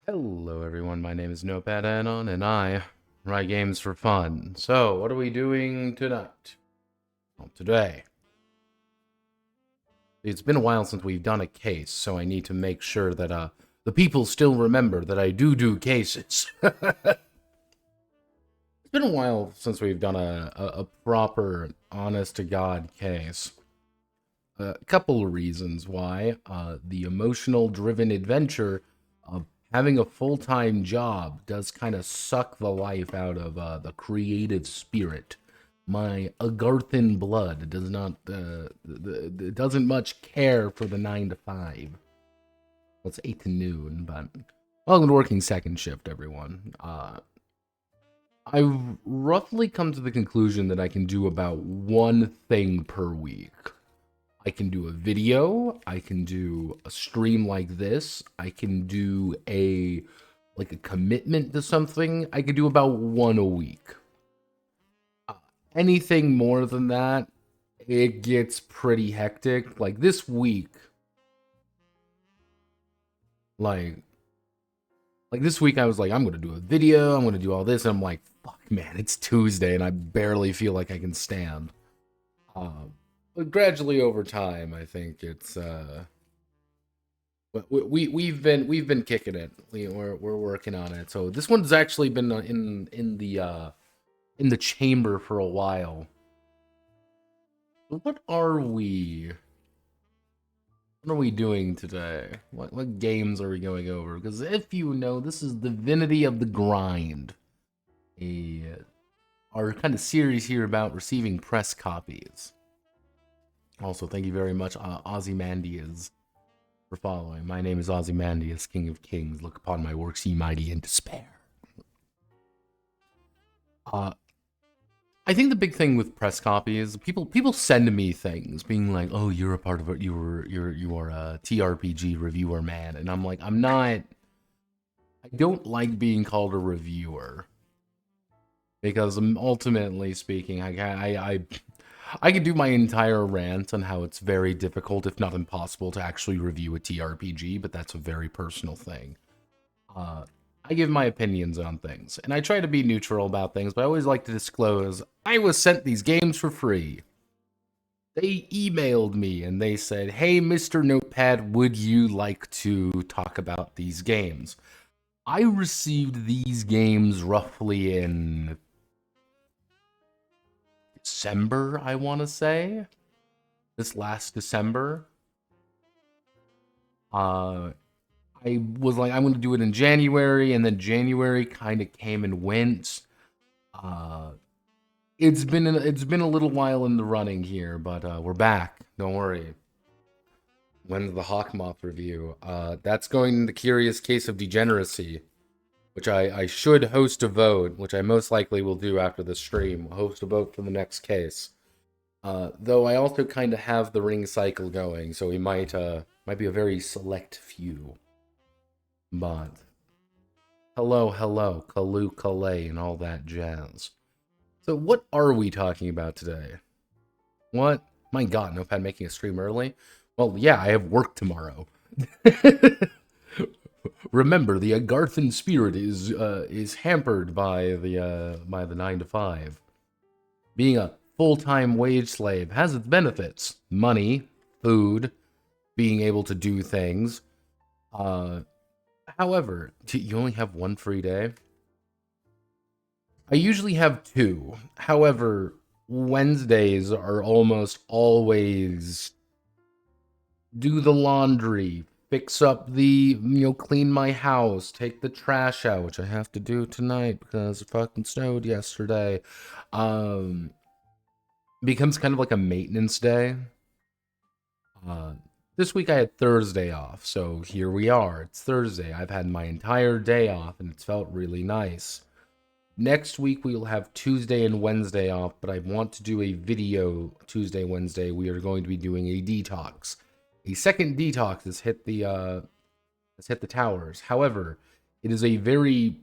Hello everyone, my name is Notepad Anon, and I write games for fun. So, what are we doing tonight? Well, today. It's been a while since we've done a case, so I need to make sure that, the people still remember that I do cases. It's been a while since we've done a proper, honest-to-God case. A couple of reasons why. The emotional-driven adventure of having a full-time job does kind of suck the life out of the creative spirit. My Agarthan blood does not doesn't much care for the 9 to 5. Well, it's 8 to noon, but welcome to working second shift, everyone. I've roughly come to the conclusion that I can do about one thing per week. I can do a video, I can do a stream like this, I can do a commitment to something. I can do about one a week. Anything more than that, it gets pretty hectic. Like this week, like this week I was like, I'm gonna do a video, I'm gonna do all this, and I'm like, fuck man, it's Tuesday and I barely feel like I can stand. But gradually over time, I think it's we've been kicking it. We're working on it. So this one's actually been in the chamber for a while. What are we? What are we doing today? What games are we going over? Because if you know, this is Divinity of the Grind, our kind of series here about receiving press copies. Also, thank you very much, Ozymandias, for following. My name is Ozymandias, King of Kings. Look upon my works, ye mighty, in despair. I think the big thing with press copies, people send me things being like, "Oh, you're a part of it. You are a TRPG reviewer, man," and I'm like, I'm not. I don't like being called a reviewer because ultimately speaking, I could do my entire rant on how it's very difficult, if not impossible, to actually review a TRPG, but that's a very personal thing. I give my opinions on things, and I try to be neutral about things, but I always like to disclose, I was sent these games for free. They emailed me, and they said, hey, Mr. Notepad, would you like to talk about these games? I received these games roughly in December, I want to say. This last December. I was like, I'm going to do it in January, and then January kind of came and went. It's been a little while in the running here, but we're back. Don't worry. When's the Hawkmoth review? That's going in the Curious Case of Degeneracy, which I should host a vote, which I most likely will do after the stream. Host a vote for the next case. Though I also kind of have the ring cycle going, so we might be a very select few. But hello, Kalu Kalay, and all that jazz. So what are we talking about today? What? My god, Notepad making a stream early? Well, yeah, I have work tomorrow. Remember, the Agarthan spirit is hampered by the 9 to 5. Being a full-time wage slave has its benefits. Money, food, being able to do things. However, you only have one free day? I usually have 2. However, Wednesdays are almost always do the laundry, fix up the, clean my house, take the trash out, which I have to do tonight because it fucking snowed yesterday. Becomes kind of like a maintenance day. This week I had Thursday off, so here we are. It's Thursday. I've had my entire day off, and it's felt really nice. Next week we will have Tuesday and Wednesday off, but I want to do a video Tuesday, Wednesday. We are going to be doing a detox. A second detox has hit the towers. However, it is a very...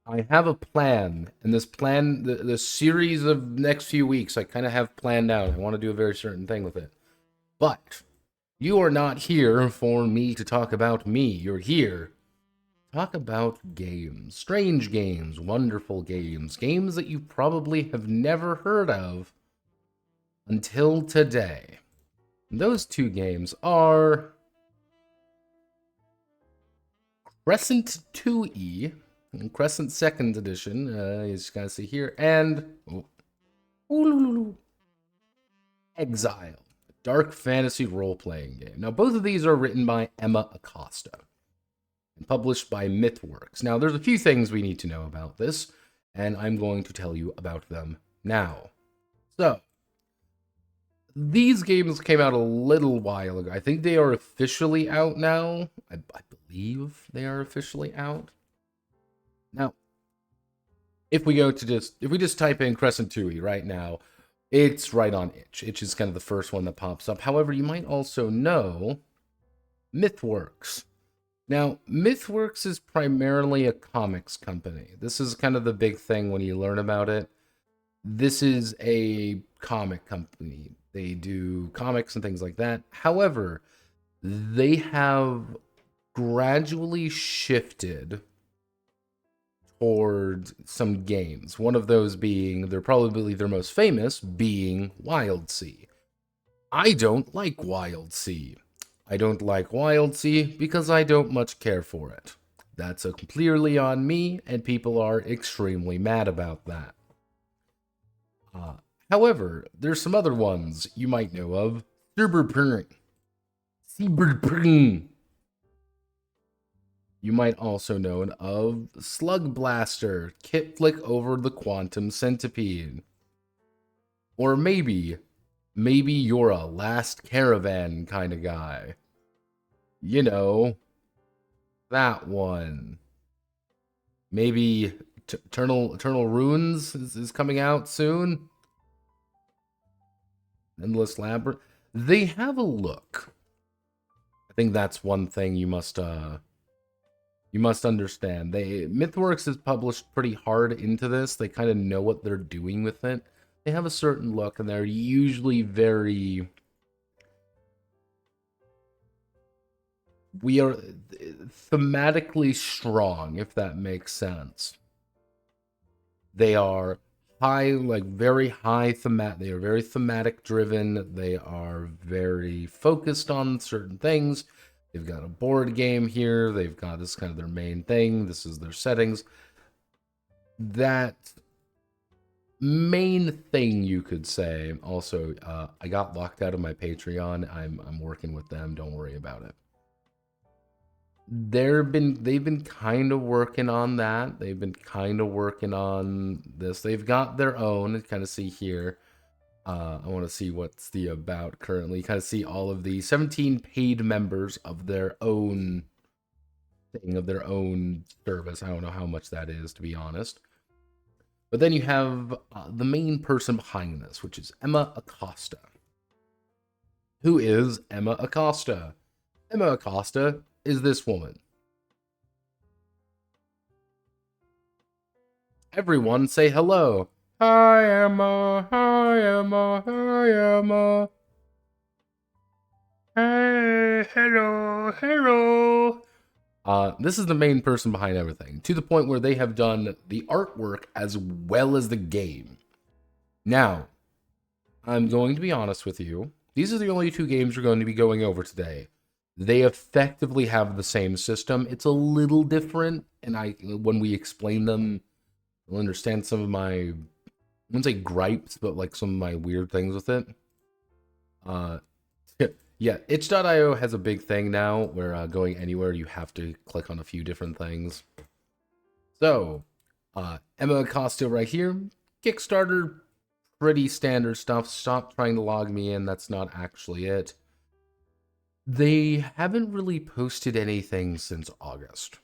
I have a plan, and this plan, the series of next few weeks, I kind of have planned out. I want to do a very certain thing with it. But You are not here for me to talk about me. You're here to talk about games. Strange games, wonderful games. Games that you probably have never heard of until today. And those two games are Crescent 2E, and Crescent 2nd Edition, as you guys see here, and Exile, a dark fantasy role-playing game. Now, both of these are written by Ema Acosta and published by MythWorks. Now, there's a few things we need to know about this, and I'm going to tell you about them now. So, these games came out a little while ago. I think they are officially out now. I believe they are officially out. Now, if we just type in Crescent 2E right now, it's right on Itch. Itch is kind of the first one that pops up. However, you might also know MythWorks. Now, MythWorks is primarily a comics company. This is kind of the big thing when you learn about it. This is a comic company. They do comics and things like that. However, they have gradually shifted towards some games. One of those being, they're probably their most famous, being WildSea. I don't like WildSea. I don't like WildSea because I don't much care for it. That's clearly on me, and people are extremely mad about that. However, there's some other ones you might know of. Cyberpunk. You might also know of Slug Blaster, Kit Flick over the Quantum Centipede. Or maybe you're a Last Caravan kind of guy. You know, that one. Maybe Eternal Runes is coming out soon. Endless Labyrinth. They have a look. I think that's one thing you must understand. MythWorks is published pretty hard into this. They kind of know what they're doing with it. They have a certain look, and they're usually very... We are thematically strong, if that makes sense. They are very high thematic. They are very thematic driven. They are very focused on certain things. They've got a board game here. They've got this kind of their main thing. This is their settings. That main thing, you could say. Also, I got locked out of my Patreon. I'm working with them. Don't worry about it. They've been kind of working on that. They've been kind of working on this. They've got their own. Kind of see here. I want to see what's the about currently. You kind of see all of the 17 paid members of their own thing, of their own service. I don't know how much that is, to be honest. But then you have the main person behind this, which is Ema Acosta. Who is Ema Acosta? Ema Acosta is this woman. Everyone say hello. Hi, Emma. Hi, Emma. Hi, Emma. Hey, hello. This is the main person behind everything, to the point where they have done the artwork as well as the game. Now, I'm going to be honest with you. These are the only two games we're going to be going over today. They effectively have the same system. It's a little different, and when we explain them, you'll understand some of my, I wouldn't say gripes, but like some of my weird things with it. Yeah, itch.io has a big thing now where going anywhere, you have to click on a few different things. So, Ema Acosta right here. Kickstarter, pretty standard stuff. Stop trying to log me in. That's not actually it. They haven't really posted anything since August.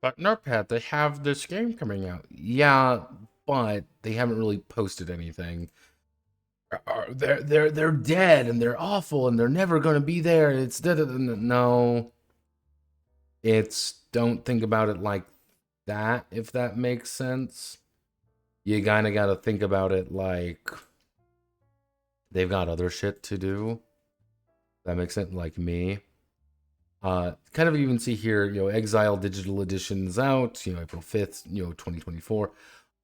But Notepad, they have this game coming out. Yeah, but they haven't really posted anything. They're dead and they're awful and they're never going to be there. It's no. It's don't think about it like that, if that makes sense. You kind of got to think about it like they've got other shit to do. That makes sense, like me. Kind of even see here, Exile Digital Edition is out, April 5th, 2024.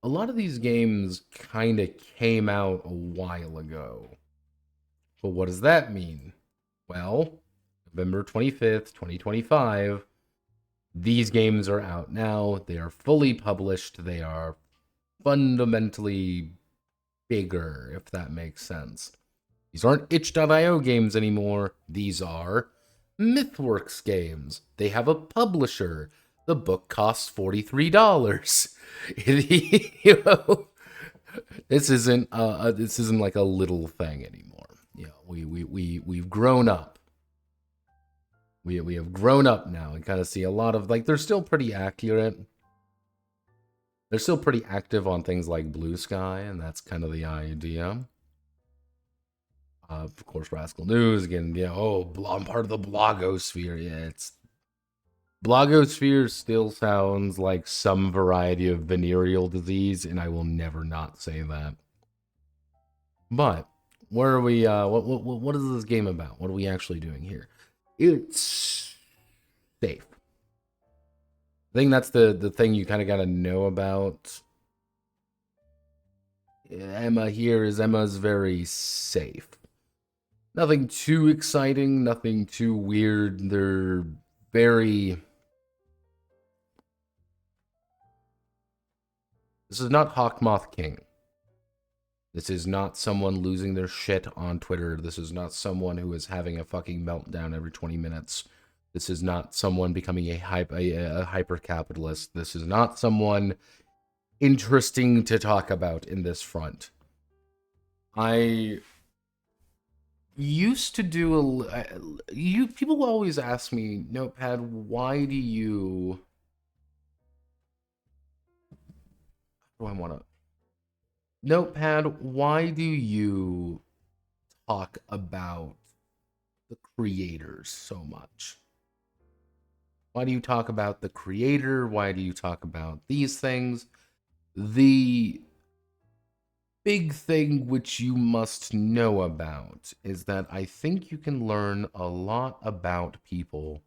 A lot of these games kind of came out a while ago. But what does that mean? Well, November 25th, 2025, these games are out now. They are fully published. They are fundamentally bigger, if that makes sense. These aren't itch.io games anymore. These are MythWorks games. They have a publisher. The book costs $43. This isn't like a little thing anymore. We've grown up. We have grown up now and kind of see a lot of, like, they're still pretty accurate. They're still pretty active on things like Blue Sky, and that's kind of the idea. Of course, Rascal News, again, I'm part of the blogosphere. Yeah, blogosphere still sounds like some variety of venereal disease, and I will never not say that. But, where are we, what is this game about? What are we actually doing here? It's safe. I think that's the thing you kind of got to know about Ema here is Ema's very safe. Nothing too exciting, nothing too weird. They're very... This is not Hawkmoth King. This is not someone losing their shit on Twitter. This is not someone who is having a fucking meltdown every 20 minutes. This is not someone becoming a hyper-capitalist. This is not someone interesting to talk about in this front. I used to do people always ask me, Notepad, why do you... What do I want to... Notepad, why do you talk about the creators so much? Why do you talk about the creator? Why do you talk about these things? The big thing which you must know about is that I think you can learn a lot about people,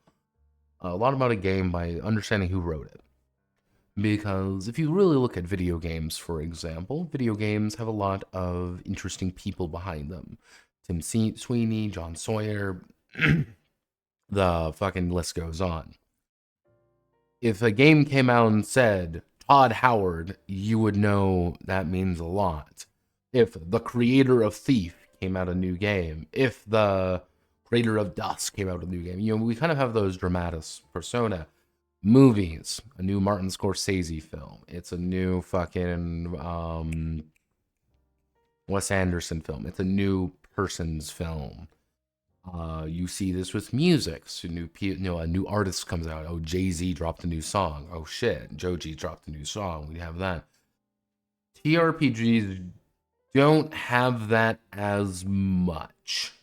a lot about a game by understanding who wrote it. Because if you really look at video games, for example, video games have a lot of interesting people behind them. Tim Sweeney, John Sawyer, the fucking list goes on. If a game came out and said Todd Howard, you would know that means a lot. If the creator of Thief came out a new game, if the creator of Dusk came out a new game, we kind of have those dramatis persona. Movies, a new Martin Scorsese film. It's a new fucking Wes Anderson film. It's a new person's film. You see this with music. So a new artist comes out. Oh, Jay-Z dropped a new song. Oh shit, Joji dropped a new song. We have that. TRPGs don't have that as much.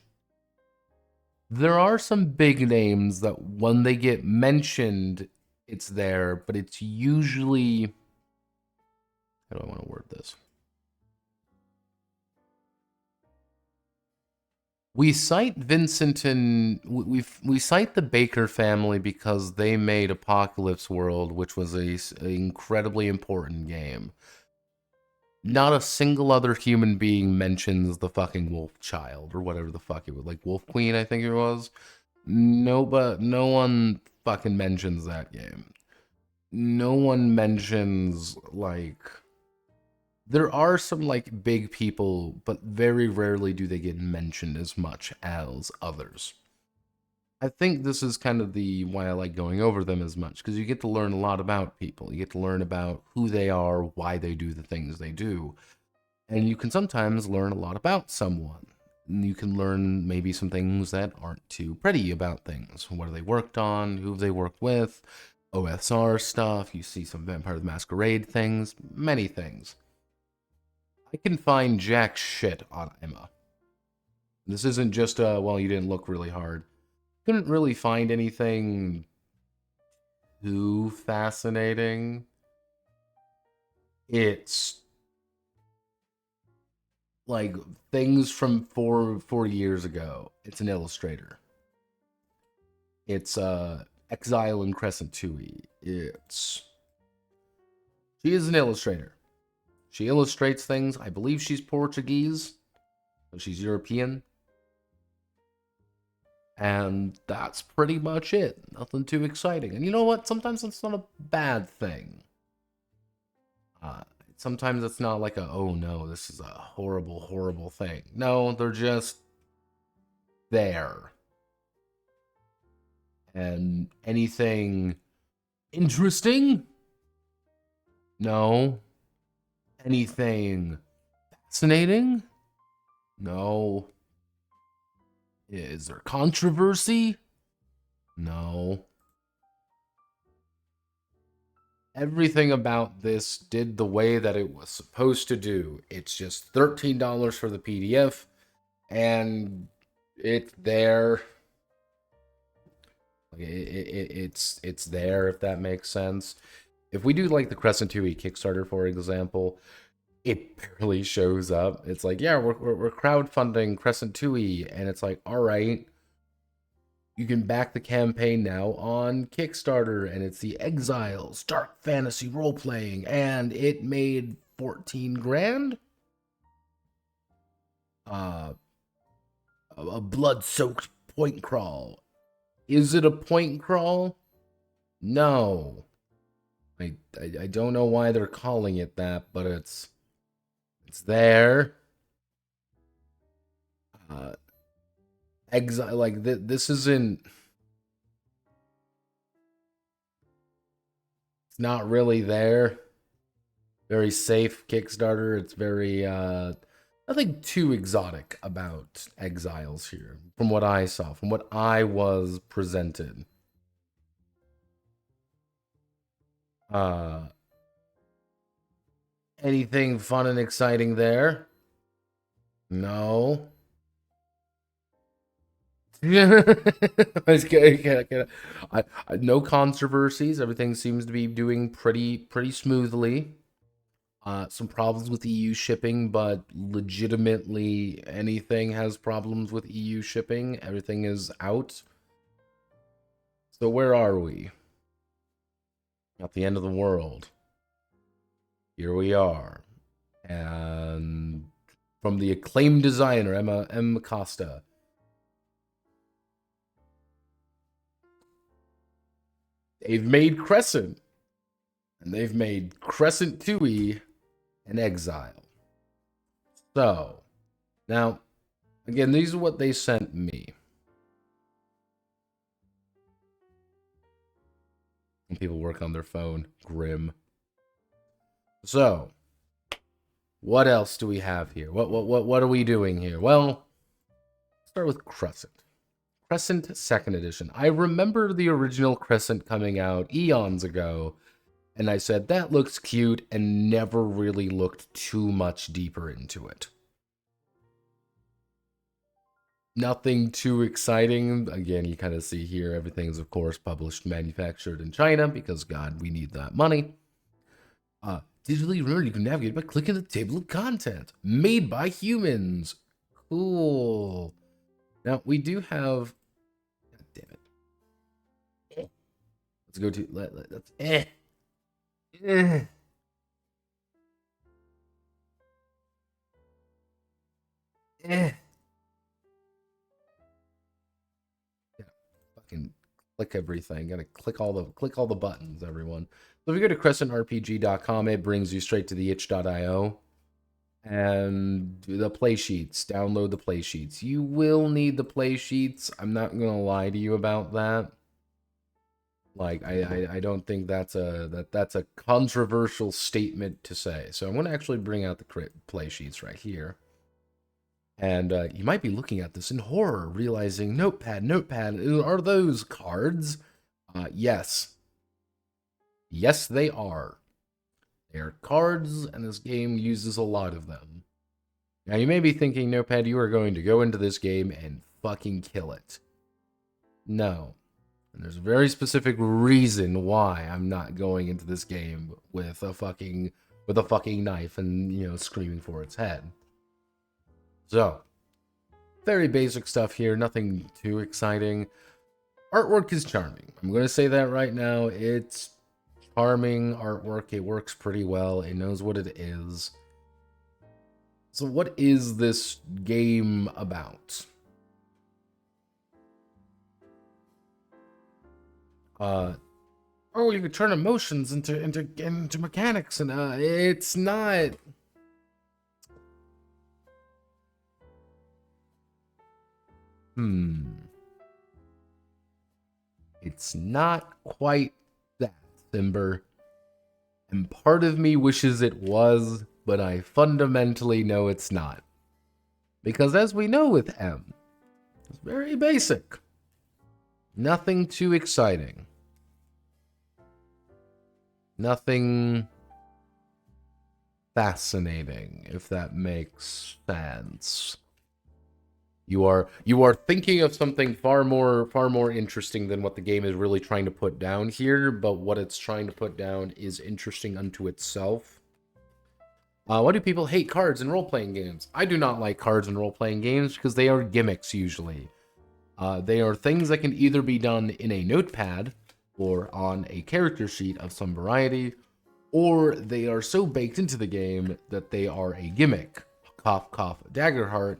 There are some big names that when they get mentioned, it's there, but it's usually... How do I want to word this? We cite Vincent and we cite the Baker family because they made Apocalypse World, which was an incredibly important game. Not a single other human being mentions the fucking Wolf Child or whatever the fuck it was, like Wolf Queen, I think it was. No one fucking mentions that game. No one mentions, like... There are some, like, big people, but very rarely do they get mentioned as much as others. I think this is kind of why I like going over them as much, because you get to learn a lot about people. You get to learn about who they are, why they do the things they do. And you can sometimes learn a lot about someone. And you can learn maybe some things that aren't too pretty about things. What have they worked on? Who have they worked with? OSR stuff. You see some Vampire the Masquerade things. Many things. I can find jack shit on Ema. This isn't just well, you didn't look really hard. Couldn't really find anything too fascinating. It's like things from four years ago. It's an illustrator. It's Exile and Crescent 2e. She is an illustrator. She illustrates things. I believe she's Portuguese, so she's European. And that's pretty much it. Nothing too exciting. And you know what? Sometimes that's not a bad thing. Sometimes it's not like oh no, this is a horrible, horrible thing. No, they're just there. And anything interesting? No. Anything fascinating? No. Is there controversy? No. Everything about this did the way that it was supposed to do. It's just $13 for the PDF, and it's there. It's there, if that makes sense. If we do like the Crescent 2e Kickstarter, for example, it barely shows up. It's like, yeah, we're crowdfunding Crescent 2e, and it's like, all right, you can back the campaign now on Kickstarter, and it's the Exiles dark fantasy role playing, and it made 14 grand. A blood-soaked point crawl. Is it a point crawl? No. I don't know why they're calling it that, but it's there. Exile, like this isn't. It's not really there. Very safe Kickstarter. It's very nothing too exotic about Exiles here, from what I saw, from what I was presented. Anything fun and exciting there? No. No controversies. Everything seems to be doing pretty smoothly. Some problems with EU shipping, but legitimately anything has problems with EU shipping. Everything is out. So where are we? At the end of the world. Here we are. And from the acclaimed designer, Ema Acosta. They've made Crescent. And they've made Crescent 2e and Exile. So, now, again, these are what they sent me. And people work on their phone. Grim. So, what else do we have here? What are we doing here? Well, let's start with Crescent. Crescent 2nd Edition. I remember the original Crescent coming out eons ago, and I said, that looks cute, and never really looked too much deeper into it. Nothing too exciting. Again, you kind of see here, everything's, of course, published, manufactured in China, because, God, we need that money. Digitally, remember, you can navigate by clicking the table of content. Made by humans. Cool. Now, we do have... God damn it. Let's go to... Let's... Yeah, fucking click everything. Gotta click all the buttons, everyone. So if you go to crescentrpg.com, it brings you straight to the itch.io. And the play sheets. Download the play sheets. You will need the play sheets. I'm not gonna lie to you about that. Like, I don't think that's a controversial statement to say. So I'm gonna actually bring out the play sheets right here. And you might be looking at this in horror, realizing, notepad, are those cards? Yes. Yes, they are. They are cards, and this game uses a lot of them. Now, you may be thinking, Notepad, you are going to go into this game and fucking kill it. No. And there's a very specific reason why I'm not going into this game with a fucking knife and, you know, screaming for its head. So, very basic stuff here, nothing too exciting. Artwork is charming. I'm going to say that right now. It's charming artwork. It works pretty well. It knows what it is. So what is this game about? Oh, you could turn emotions into mechanics, and it's not. It's not quite that, Simber. And part of me wishes it was, but I fundamentally know it's not. Because as we know with M, it's very basic. Nothing too exciting. Nothing fascinating, if that makes sense. You are thinking of something far more interesting than what the game is really trying to put down here, but what it's trying to put down is interesting unto itself. Why do people hate cards in role-playing games? I do not like cards in role-playing games because they are gimmicks usually. They are things that can either be done in a notepad or on a character sheet of some variety, or they are so baked into the game that they are a gimmick. Cough, cough, Daggerheart.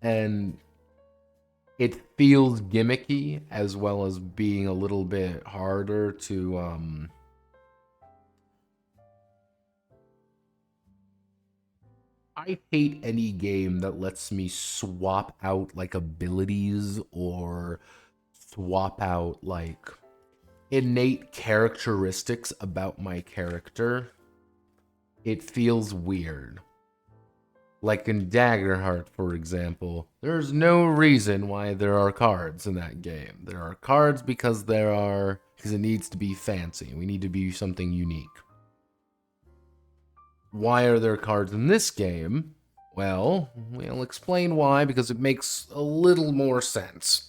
And it feels gimmicky as well as being a little bit harder to I hate any game that lets me swap out like abilities or swap out like innate characteristics about my character. It feels weird. Like in Daggerheart, for example, there's no reason why there are cards in that game. There are cards because it needs to be fancy. We need to be something unique. Why are there cards in this game? Well, we'll explain why, because it makes a little more sense.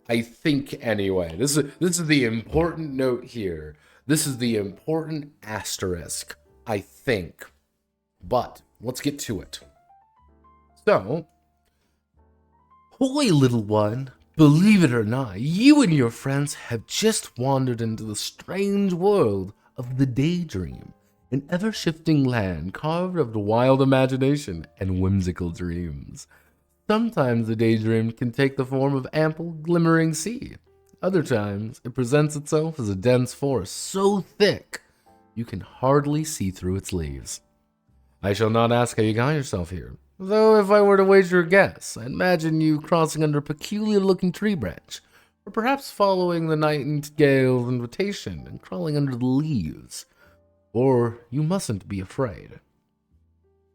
I think anyway. This is the important note here. This is the important asterisk. I think. But let's get to it. So, hoy, little one, believe it or not, you and your friends have just wandered into the strange world of the Daydream, an ever-shifting land carved of the wild imagination and whimsical dreams. Sometimes the Daydream can take the form of ample, glimmering sea. Other times, it presents itself as a dense forest so thick you can hardly see through its leaves. I shall not ask how you got yourself here, though if I were to wager a guess, I'd imagine you crossing under a peculiar-looking tree branch, or perhaps following the nightingale's invitation and crawling under the leaves. Or you mustn't be afraid.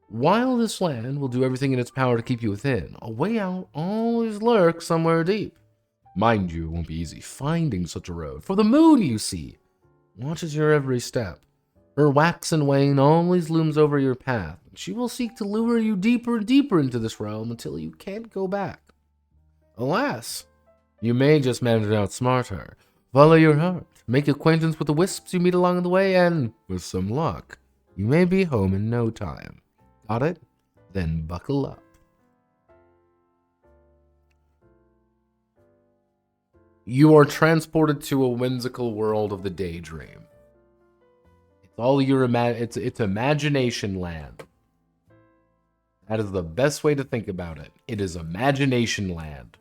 While this land will do everything in its power to keep you within, a way out always lurks somewhere deep. Mind you, it won't be easy finding such a road, for the moon, you see, watches your every step. Her waxen wane always looms over your path, and she will seek to lure you deeper and deeper into this realm until you can't go back. Alas, you may just manage to outsmart her. Follow your heart, make acquaintance with the wisps you meet along the way, and, with some luck, you may be home in no time. Got it? Then buckle up. You are transported to a whimsical world of the Daydream. All your it's imagination land. That is the best way to think about it. It is imagination land.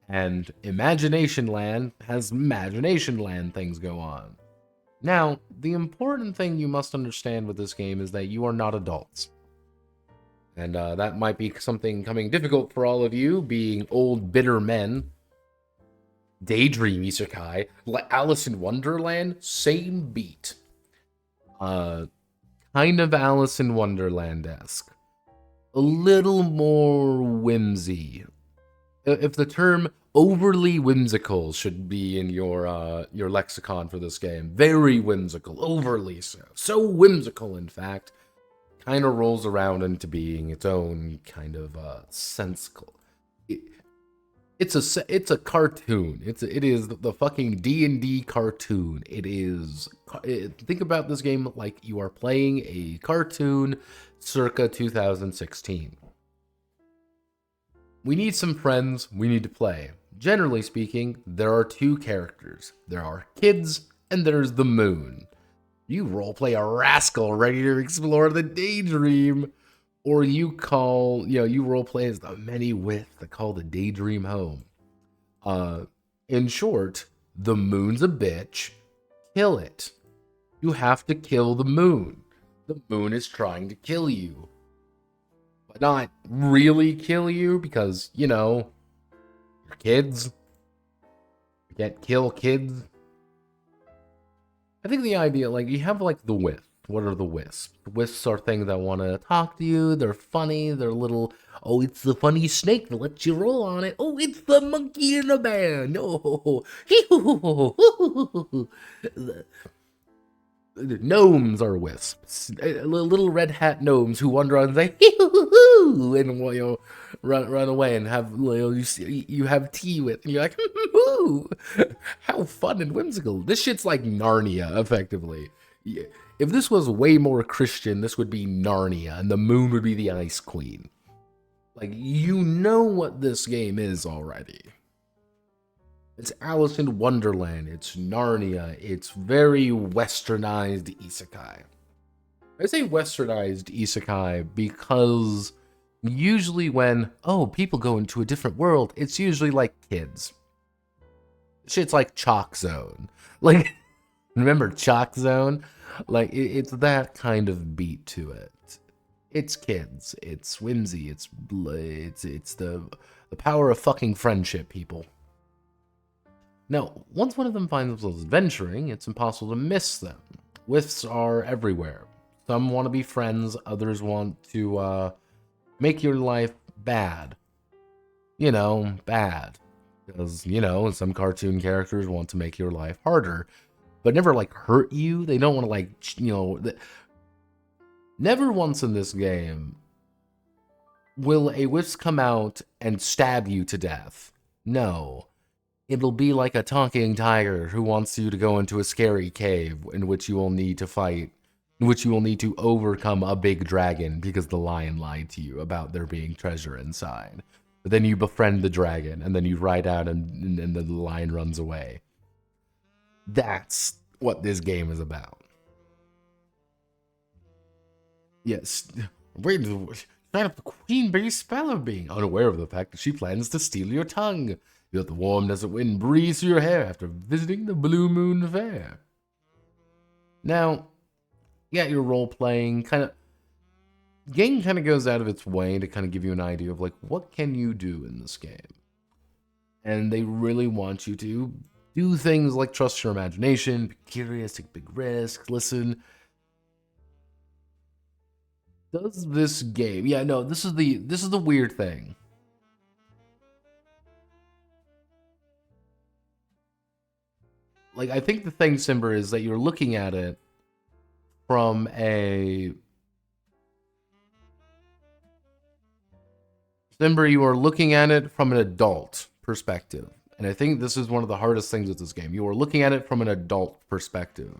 And imagination land has imagination land things go on. Now, the important thing you must understand with this game is that you are not adults. And that might be something coming difficult for all of you, being old, bitter men. Daydream Isekai, Alice in Wonderland, same beat. Kind of Alice in Wonderland-esque. A little more whimsy. If the term overly whimsical should be in your lexicon for this game. Very whimsical, overly so. So whimsical, in fact, kind of rolls around into being its own kind of sensical. It's a cartoon. It is the fucking D&D cartoon. Think about this game like you are playing a cartoon circa 2016. We need some friends, we need to play. Generally speaking, there are two characters. There are kids, and there's the moon. You roleplay a rascal ready to explore the daydream. Or you roleplay as the many with that call the daydream home. In short, the moon's a bitch. Kill it. You have to kill the moon. The moon is trying to kill you. But not really kill you because, you're kids. You can't kill kids. I think the idea, you have, the wisp. What are the wisps? The wisps are things that want to talk to you. They're funny. They're little, oh, it's the funny snake that lets you roll on it. Oh, it's the monkey in the band. Oh, the gnomes are wisps. Little red hat gnomes who wander around and say, and run away and have you have tea with, and you're like, how fun and whimsical. This shit's like Narnia, effectively. Yeah. If this was way more Christian, this would be Narnia, and the moon would be the Ice Queen. You know what this game is already. It's Alice in Wonderland, it's Narnia, it's very westernized isekai. I say westernized isekai because usually when, people go into a different world, it's usually like kids. Shit's like Chalk Zone. Remember Chalk Zone? It's that kind of beat to it. It's kids. It's whimsy. It's the power of fucking friendship, people. Now, once one of them finds themselves adventuring, it's impossible to miss them. Wisps are everywhere. Some want to be friends. Others want to make your life bad. Bad. Because, some cartoon characters want to make your life harder. But never, hurt you. They don't want to, never once in this game will a wisp come out and stab you to death. No. It'll be like a talking tiger who wants you to go into a scary cave in which you will need to fight, in which you will need to overcome a big dragon because the lion lied to you about there being treasure inside. But then you befriend the dragon, and then you ride out and the lion runs away. That's what this game is about. Yes. Wait, sign up the queen bee spell of being unaware of the fact that she plans to steal your tongue. You let the warm desert wind breeze through your hair after visiting the Blue Moon Fair. Now, your role-playing game kind of goes out of its way to kind of give you an idea of, what can you do in this game? And they really want you to do things like trust your imagination, be curious, take big risks, listen. Does this game... this is the weird thing. I think the thing, Simber, is that you're looking at it from a... Simber, you are looking at it from an adult perspective. And I think this is one of the hardest things with this game. You are looking at it from an adult perspective.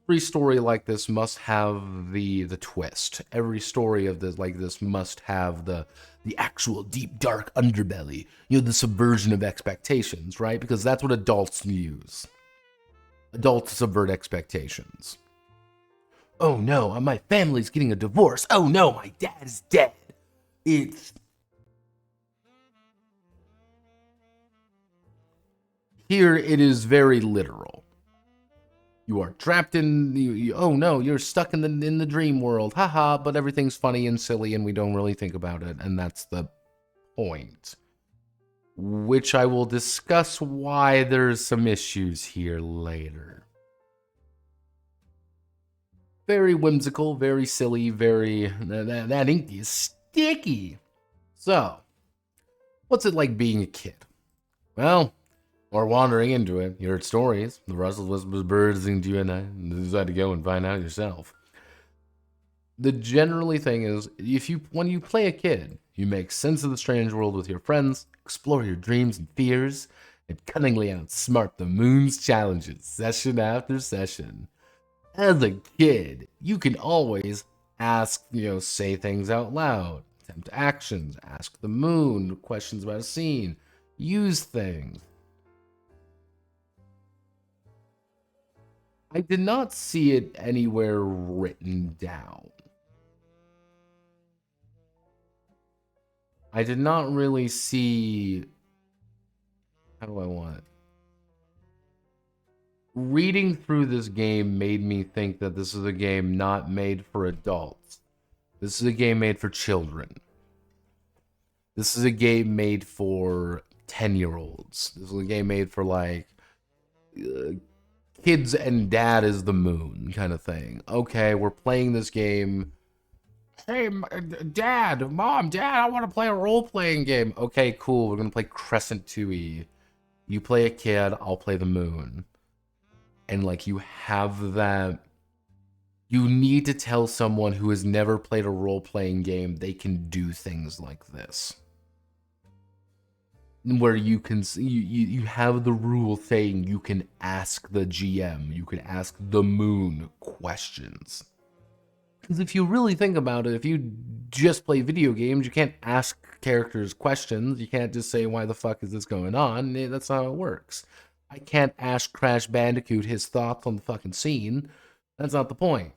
Every story like this must have the twist. Every story of this this must have the actual deep, dark underbelly. The subversion of expectations, right? Because that's what adults use. Adults subvert expectations. Oh no, my family's getting a divorce. Oh no, my dad is dead. Here it is very literal. You are trapped in oh no, you're stuck in the dream world. Haha, but everything's funny and silly and we don't really think about it, and that's the point. Which I will discuss why there's some issues here later. Very whimsical, very silly, that ink is sticky. So, what's it like being a kid? Well, or wandering into it, you heard stories, the rustle was birds into you, and you decided to go and find out yourself. The generally thing is, when you play a kid, you make sense of the strange world with your friends, explore your dreams and fears, and cunningly outsmart the moon's challenges, session after session. As a kid, you can always ask, say things out loud, attempt actions, ask the moon, questions about a scene, use things. I did not see it anywhere written down. I did not really see... How do I want it? Reading through this game made me think that this is a game not made for adults. This is a game made for children. This is a game made for 10-year-olds. This is a game made for, like, kids and dad is the moon kind of thing. Okay, we're playing this game. Hey, Dad, Mom, Dad, I want to play a role-playing game. Okay, cool. We're going to play Crescent 2E. You play a kid, I'll play the moon. And, like, you have that... You need to tell someone who has never played a role-playing game they can do things like this. Where you can... You have the rule saying you can ask the GM, you can ask the moon questions. Because if you really think about it, if you just play video games, you can't ask characters questions. You can't just say, why the fuck is this going on? That's not how it works. I can't ask Crash Bandicoot his thoughts on the fucking scene. That's not the point.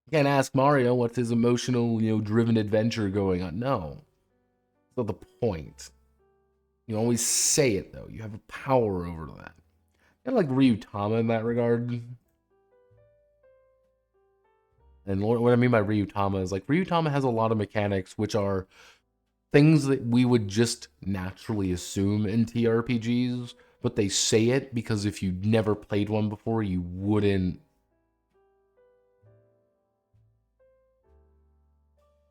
You can't ask Mario what's his emotional, driven adventure going on. No. That's not the point. You always say it, though. You have a power over that. Kind of like Ryutama in that regard. And what I mean by Ryutama is, like, Ryutama has a lot of mechanics which are things that we would just naturally assume in TRPGs, but they say it because if you never played one before, you wouldn't.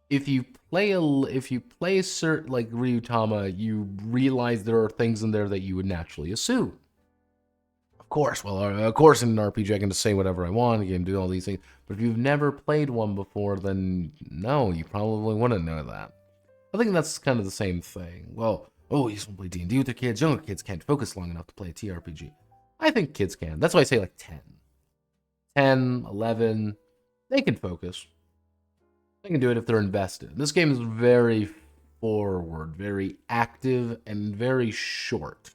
If you play a certain, like, Ryutama, you realize there are things in there that you would naturally assume. Of course, in an RPG I can just say whatever I want, I can do all these things. But if you've never played one before, then no, you probably wouldn't know that. I think that's kind of the same thing. Well, you just want to play D&D with the kids. Younger kids can't focus long enough to play a TRPG. I think kids can. That's why I say like 10. 10, 11, they can focus. They can do it if they're invested. This game is very forward, very active, and very short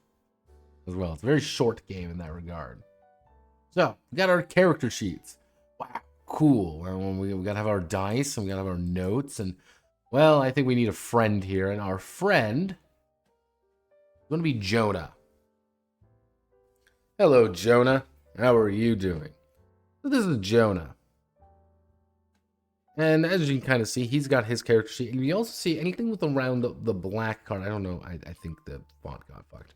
as well. It's a very short game in that regard. So, we got our character sheets. Wow, cool. We got to have our dice, and we got to have our notes, and, well, I think we need a friend here, and our friend is going to be Jonah. Hello, Jonah. How are you doing? So this is Jonah. And as you can kind of see, he's got his character sheet. And you also see anything with around the black card. I don't know. I think the font got fucked.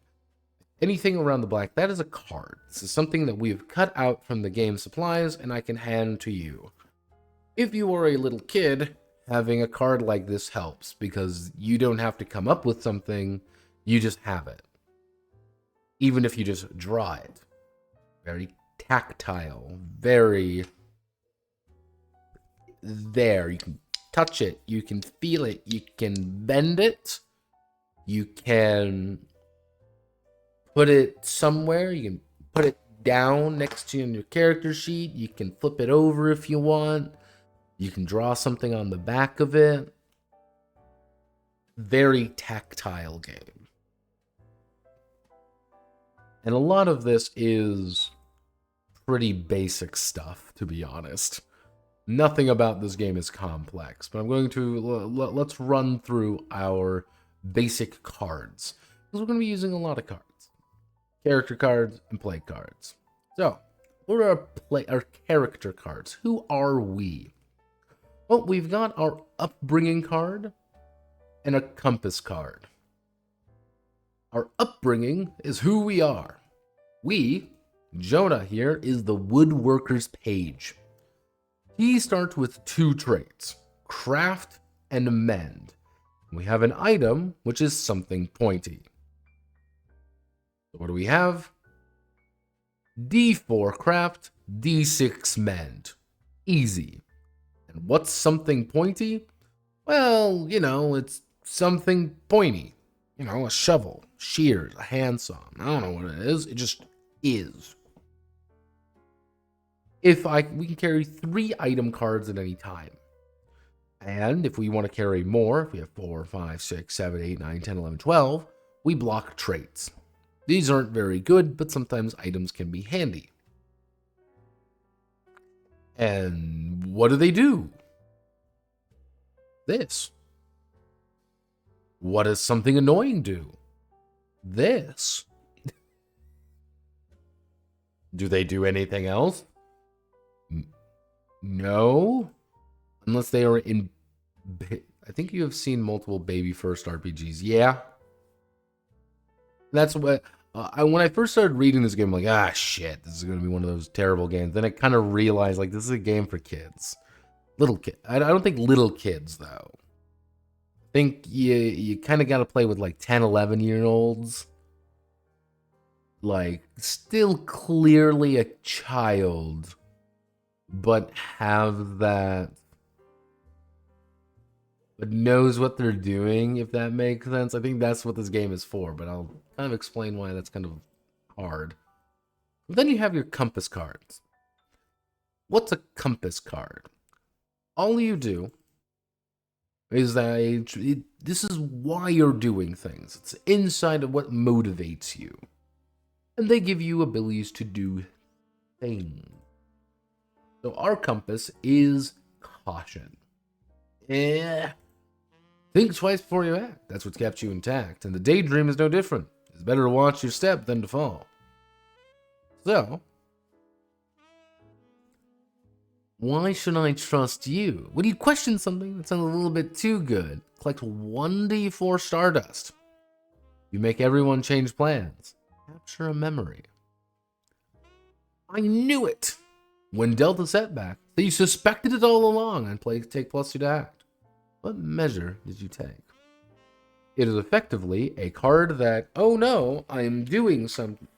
Anything around the black, that is a card. This is something that we have cut out from the game supplies, and I can hand to you. If you are a little kid, having a card like this helps, because you don't have to come up with something, you just have it. Even if you just draw it. Very tactile, very... there. You can touch it, you can feel it, you can bend it, you can put it somewhere, you can put it down next to you in your character sheet, you can flip it over if you want, you can draw something on the back of it. Very tactile game. And a lot of this is pretty basic stuff, to be honest. Nothing about this game is complex, but I'm going to, let's run through our basic cards. Because we're going to be using a lot of cards. Character cards and play cards. So, what are our character cards? Who are we? Well, we've got our upbringing card and a compass card. Our upbringing is who we are. We, Jonah here, is the woodworker's page. He starts with 2 traits, craft and mend. We have an item, which is something pointy. So what do we have? D4 craft, D6 mend. Easy. And what's something pointy? Well, it's something pointy. A shovel, shears, a handsaw. I don't know what it is. It just is. We can carry 3 item cards at any time. And if we want to carry more, if we have 4, 5, 6, 7, 8, 9, 10, 11, 12, we block traits. These aren't very good, but sometimes items can be handy. And what do they do? This. What does something annoying do? This. Do they do anything else? No. Unless they are in... I think you have seen multiple baby first RPGs. Yeah. That's what... when I first started reading this game, I'm like, shit, this is going to be one of those terrible games. Then I kind of realized, like, this is a game for kids. Little kid. I don't think little kids, though. I think you kind of got to play with, like, 10, 11-year-olds. Like, still clearly a child, but have that... but knows what they're doing, if that makes sense. I think that's what this game is for, but I'll kind of explain why that's kind of hard. But then you have your compass cards. What's a compass card? All you do is that this is why you're doing things. It's inside of what motivates you. And they give you abilities to do things. So our compass is caution. Think twice before you act. That's what's kept you intact. And the daydream is no different. It's better to watch your step than to fall. So, why should I trust you? When you question something that sounds a little bit too good, collect 1d4 Stardust. You make everyone change plans. Capture a memory. I knew it! When dealt a setback, that you suspected it all along and take +2 to act. What measure did you take? It is effectively a card that, oh no, I'm doing something.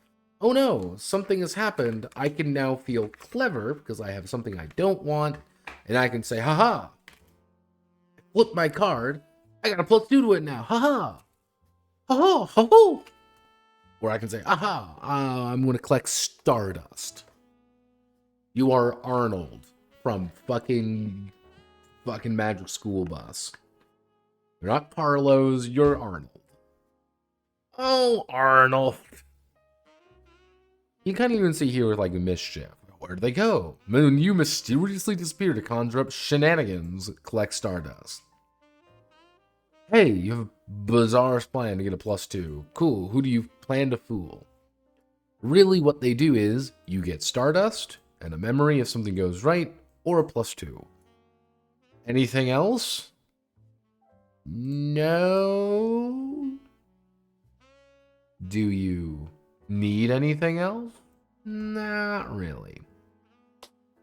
Oh no, something has happened. I can now feel clever because I have something I don't want. And I can say, haha. Flip my card. I got a +2 to it now. Haha. Haha. Haha. Or I can say, aha, I'm going to collect Stardust. You are Arnold from fucking Magic School Bus. You're not Carlos, you're Arnold. Oh, Arnold. You can't even see here with like mischief. Where'd they go? When you mysteriously disappear to conjure up shenanigans, collect Stardust. Hey, you have a bizarre plan to get a +2. Cool, who do you plan to fool? Really what they do is, you get Stardust, and a memory if something goes right, or a +2. Anything else? No? Do you need anything else? Not really.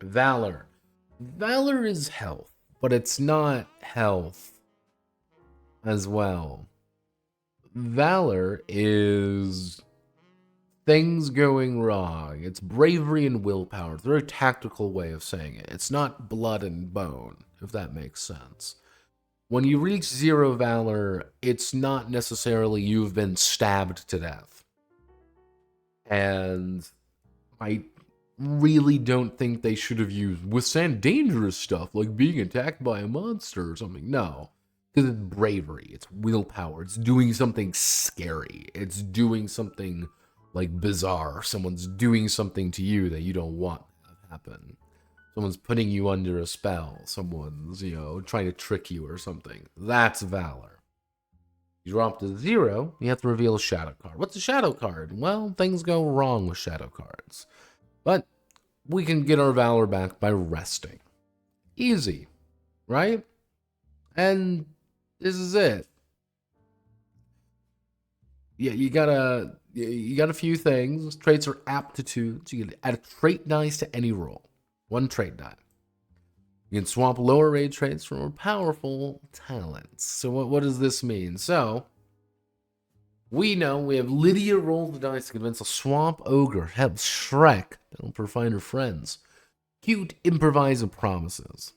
Valor. Valor is health, but it's not health as well. Valor is things going wrong. It's bravery and willpower. It's a very tactical way of saying it. It's not blood and bone, if that makes sense. When you reach 0 valor, it's not necessarily you've been stabbed to death. And I really don't think they should have used withstand dangerous stuff like being attacked by a monster or something. No. Because it's bravery, it's willpower, it's doing something scary, it's doing something like bizarre. Someone's doing something to you that you don't want to happen. Someone's putting you under a spell. Someone's, trying to trick you or something. That's valor. You drop to 0, you have to reveal a shadow card. What's a shadow card? Well, things go wrong with shadow cards. But we can get our valor back by resting. Easy, right? And this is it. Yeah, you got a few things. Traits are aptitudes. You can add a trait dice to any roll. 1 trait die. You can swap lower rated traits for more powerful talents. So what does this mean? So we know we have Lydia roll the dice to convince a swamp ogre. Help Shrek. Don't find her friends. Cute improvise and promises.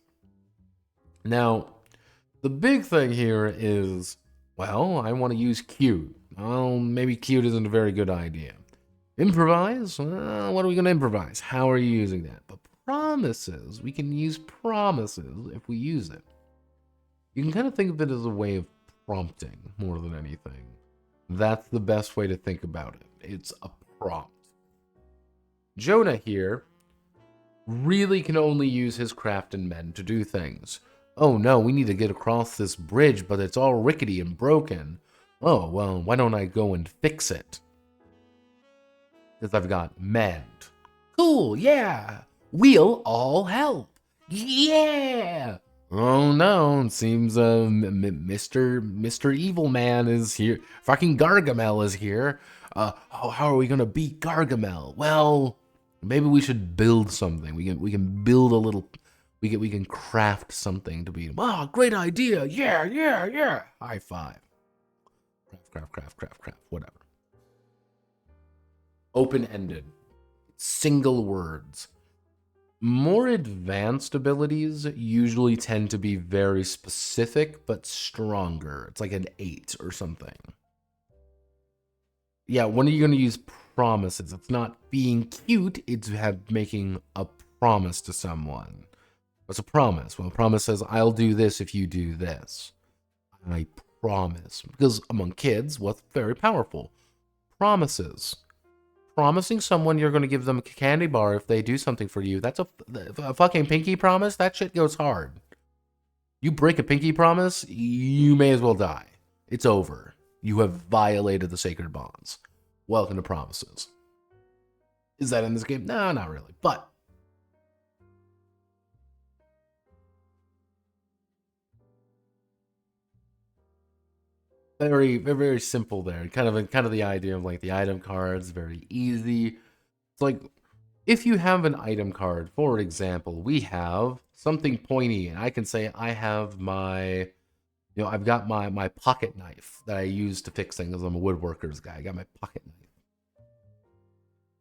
Now, the big thing here is, well, I want to use cute. Well, maybe cute isn't a very good idea. Improvise? What are we going to improvise? How are you using that? But promises, we can use promises if we use it. You can kind of think of it as a way of prompting more than anything. That's the best way to think about it. It's a prompt. Jonah here really can only use his craft and men to do things. Oh no, we need to get across this bridge, but it's all rickety and broken. Oh, well, why don't I go and fix it? Because I've got mend. Cool, yeah. We'll all help. Yeah. Oh no, it seems Mr. Evil Man is here. Fucking Gargamel is here. How are we gonna beat Gargamel? Well, maybe we should build something. We can build a little. We can craft something to beat him. Oh, great idea! Yeah. High five. Craft. Whatever. Open-ended. Single words. More advanced abilities usually tend to be very specific, but stronger. It's like an 8 or something. Yeah, when are you going to use promises? It's not being cute, it's making a promise to someone. What's a promise? Well, a promise says, I'll do this if you do this. I promise. Because among kids, what's very powerful? Promises. Promising someone you're going to give them a candy bar if they do something for you. That's a fucking pinky promise. That shit goes hard. You break a pinky promise, you may as well die. It's over. You have violated the sacred bonds. Welcome to promises. Is that in this game? No, not really. But very simple there. Kind of the idea of like the item cards, very easy. It's like if you have an item card, for example, we have something pointy, and I can say I have my, I've got my pocket knife that I use to fix things. I'm a woodworker's guy. I got my pocket knife.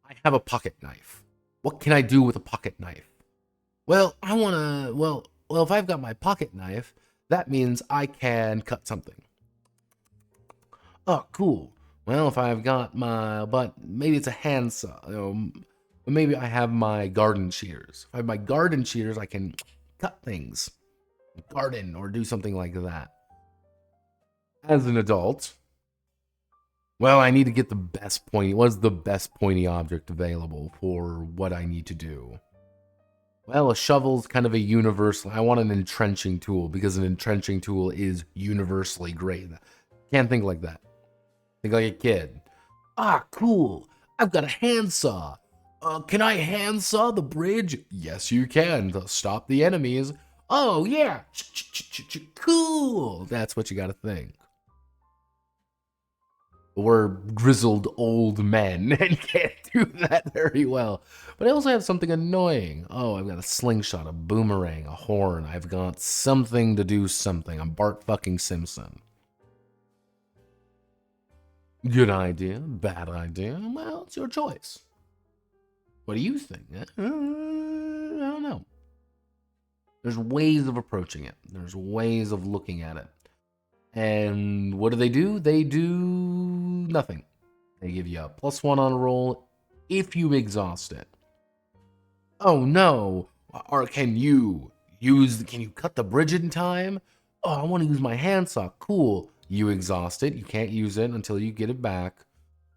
I have a pocket knife. What can I do with a pocket knife? Well, I want to, well, if I've got my pocket knife, that means I can cut something. Oh, cool. Well, if I've got but maybe it's a handsaw. Maybe I have my garden shears. If I have my garden shears, I can cut things, garden, or do something like that. As an adult, well, I need to get the best pointy. What's the best pointy object available for what I need to do? Well, a shovel's kind of a universal. I want an entrenching tool because an entrenching tool is universally great. Can't think like that. Think like a kid. Ah, cool. I've got a handsaw. Can I handsaw the bridge? Yes, you can. To stop the enemies. Oh, yeah. Cool. That's what you gotta think. We're grizzled old men and can't do that very well. But I also have something annoying. Oh, I've got a slingshot, a boomerang, a horn. I've got something to do something. I'm Bart fucking Simpson. Good idea, bad idea. Well, it's your choice. What do you think? I don't know. There's ways of approaching it. There's ways of looking at it. And what do? They do nothing. They give you a +1 on a roll if you exhaust it. Oh no! Or can you cut the bridge in time? Oh, I want to use my handsaw. Cool. You exhaust it. You can't use it until you get it back.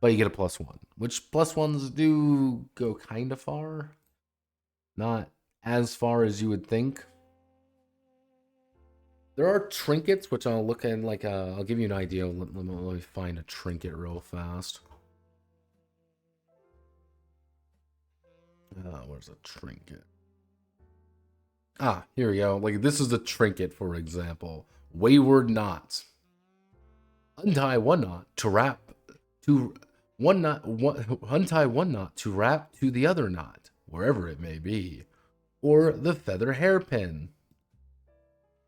But you get a +1. Which +1s do go kind of far. Not as far as you would think. There are trinkets, which I'll look at, like, I'll give you an idea. Let me find a trinket real fast. Where's a trinket? Ah, here we go. Like, this is a trinket, for example. Wayward knots. Untie one knot to wrap to one knot. Untie one knot to wrap to the other knot, wherever it may be. Or the feather hairpin.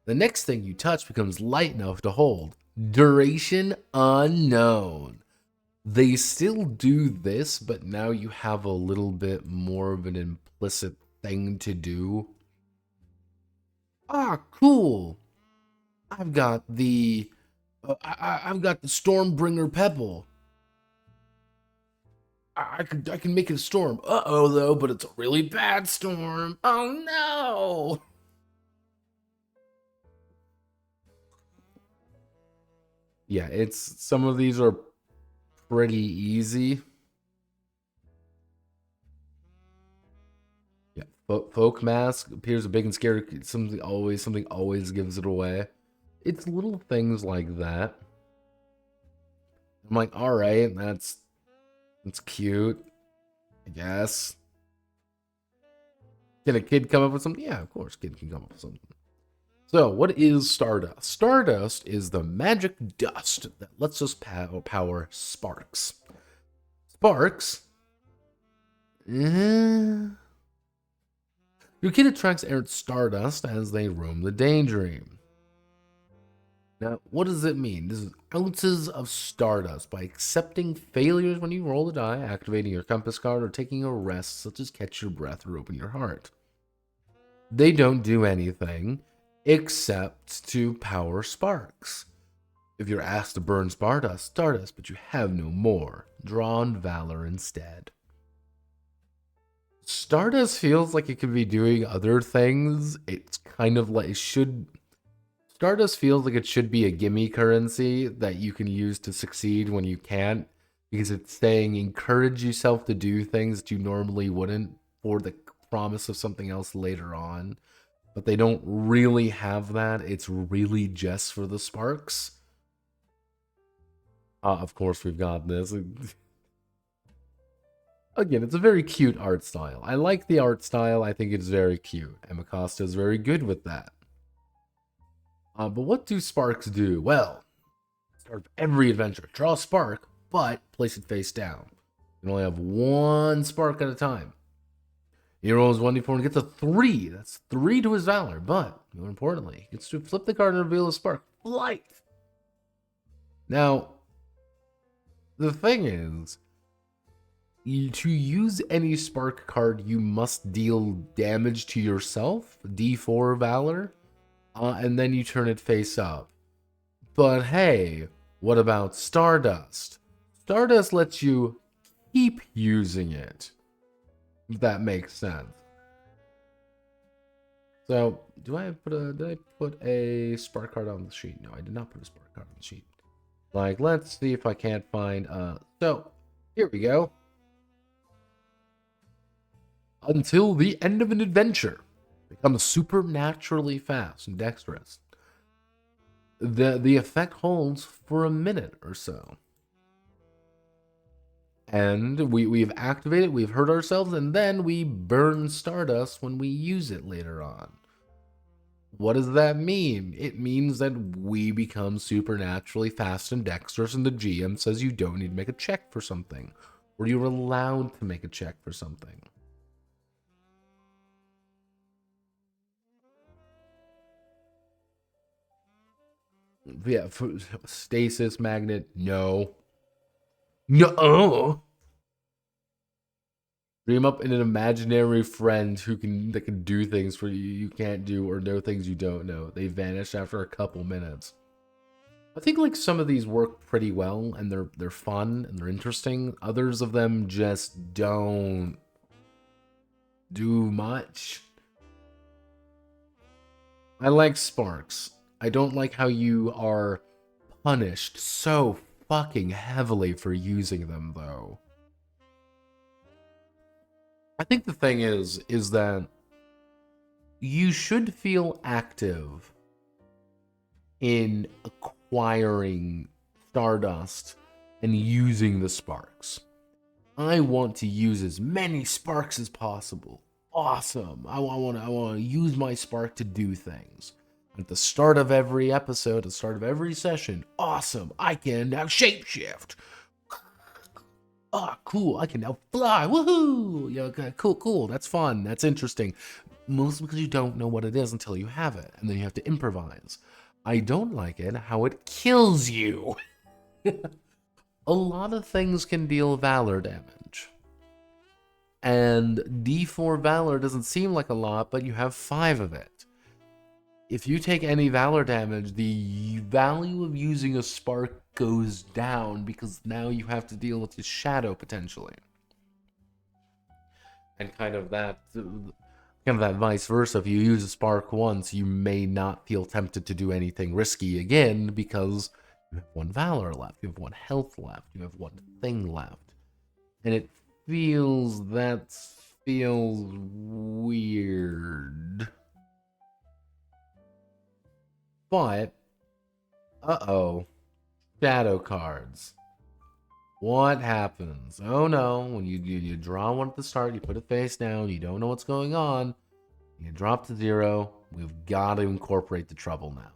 The next thing you touch becomes light enough to hold. Duration unknown. They still do this, but now you have a little bit more of an implicit thing to do. Ah, cool. I've got the Stormbringer Pebble. I can make it a storm. Uh-oh, though, but it's a really bad storm. Oh, no. Yeah, some of these are pretty easy. Yeah, folk mask appears big and scary. Something always gives it away. It's little things like that. I'm like, all right, that's cute, I guess. Can a kid come up with something? Yeah, of course, kid can come up with something. So, what is Stardust? Stardust is the magic dust that lets us power sparks. Sparks? Your kid attracts errant stardust as they roam the daydream. Now, what does it mean? This is ounces of stardust. By accepting failures when you roll a die, activating your compass card, or taking a rest, such as catch your breath or open your heart. They don't do anything except to power sparks. If you're asked to burn stardust, but you have no more. Draw on valor instead. Stardust feels like it could be doing other things. It's kind of like it should. Stardust feels like it should be a gimme currency that you can use to succeed when you can't, because it's saying encourage yourself to do things that you normally wouldn't for the promise of something else later on. But they don't really have that. It's really just for the sparks. Of course, we've got this. Again, it's a very cute art style. I like the art style. I think it's very cute. Ema Acosta is very good with that. But what do sparks do? Well, start every adventure. Draw a spark, but place it face down. You can only have one spark at a time. He rolls 1d4 and gets a 3. That's 3 to his valor, but more importantly, he gets to flip the card and reveal a spark. Flight! Now, the thing is, to use any spark card, you must deal damage to yourself, d4 valor, and then you turn it face up. But hey, what about Stardust? Stardust lets you keep using it, if that makes sense. So, did I put a spark card on the sheet? No, I did not put a spark card on the sheet. Like, let's see if I can't find, so, here we go. Until the end of an adventure, become supernaturally fast and dexterous. The effect holds for a minute or so. And we've activated, we've hurt ourselves, and then we burn stardust when we use it later on. What does that mean? It means that we become supernaturally fast and dexterous, and the GM says you don't need to make a check for something, or you're allowed to make a check for something. Yeah, for stasis magnet, no. No. Dream up in an imaginary friend that can do things for you can't do, or know things you don't know. They vanish after a couple minutes. I think like some of these work pretty well, and they're fun and they're interesting. Others of them just don't do much. I like sparks. I don't like how you are punished so fucking heavily for using them, though. I think the thing is that you should feel active in acquiring Stardust and using the sparks. I want to use as many sparks as possible. Awesome. I want to use my spark to do things. At the start of every episode, at the start of every session, awesome. I can now shapeshift. Oh, cool. I can now fly. Woohoo! Yeah, okay, cool. That's fun. That's interesting. Mostly because you don't know what it is until you have it, and then you have to improvise. I don't like it how it kills you. A lot of things can deal valor damage. And D4 valor doesn't seem like a lot, but you have 5 of it. If you take any valor damage, the value of using a spark goes down because now you have to deal with his shadow potentially. And kind of that vice versa. If you use a spark once, you may not feel tempted to do anything risky again because You have 1 valor left. You have 1 health left. You have 1 thing left. And it feels weird. But, uh-oh. Shadow cards. What happens? Oh no, when you draw one at the start, you put it face down, you don't know what's going on, you drop to 0, we've got to incorporate the trouble now.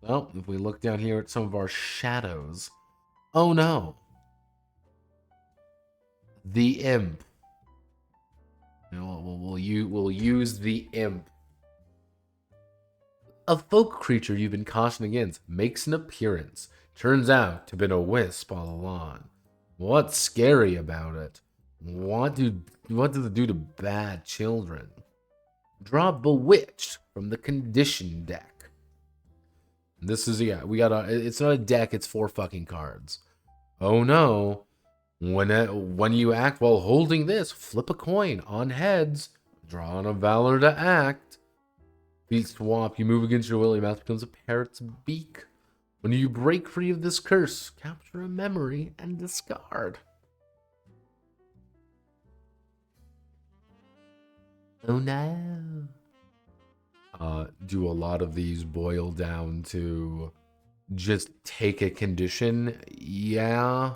Well, if we look down here at some of our shadows, oh no. The imp. You know, we'll use the imp. A folk creature you've been cautioned against makes an appearance. Turns out to have been a wisp all along. What's scary about it? What does it do to bad children? Draw Bewitched from the condition deck. This is, yeah, it's not a deck, it's 4 fucking cards. Oh no. When you act while holding this, flip a coin. On heads, draw on a valor to act. Beat swap, you move against your will, your mouth becomes a parrot's beak. When you break free of this curse, capture a memory and discard. Oh no. Do a lot of these boil down to just take a condition? Yeah.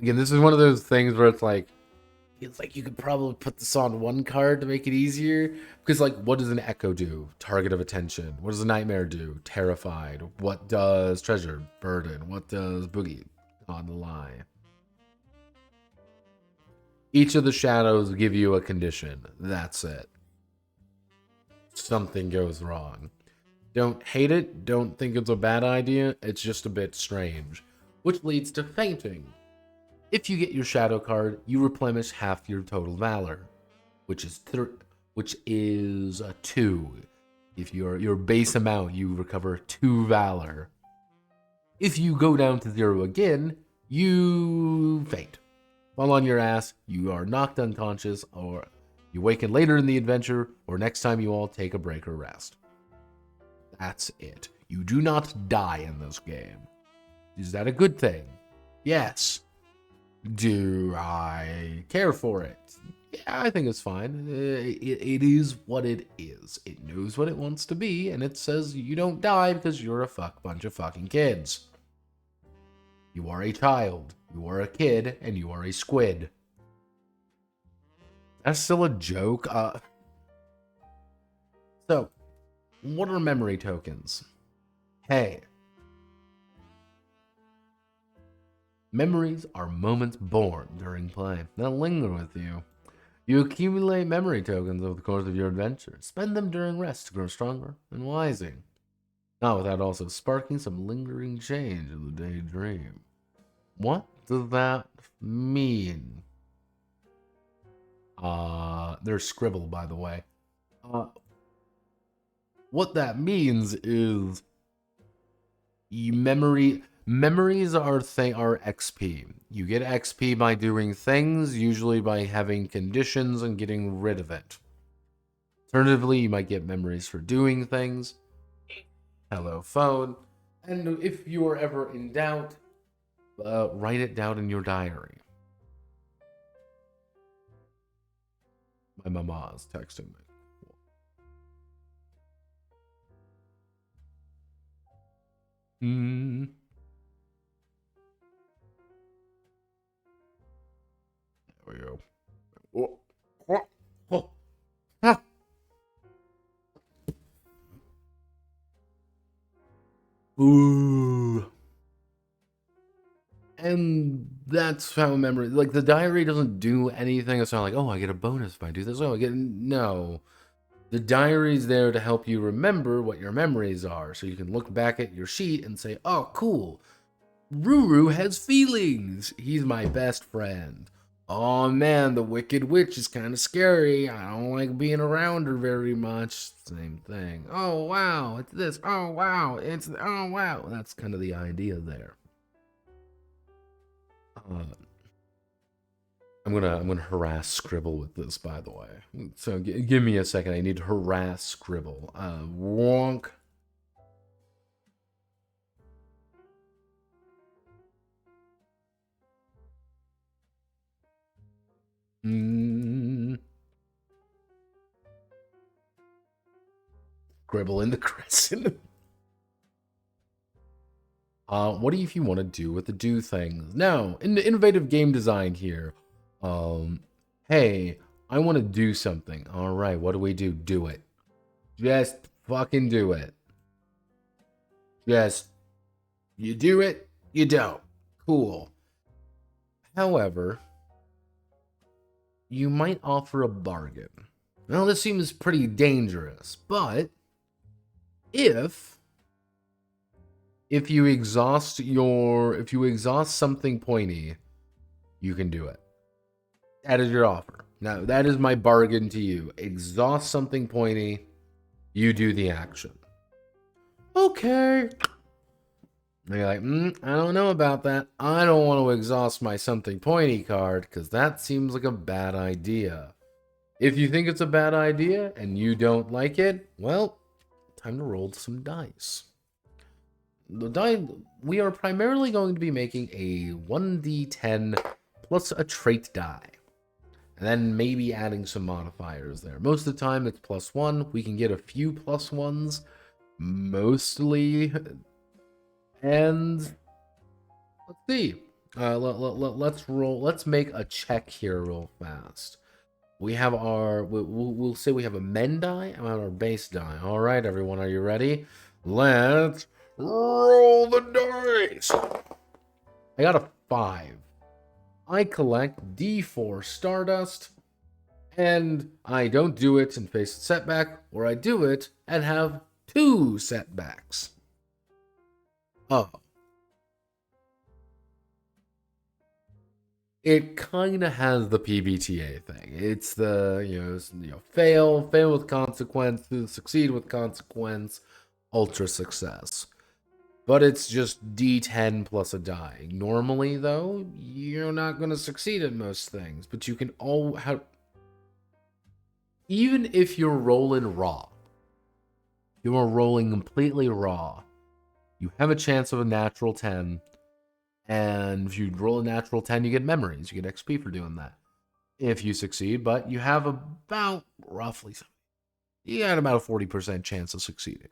Again, this is one of those things where it's like you could probably put this on 1 card to make it easier. Because, like, what does an Echo do? Target of attention. What does a Nightmare do? Terrified. What does Treasure? Burden. What does Boogie? On the line. Each of the shadows give you a condition. That's it. Something goes wrong. Don't hate it. Don't think it's a bad idea. It's just a bit strange. Which leads to fainting. If you get your shadow card, you replenish half your total valor, which is 2. If your base amount, you recover 2 valor. If you go down to 0 again, you faint. Fall on your ass, you are knocked unconscious, or you waken later in the adventure, or next time you all take a break or rest. That's it. You do not die in this game. Is that a good thing? Yes. Do I care for it? Yeah, I think it's fine. It is what it is. It knows what it wants to be, and it says you don't die because you're a bunch of fucking kids. You are a child, you are a kid, and you are a squid. That's still a joke. So, what are memory tokens? Hey. Memories are moments born during play that linger with you. You accumulate memory tokens over the course of your adventure. Spend them during rest to grow stronger and wiser. Not without also sparking some lingering change in the daydream. What does that mean? There's scribble, by the way. What that means is memories are XP. You get XP by doing things, usually by having conditions and getting rid of it. Alternatively, you might get memories for doing things. Hello, phone. And if you are ever in doubt, write it down in your diary. My mama is texting me. There we go. Ooh. And that's how memory, like, the diary doesn't do anything. It's not like, oh, I get a bonus if I do this. Oh, no. The diary's there to help you remember what your memories are. So you can look back at your sheet and say, oh, cool. Ruru has feelings. He's my best friend. Oh man, the Wicked Witch is kind of scary. I don't like being around her very much. Same thing. Oh wow, it's this. Oh wow, oh wow. That's kind of the idea there. I'm gonna harass Scribble with this, by the way. So give me a second. I need to harass Scribble. Wonk. Scribble in the Crescent. What do you want to do with the do things? Now, in the innovative game design here. Hey, I want to do something. All right, what do we do? Do it. Just fucking do it. Just, you do it, you don't. Cool. However, you might offer a bargain. Now, this seems pretty dangerous, but if you exhaust something pointy, you can do it. That is your offer. Now, that is my bargain to you. Exhaust something pointy, you do the action. Okay. And you're like, I don't know about that. I don't want to exhaust my something pointy card because that seems like a bad idea. If you think it's a bad idea and you don't like it, well, time to roll some dice. The die, we are primarily going to be making a 1d10 plus a trait die. And then maybe adding some modifiers there. Most of the time it's +1. We can get a few +1s. Mostly. And let's see. Let's roll. Let's make a check here real fast. We have our, we'll say we have a men die and our base die. All right, everyone, are you ready? Let's roll the dice. I got a 5. I collect D4 Stardust, and I don't do it and face a setback, or I do it and have 2 setbacks. Oh. It kind of has the PBTA thing. It's the, fail with consequences, succeed with consequence, ultra success. But it's just D10 plus a die. Normally, though, you're not going to succeed at most things. But you can even if you're rolling raw, you are rolling completely raw, you have a chance of a natural 10. And if you roll a natural 10, you get memories. You get XP for doing that. If you succeed, but you have about roughly, you got about a 40% chance of succeeding.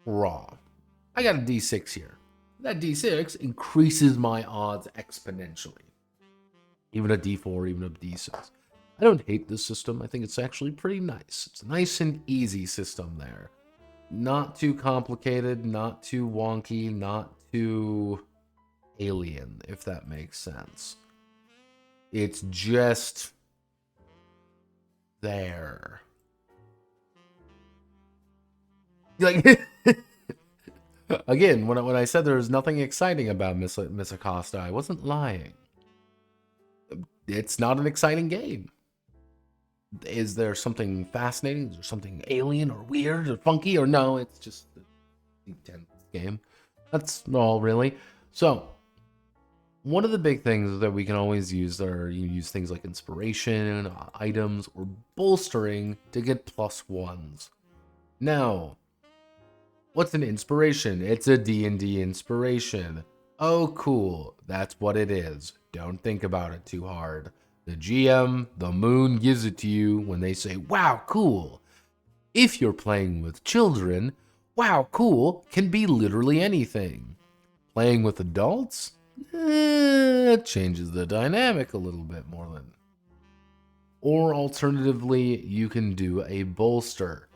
Raw. I got a D6 here. That D6 increases my odds exponentially. Even a D4, even a D6. I don't hate this system. I think it's actually pretty nice. It's a nice and easy system there. Not too complicated, not too wonky, not too alien, if that makes sense. It's just there. Like, again, when I said there was nothing exciting about Miss Acosta, I wasn't lying. It's not an exciting game. Is there something fascinating? Is there something alien or weird or funky? Or no, it's just an intense game. That's all, really. So, one of the big things that we can always use are you use things like inspiration, items, or bolstering to get +1s. Now, what's an inspiration? It's a D&D inspiration. Oh, cool. That's what it is. Don't think about it too hard. The GM, the moon, gives it to you when they say, wow, cool. If you're playing with children, wow, cool can be literally anything. Playing with adults, it changes the dynamic a little bit more than. Or alternatively, you can do a bolster.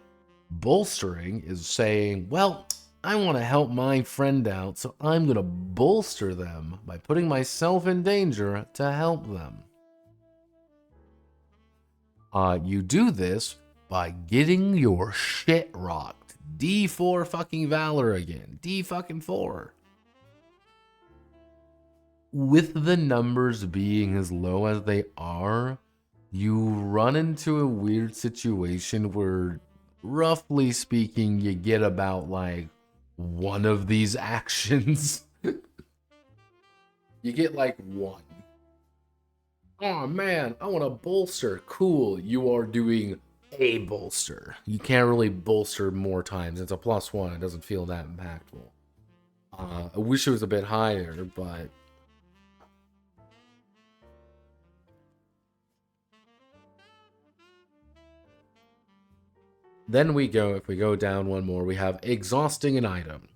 Bolstering is saying, well, I want to help my friend out, so I'm going to bolster them by putting myself in danger to help them. You do this by getting your shit rocked. D4 fucking Valor again. D fucking 4. With the numbers being as low as they are, you run into a weird situation where, roughly speaking, you get about like one of these actions. You get like one. Oh man, I want a bolster. Cool, you are doing a bolster. You can't really bolster more times. It's a +1. It doesn't feel that impactful. I wish it was a bit higher, but Then if we go down one more, we have exhausting an item.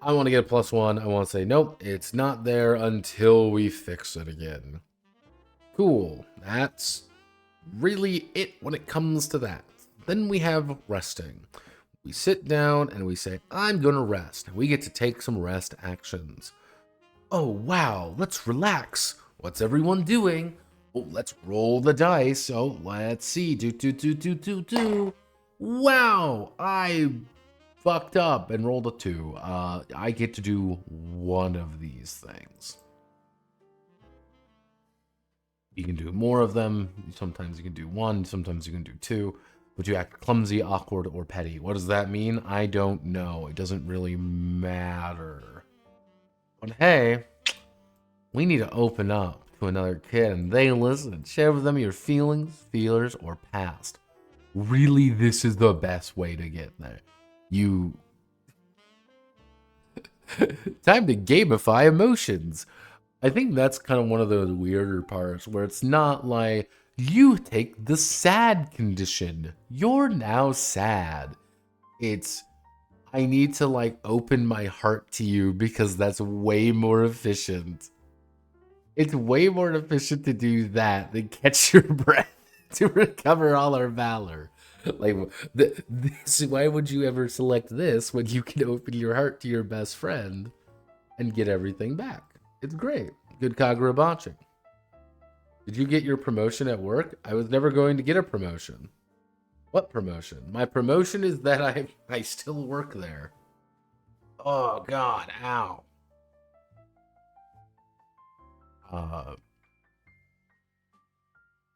I want to get a +1. I want to say, nope, it's not there until we fix it again. Cool. That's really it when it comes to that. Then we have resting. We sit down and we say, I'm gonna rest. We get to take some rest actions. Oh, wow, let's relax. What's everyone doing? Oh, let's roll the dice. Oh, let's see. Wow, I fucked up and rolled a 2. I get to do one of these things. You can do more of them. Sometimes you can do 1, sometimes you can do 2. But you act clumsy, awkward, or petty. What does that mean? I don't know. It doesn't really matter. But hey, we need to open up to another kid and they listen. Share with them your feelings, feelers, or past. Really, this is the best way to get there. Time to gamify emotions. I think that's kind of one of those weirder parts where it's not like you take the sad condition. You're now sad. It's I need to like open my heart to you because that's way more efficient. It's way more efficient to do that than catch your breath to recover all our valor. Like, why would you ever select this when you can open your heart to your best friend and get everything back? It's great. Good Kagura botching. Did you get your promotion at work? I was never going to get a promotion. What promotion? My promotion is that I still work there. Oh, God. Ow.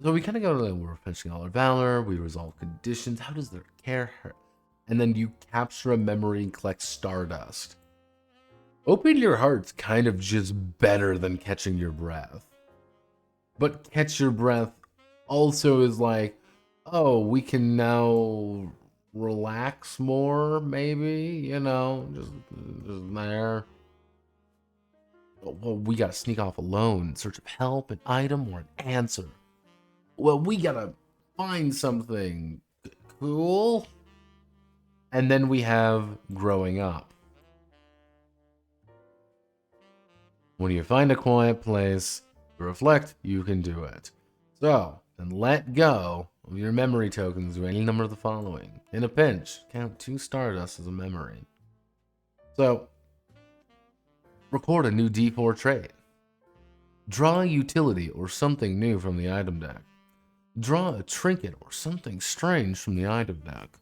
So we kind of go to like, we're finishing all our valor, we resolve conditions. How does their care hurt? And then you capture a memory and collect stardust. Open your heart's kind of just better than catching your breath. But catch your breath also is like, oh, we can now relax more, maybe, you know, just there. Well, we gotta sneak off alone in search of help, an item, or an answer. Well, we gotta find something cool. And then we have growing up. When you find a quiet place to reflect, you can do it. So, then let go of your memory tokens to any number of the following. In a pinch, count 2 stardust as a memory. So, record a new D4 trait. Draw a utility or something new from the item deck. Draw a trinket or something strange from the item deck.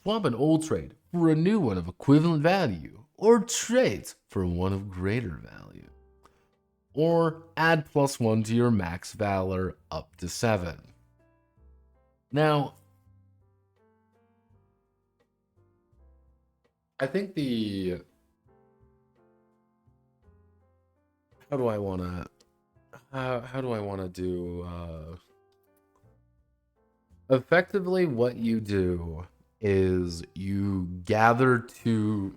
Swap an old trait for a new one of equivalent value, or trade for one of greater value. Or add +1 to your max valor up to 7. Now, I think how do I want to do effectively what you do is you gather to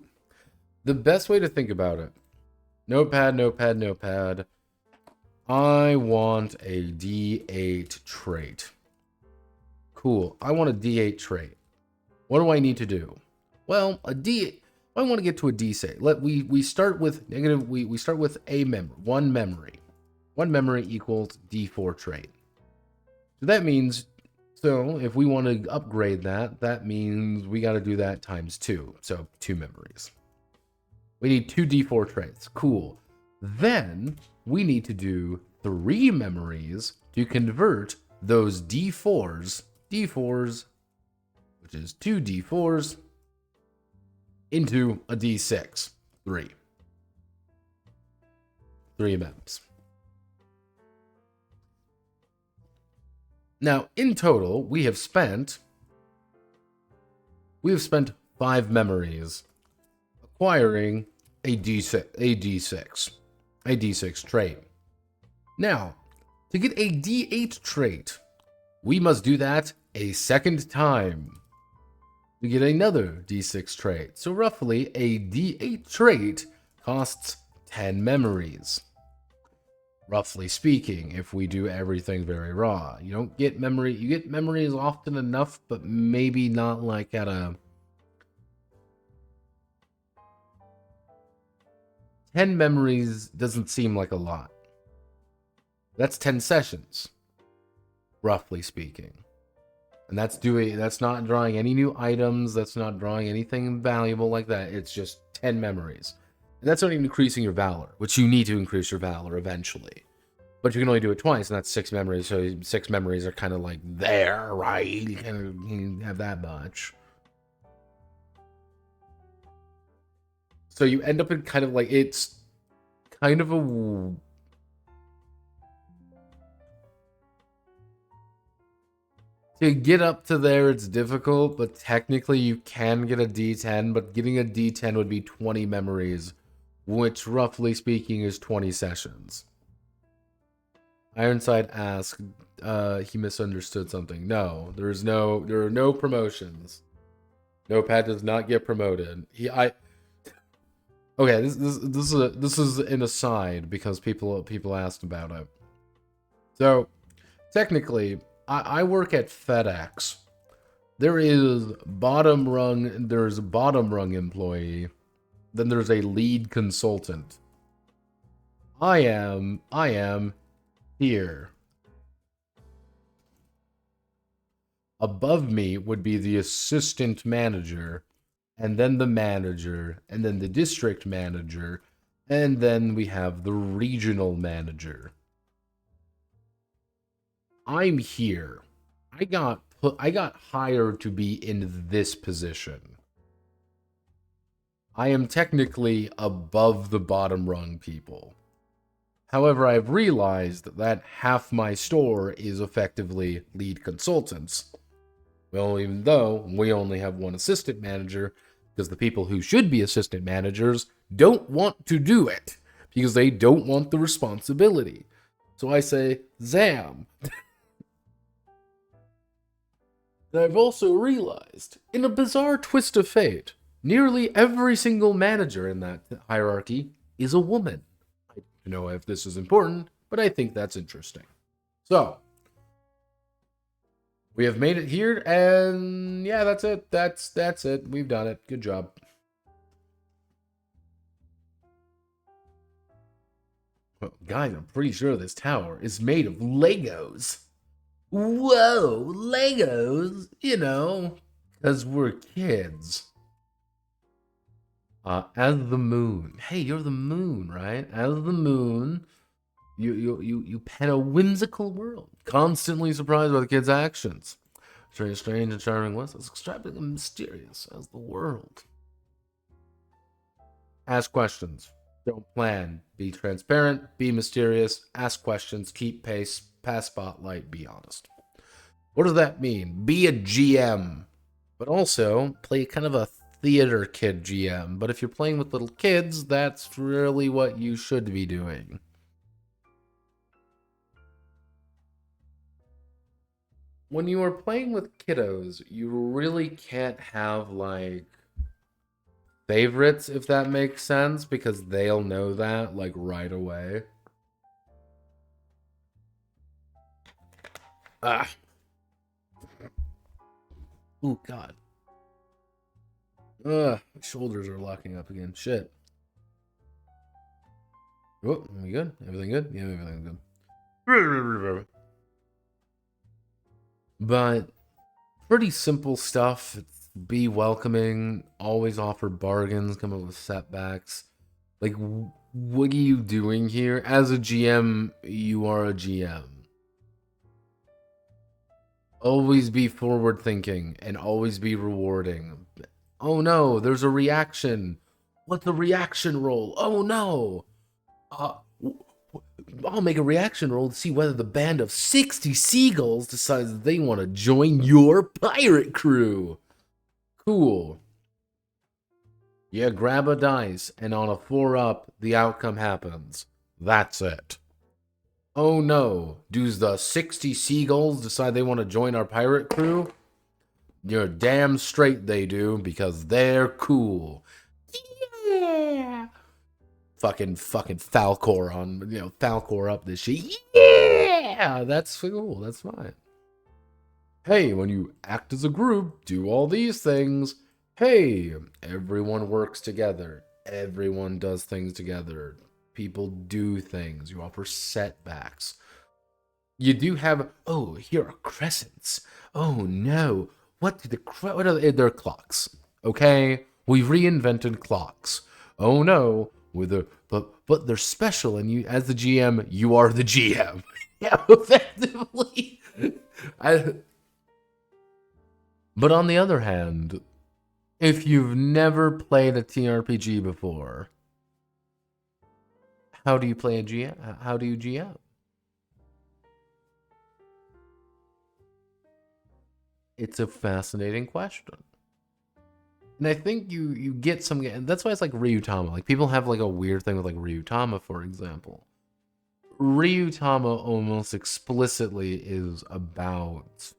the best way to think about it. Notepad. I want a D8 trait. Cool. I want a D8 trait. What do I need to do? Well, a D8. I want to get to a D6. We start with negative. We start with a memory. One memory. One memory equals D4 trait. So that means. So if we want to upgrade that, that means we got to do that times 2. So 2 memories. We need 2 D4 traits. Cool. Then we need to do 3 memories to convert those D4s, which is 2 D4s, into a D6. 3 mems. Now, in total, we have spent 5 memories acquiring a D6 trait. Now, to get a D8 trait, we must do that a second time to get another D6 trait. So roughly, a D8 trait costs 10 memories. roughly speaking, if we do everything very raw. You don't get memory. You get memories often enough, but maybe not like at a 10 memories doesn't seem like a lot. That's 10 sessions, roughly speaking. And that's not drawing any new items, that's not drawing anything valuable like that. It's just 10 memories. And that's not even increasing your valor, which you need to increase your valor eventually. But you can only do it twice, and that's 6 memories, so 6 memories are kind of like there, right? You can't have that much. So you end up in kind of like, it's kind of a... To get up to there, it's difficult, but technically you can get a D10, but getting a D10 would be 20 memories, which roughly speaking is 20 sessions. Ironside asked, he misunderstood something. No, there are no promotions. Notepad does not get promoted. Okay, this is an aside because people asked about it. So, technically, I work at FedEx. There's a bottom rung employee. Then there's a lead consultant. I am here. Above me would be the assistant manager, and then the manager, and then the district manager, and then we have the regional manager. I'm here. I got hired to be in this position. I am technically above the bottom rung people. However, I've realized that half my store is effectively lead consultants. Well, even though we only have one assistant manager, because the people who should be assistant managers don't want to do it, because they don't want the responsibility. So I say, Zam. I've also realized, in a bizarre twist of fate, nearly every single manager in that hierarchy is a woman. I don't know if this is important, but I think that's interesting. So, we have made it here, and yeah, that's it. That's it. We've done it. Good job. Well, guys, I'm pretty sure this tower is made of Legos. Whoa, Legos, you know, because we're kids. As the moon. Hey, you're the moon, right? As the moon, you pen a whimsical world, constantly surprised by the kids' actions. Strange and charming was as extravagant and mysterious as the world. Ask questions. Don't plan. Be transparent. Be mysterious. Ask questions. Keep pace. Pass spotlight. Be honest. What does that mean? Be a GM, but also play kind of a theater kid GM. But if you're playing with little kids, that's really what you should be doing. When you are playing with kiddos, you really can't have, like, favorites, if that makes sense, because they'll know that, like, right away. Ah. Oh, God. Ugh, my shoulders are locking up again. Shit. Oh, are we good? Everything good? Yeah, everything's good. But pretty simple stuff. Be welcoming, always offer bargains, come up with setbacks. Like, what are you doing here? As a GM, you are a GM. Always be forward thinking and always be rewarding. Oh no, there's a reaction. What's the reaction roll? Oh no. I'll make a reaction roll to see whether the band of 60 seagulls decides that they want to join your pirate crew. Cool. Yeah, grab a dice, and on a 4-up, the outcome happens. That's it. Oh no, do the 60 seagulls decide they want to join our pirate crew? You're damn straight they do, because they're cool. Yeah! fucking Falcor on, Falcor up this shit. Yeah, that's cool. That's fine. Hey, when you act as a group, do all these things. Hey, everyone works together. Everyone does things together. People do things. You offer setbacks. You do have, oh, here are crescents. Oh no, what are they? They're clocks. Okay, we reinvented clocks. Oh no, but they're special, and you, as the GM, you are the GM. Yeah, effectively. But on the other hand, if you've never played a TRPG before, how do you play a GM? How do you GM? It's a fascinating question. And I think you get some, and that's why it's like Ryutama. Like, people have like a weird thing with like Ryutama, for example. Ryutama almost explicitly is about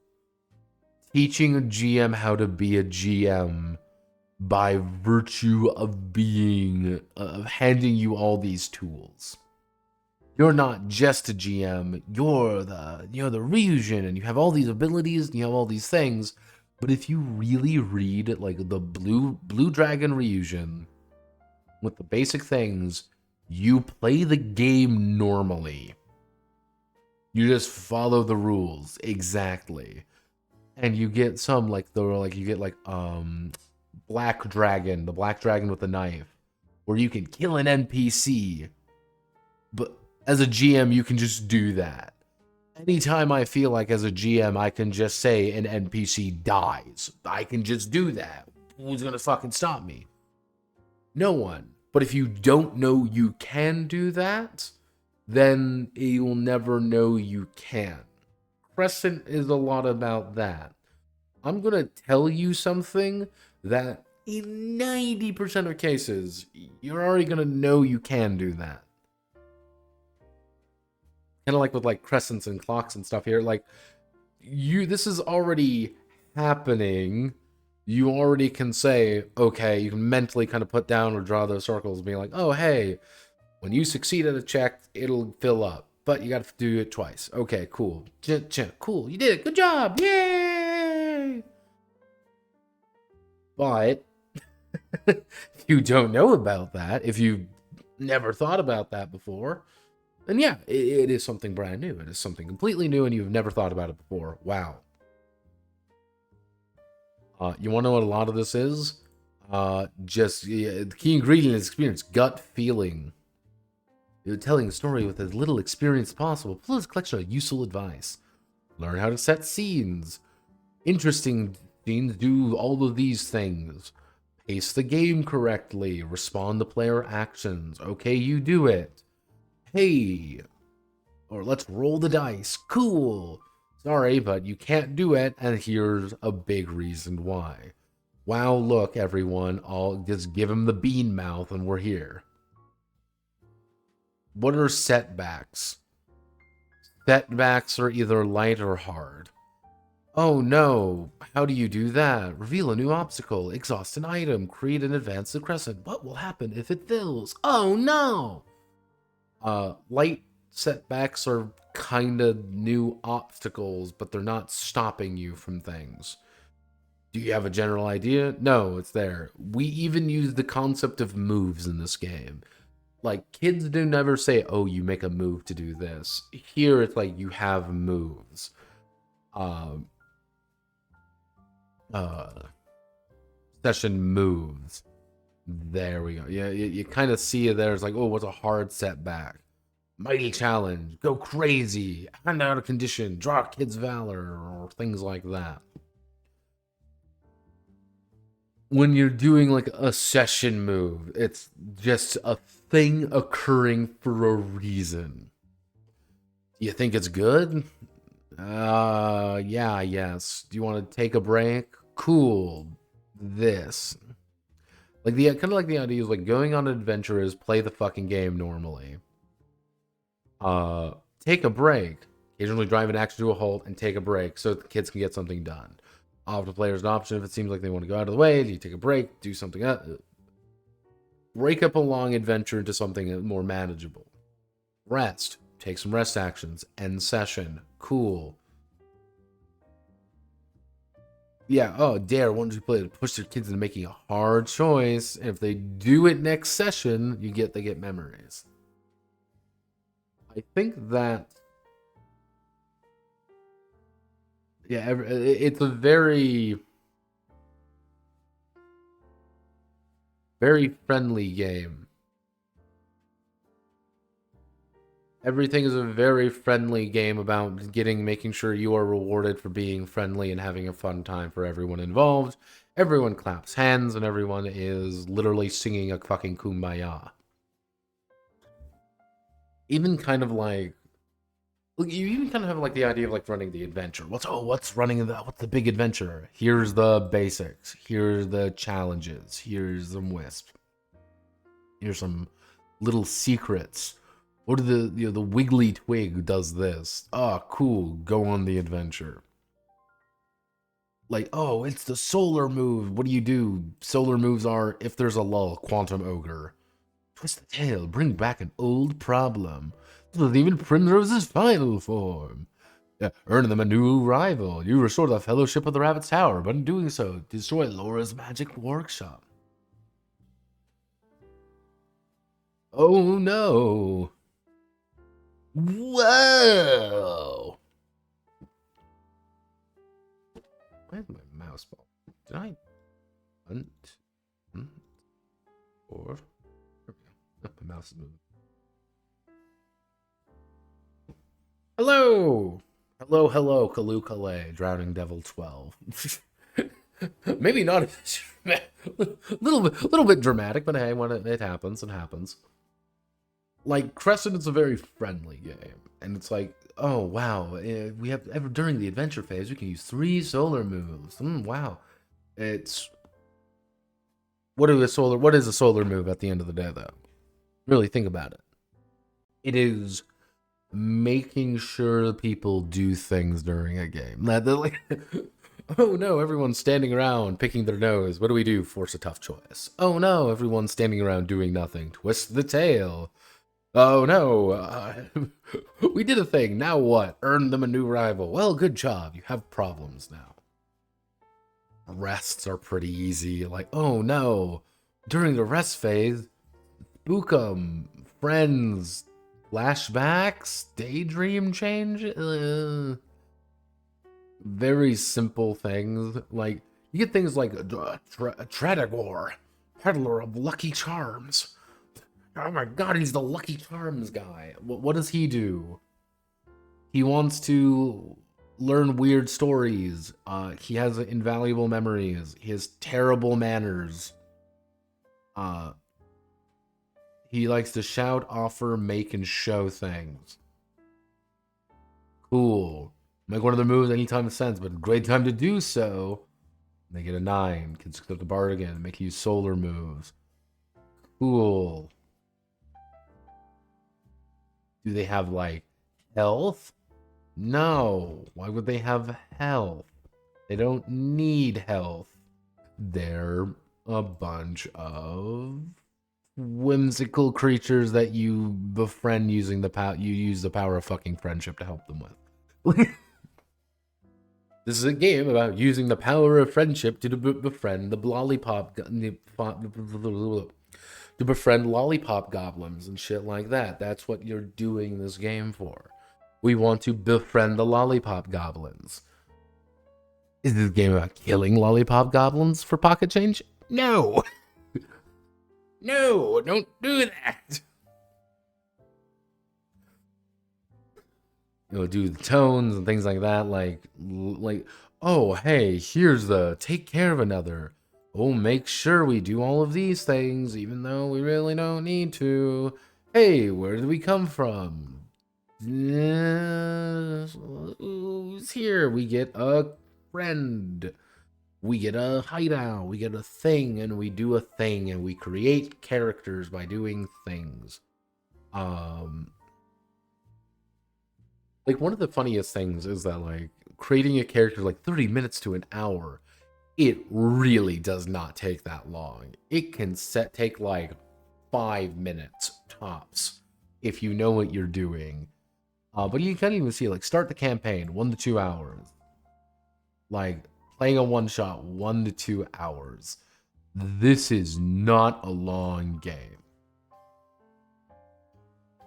teaching a GM how to be a GM by virtue of being, of handing you all these tools. You're not just a GM, you're the Ryujin, and you have all these abilities, and you have all these things. But if you really read like the Blue Dragon Ryujin with the basic things, you play the game normally. You just follow the rules exactly. And you get some like Black Dragon, the Black Dragon with the knife, where you can kill an NPC. But as a GM, you can just do that. Anytime I feel like as a GM, I can just say an NPC dies. I can just do that. Who's gonna fucking stop me? No one. But if you don't know you can do that, then you'll never know you can. Crescent is a lot about that. I'm gonna tell you something that in 90% of cases, you're already gonna know you can do that. Kind of like with like crescents and clocks and stuff here, like this is already happening. You already can say, okay, you can mentally kind of put down or draw those circles, being like, oh hey, when you succeed at a check, it'll fill up, but you got to do it twice. Okay, cool, cool, you did it, good job, yay! But if you don't know about that, if you never thought about that before, then yeah, it is something brand new. It is something completely new, and you've never thought about it before. Wow. You want to know what a lot of this is? The key ingredient is experience, gut feeling. You're telling a story with as little experience as possible, plus a collection of useful advice. Learn how to set scenes. Interesting scenes do all of these things. Pace the game correctly. Respond to player actions. Okay, you do it. Hey, or let's roll the dice. Cool. Sorry, but you can't do it, and here's a big reason why. Wow, look, everyone, I'll just give him the bean mouth and we're here. What are setbacks? Setbacks are either light or hard. Oh no, how do you do that? Reveal a new obstacle, exhaust an item, create and advance the crescent. What will happen if it fills? Oh no! Light setbacks are kind of new obstacles, but they're not stopping you from things. Do you have a general idea? No, it's there. We even use the concept of moves in this game. Like, kids do never say, oh, you make a move to do this. Here, it's like you have moves. Session moves. There we go. Yeah, you kind of see it there. It's like, oh, what's a hard setback? Mighty challenge. Go crazy. Hand out a condition. Draw kid's valor. Or things like that. When you're doing like a session move, it's just a thing occurring for a reason. You think it's good? Yeah, yes. Do you want to take a break? Cool. This. Like, the kind of like the idea is like going on adventures, play the fucking game normally. Take a break. Occasionally drive an action to a halt and take a break so the kids can get something done. Offer the players an option if it seems like they want to go out of the way. Do you take a break? Do something else? break up a long adventure into something more manageable. Rest. Take some rest actions. End session. Cool. Yeah, oh, dare, why don't you play to push their kids into making a hard choice. And if they do it next session, they get memories. I think that... Yeah, it's a very... very friendly game. Everything is a very friendly game about making sure you are rewarded for being friendly and having a fun time for everyone involved. Everyone claps hands and everyone is literally singing a fucking kumbaya. Even kind of like... You even kind of have like the idea of like running the adventure. What's the big adventure? Here's the basics. Here's the challenges. Here's some wisp. Here's some little secrets. What are the wiggly twig does this? Oh, cool. Go on the adventure. Like, oh, it's the solar move. What do you do? Solar moves are, if there's a lull, quantum ogre. Twist the tail. Bring back an old problem. Even Primrose's final form. Earn them a new rival. You restore the fellowship of the Rabbit's Tower, but in doing so, destroy Laura's magic workshop. Oh no! Whoa! Where's my mouse ball? Did I hunt? Or my mouse is moving. Hello! Hello, Kalukale, Drowning Devil 12. Maybe not a little bit dramatic, but hey, when it happens, it happens. Like, Crescent is a very friendly game, and it's like, oh wow, we have during the adventure phase, we can use 3 solar moves. Wow. It's what is a solar move at the end of the day, though? Really think about it. It is making sure people do things during a game. They're like, oh no, everyone's standing around picking their nose. What do we do? Force a tough choice. Oh no, everyone's standing around doing nothing. Twist the tail. Oh no, we did a thing. Now what? Earn them a new rival. Well, good job. You have problems now. Rests are pretty easy. Like, oh no, during the rest phase, spook 'em. Friends. Flashbacks, daydream change, very simple things. Like, you get things like Tradagor, peddler of lucky charms. Oh my god, he's the lucky charms guy. What does he do? He wants to learn weird stories. He has invaluable memories. He has terrible manners. He likes to shout, offer, make, and show things. Cool. Make one of their moves anytime it sends, but a great time to do so. They get a 9. Can skip the bard again. Make you solar moves. Cool. Do they have, like, health? No. Why would they have health? They don't need health. They're a bunch of whimsical creatures that you befriend using the power. You use the power of fucking friendship to help them with. This is a game about using the power of friendship to befriend the lollipop, to befriend lollipop goblins and shit like that. That's what you're doing this game for. We want to befriend the lollipop goblins. Is this game about killing lollipop goblins for pocket change? No. No, don't do that. Do the tones and things like that. Like, oh, hey, here's the take care of another. Oh, make sure we do all of these things, even though we really don't need to. Hey, where did we come from? Who's here? We get a friend. We get a hideout, we get a thing, and we do a thing, and we create characters by doing things. Like, one of the funniest things is that, like, creating a character, like, 30 minutes to an hour, it really does not take that long. It can take, like, 5 minutes tops if you know what you're doing. But you can even see, like, start the campaign, 1 to 2 hours. Like, playing a one-shot, 1 to 2 hours. This is not a long game.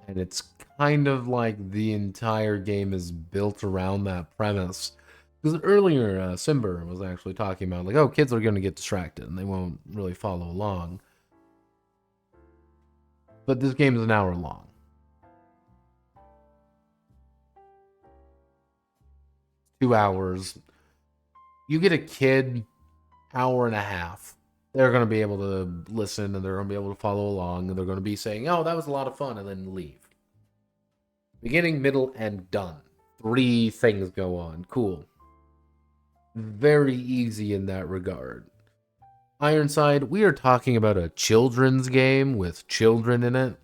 And it's kind of like the entire game is built around that premise. Because earlier, Simber was actually talking about, like, oh, kids are going to get distracted and they won't really follow along. But this game is an hour long. Two hours. You get a kid, hour and a half. They're going to be able to listen and they're going to be able to follow along and they're going to be saying, oh, that was a lot of fun, and then leave. Beginning, middle, and done. 3 things go on. Cool. Very easy in that regard. Ironside, we are talking about a children's game with children in it.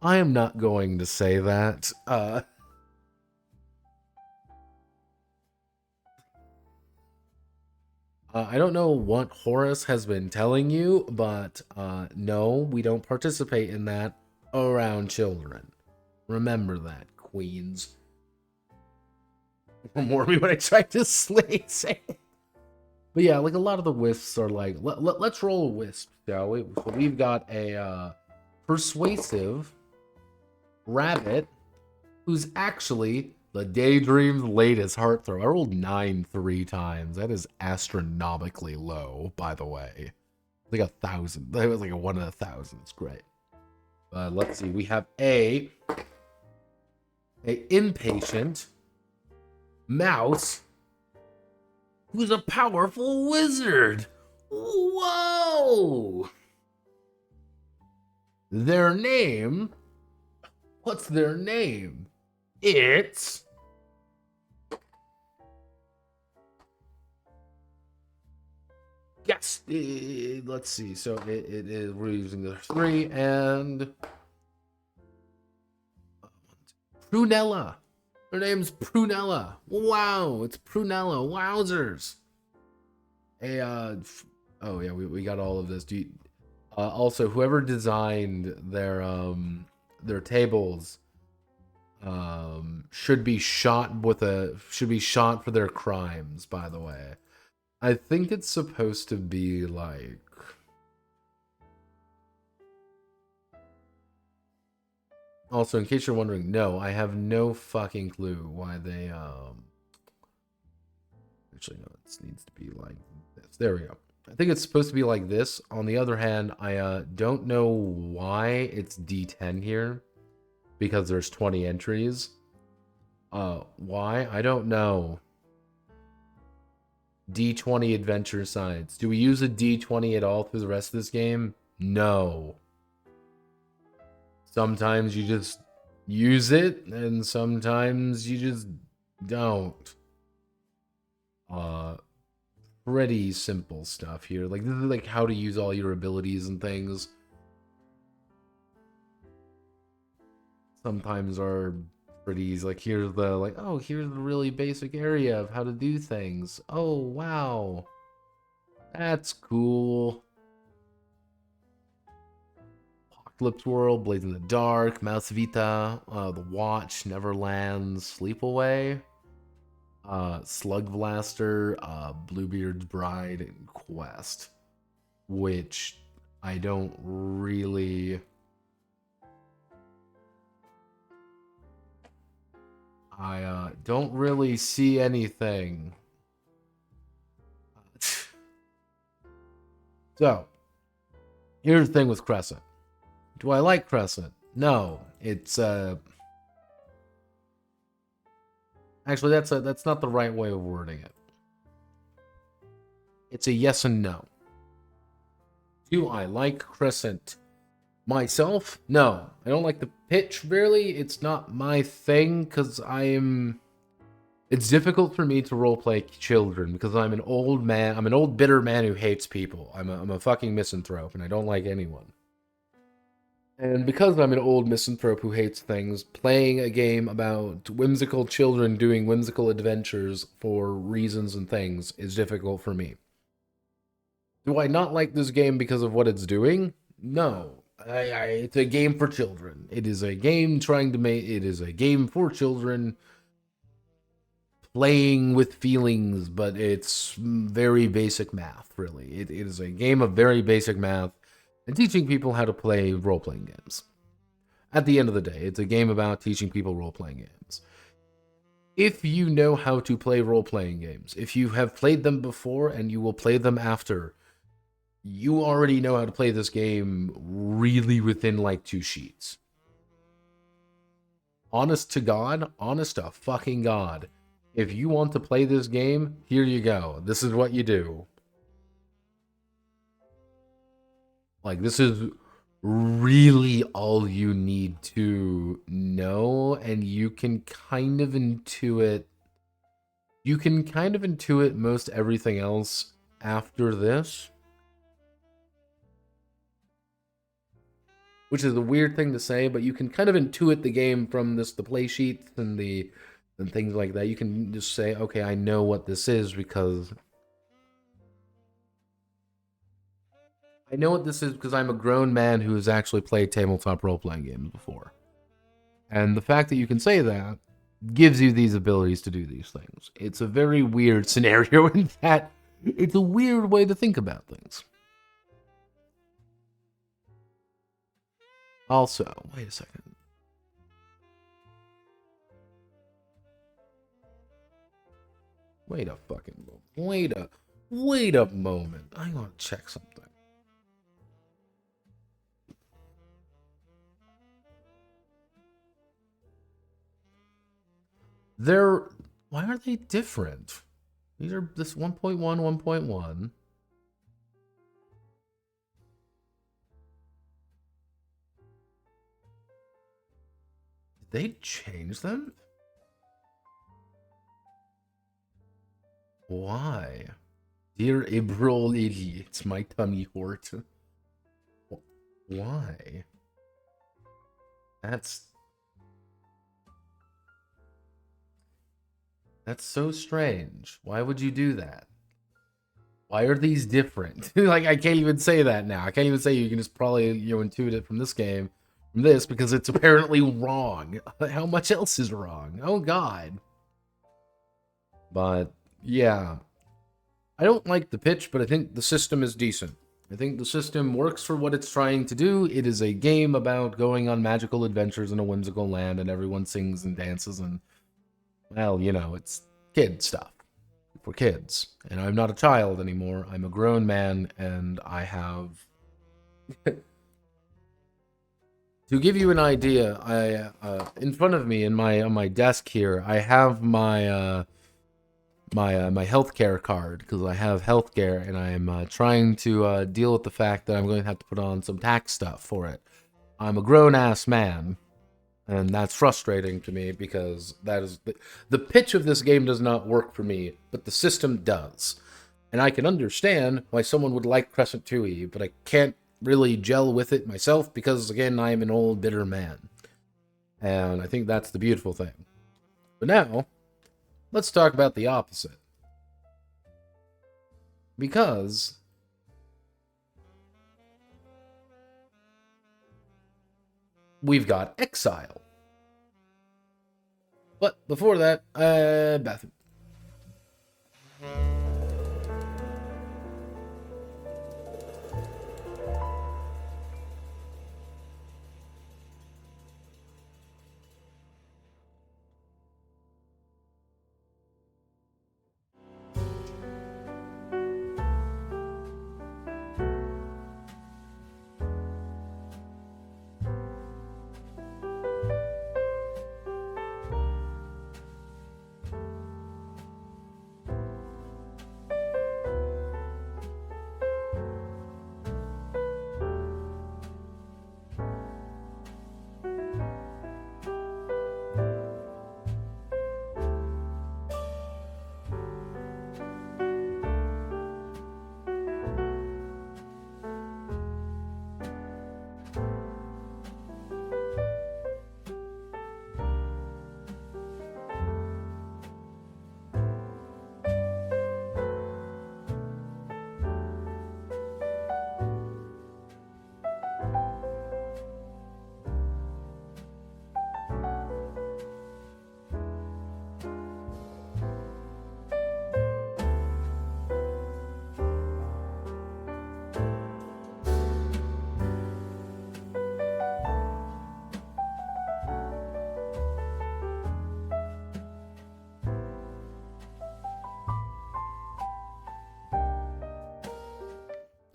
I am not going to say that. I don't know what Horace has been telling you, but no, we don't participate in that around children. Remember that, queens. More me when I try to slay it. But yeah, like a lot of the wisps are like, let's roll a wisp, shall we? So we've got a persuasive rabbit who's actually the Daydream's latest heartthrob. I rolled 9 3 times. That is astronomically low, by the way. Like 1,000. That was like a 1 in 1,000. It's great. Let's see. We have a impatient mouse who's a powerful wizard. Whoa! Their name? What's their name? It's... Yes, let's see. So it is, we're using the 3 and... Prunella. Her name's Prunella. Wow, it's Prunella. Wowzers. Oh yeah, we got all of this. Also, whoever designed their tables should be shot for their crimes, by the way. I think it's supposed to be like... Also, in case you're wondering, no, I have no fucking clue why they, Actually, no, it needs to be like this. There we go. I think it's supposed to be like this. On the other hand, I don't know why it's D10 here. Because there's 20 entries. Why? I don't know. D20 adventure sides. Do we use a D20 at all through the rest of this game? No. Sometimes you just use it, and sometimes you just don't. Pretty simple stuff here. Like, this is like how to use all your abilities and things. Sometimes are pretty easy. Like, here's the, like, oh, here's the really basic area of how to do things. Oh, wow. That's cool. Apocalypse World, Blaze in the Dark, Mouse Vita, The Watch, Neverlands, Sleepaway, Slug Blaster, Bluebeard's Bride, and Quest. Which I don't really... I don't really see anything. So, here's the thing with Crescent. Do I like Crescent? No. It's actually that's not the right way of wording it. It's a yes and no. Do I like Crescent? Myself? No. I don't like the pitch, really. It's not my thing, because it's difficult for me to roleplay children, because I'm an old man. I'm an old, bitter man who hates people. I'm a fucking misanthrope, and I don't like anyone. And because I'm an old misanthrope who hates things, playing a game about whimsical children doing whimsical adventures for reasons and things is difficult for me. Do I not like this game because of what it's doing? No. It's a game for children. It is a game trying to make. It is a game for children playing with feelings, but it's very basic math, really. It is a game of very basic math and teaching people how to play role-playing games. At the end of the day, it's a game about teaching people role-playing games. If you know how to play role-playing games, if you have played them before and you will play them after, you already know how to play this game really within like 2 sheets. Honest to God, honest to fucking God. If you want to play this game, here you go. This is what you do. Like, this is really all you need to know, and you can kind of intuit. You can kind of intuit most everything else after this. Which is a weird thing to say, but you can kind of intuit the game from the play sheets and things like that. You can just say, okay, I know what this is because I'm a grown man who has actually played tabletop role-playing games before. And the fact that you can say that gives you these abilities to do these things. It's a very weird scenario in that it's a weird way to think about things. Also, wait a second. Wait a fucking moment. Wait a moment. I want to check something. Why are they different? These are this 1.1, 1.1. Did they change them? Why? Dear April idiots, my tummy hurt. Why? That's so strange. Why would you do that? Why are these different? Like, I can't even say that now. I can't even say you can just probably, intuit it from this game, from this, because it's apparently wrong. How much else is wrong? Oh, God. But, yeah. I don't like the pitch, but I think the system is decent. I think the system works for what it's trying to do. It is a game about going on magical adventures in a whimsical land, and everyone sings and dances, and, well, it's kid stuff for kids. And I'm not a child anymore. I'm a grown man, and I have... To give you an idea, I in front of me on my desk here, I have my my healthcare card because I have healthcare, and I'm trying to deal with the fact that I'm going to have to put on some tax stuff for it. I'm a grown-ass man, and that's frustrating to me because that is the pitch of this game does not work for me, but the system does. And I can understand why someone would like Crescent 2e, but I can't really gel with it myself because, again, I am an old, bitter man. And I think that's the beautiful thing. But now, let's talk about the opposite. Because we've got Exile. But before that, bathroom.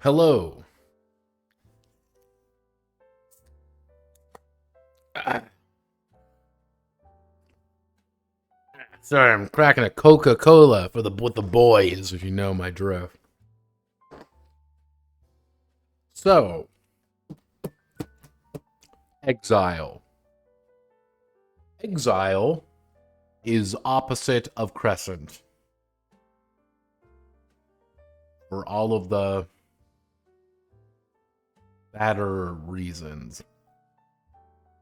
Hello. Sorry, I'm cracking a Coca-Cola with the boys, if you know my drift. So, Exile. Exile is opposite of Crescent. For all of the badder reasons.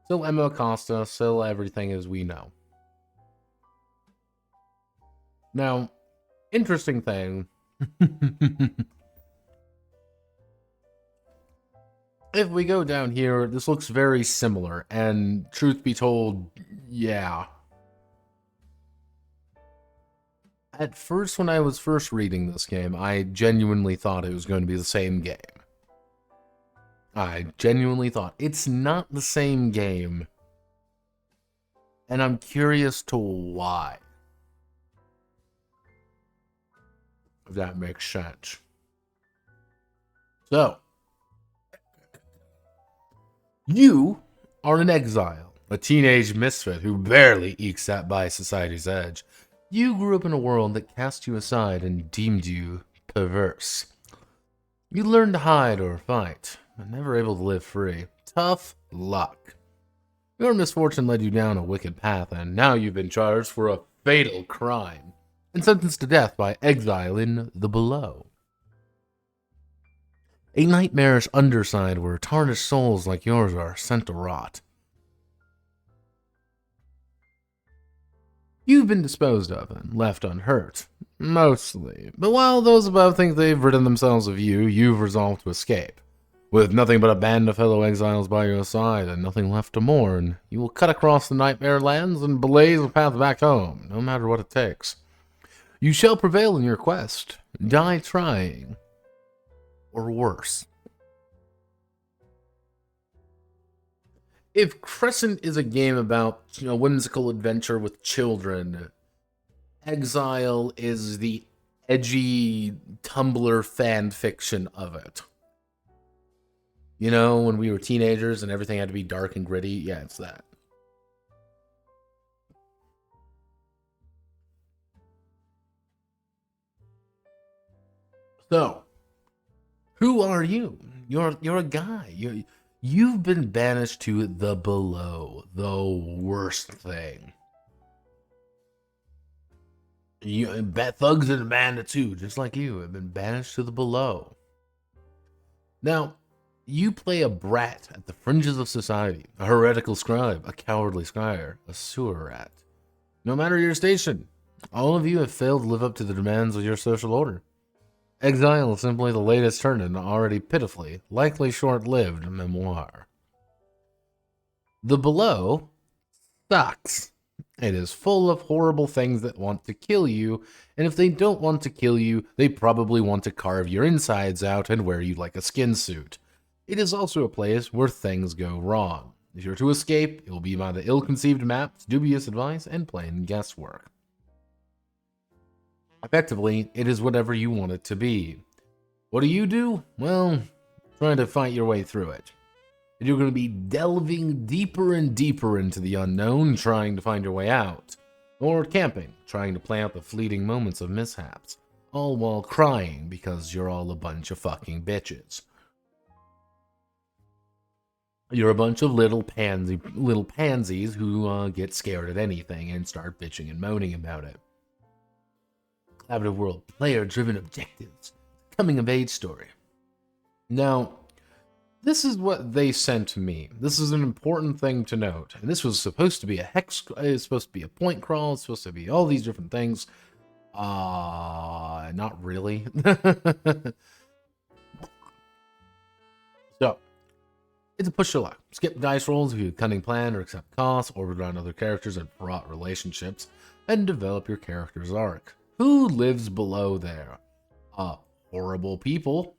Still Ema Acosta, still everything as we know. Now, interesting thing. If we go down here, this looks very similar, and truth be told, yeah. At first, when I was first reading this game, I genuinely thought it was going to be the same game. I genuinely thought it's not the same game, and I'm curious to why. If that makes sense. So, you are an exile, a teenage misfit who barely ekes that by society's edge. You grew up in a world that cast you aside and deemed you perverse. You learned to hide or fight, but never able to live free. Tough luck. Your misfortune led you down a wicked path, and now you've been charged for a fatal crime and sentenced to death by exile in the below. A nightmarish underside where tarnished souls like yours are sent to rot. You've been disposed of and left unhurt. Mostly. But while those above think they've ridden themselves of you, you've resolved to escape. With nothing but a band of fellow exiles by your side and nothing left to mourn, you will cut across the nightmare lands and blaze a path back home, no matter what it takes. You shall prevail in your quest. Die trying. Or worse. If Crescent is a game about, whimsical adventure with children, Exile is the edgy Tumblr fan fiction of it. You know, when we were teenagers and everything had to be dark and gritty? Yeah, it's that. So, who are you? You're a guy. You've been banished to the below, the worst thing. Thugs and bandits too, just like you, have been banished to the below. Now, you play a brat at the fringes of society, a heretical scribe, a cowardly scryer, a sewer rat. No matter your station, all of you have failed to live up to the demands of your social order. Exile is simply the latest turn in an already pitifully, likely short-lived memoir. The below sucks. It is full of horrible things that want to kill you, and if they don't want to kill you, they probably want to carve your insides out and wear you like a skin suit. It is also a place where things go wrong. If you're to escape, it will be by the ill-conceived maps, dubious advice, and plain guesswork. Effectively, it is whatever you want it to be. What do? Well, trying to fight your way through it. And you're going to be delving deeper and deeper into the unknown, trying to find your way out. Or camping, trying to play out the fleeting moments of mishaps. All while crying because you're all a bunch of fucking bitches. You're a bunch of little pansies who get scared at anything and start bitching and moaning about it. Collaborative world, player-driven objectives, coming-of-age story. Now, this is what they sent me. This is an important thing to note. And this was supposed to be a hex, it's supposed to be a point crawl, it's supposed to be all these different things. Not really. So, it's a push to luck. Skip dice rolls if you have a cunning plan or accept costs, orbit around other characters and fraught relationships, and develop your character's arc. Who lives below there? Horrible people.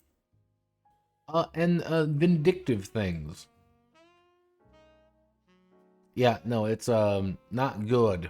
And vindictive things. Yeah, no, it's not good.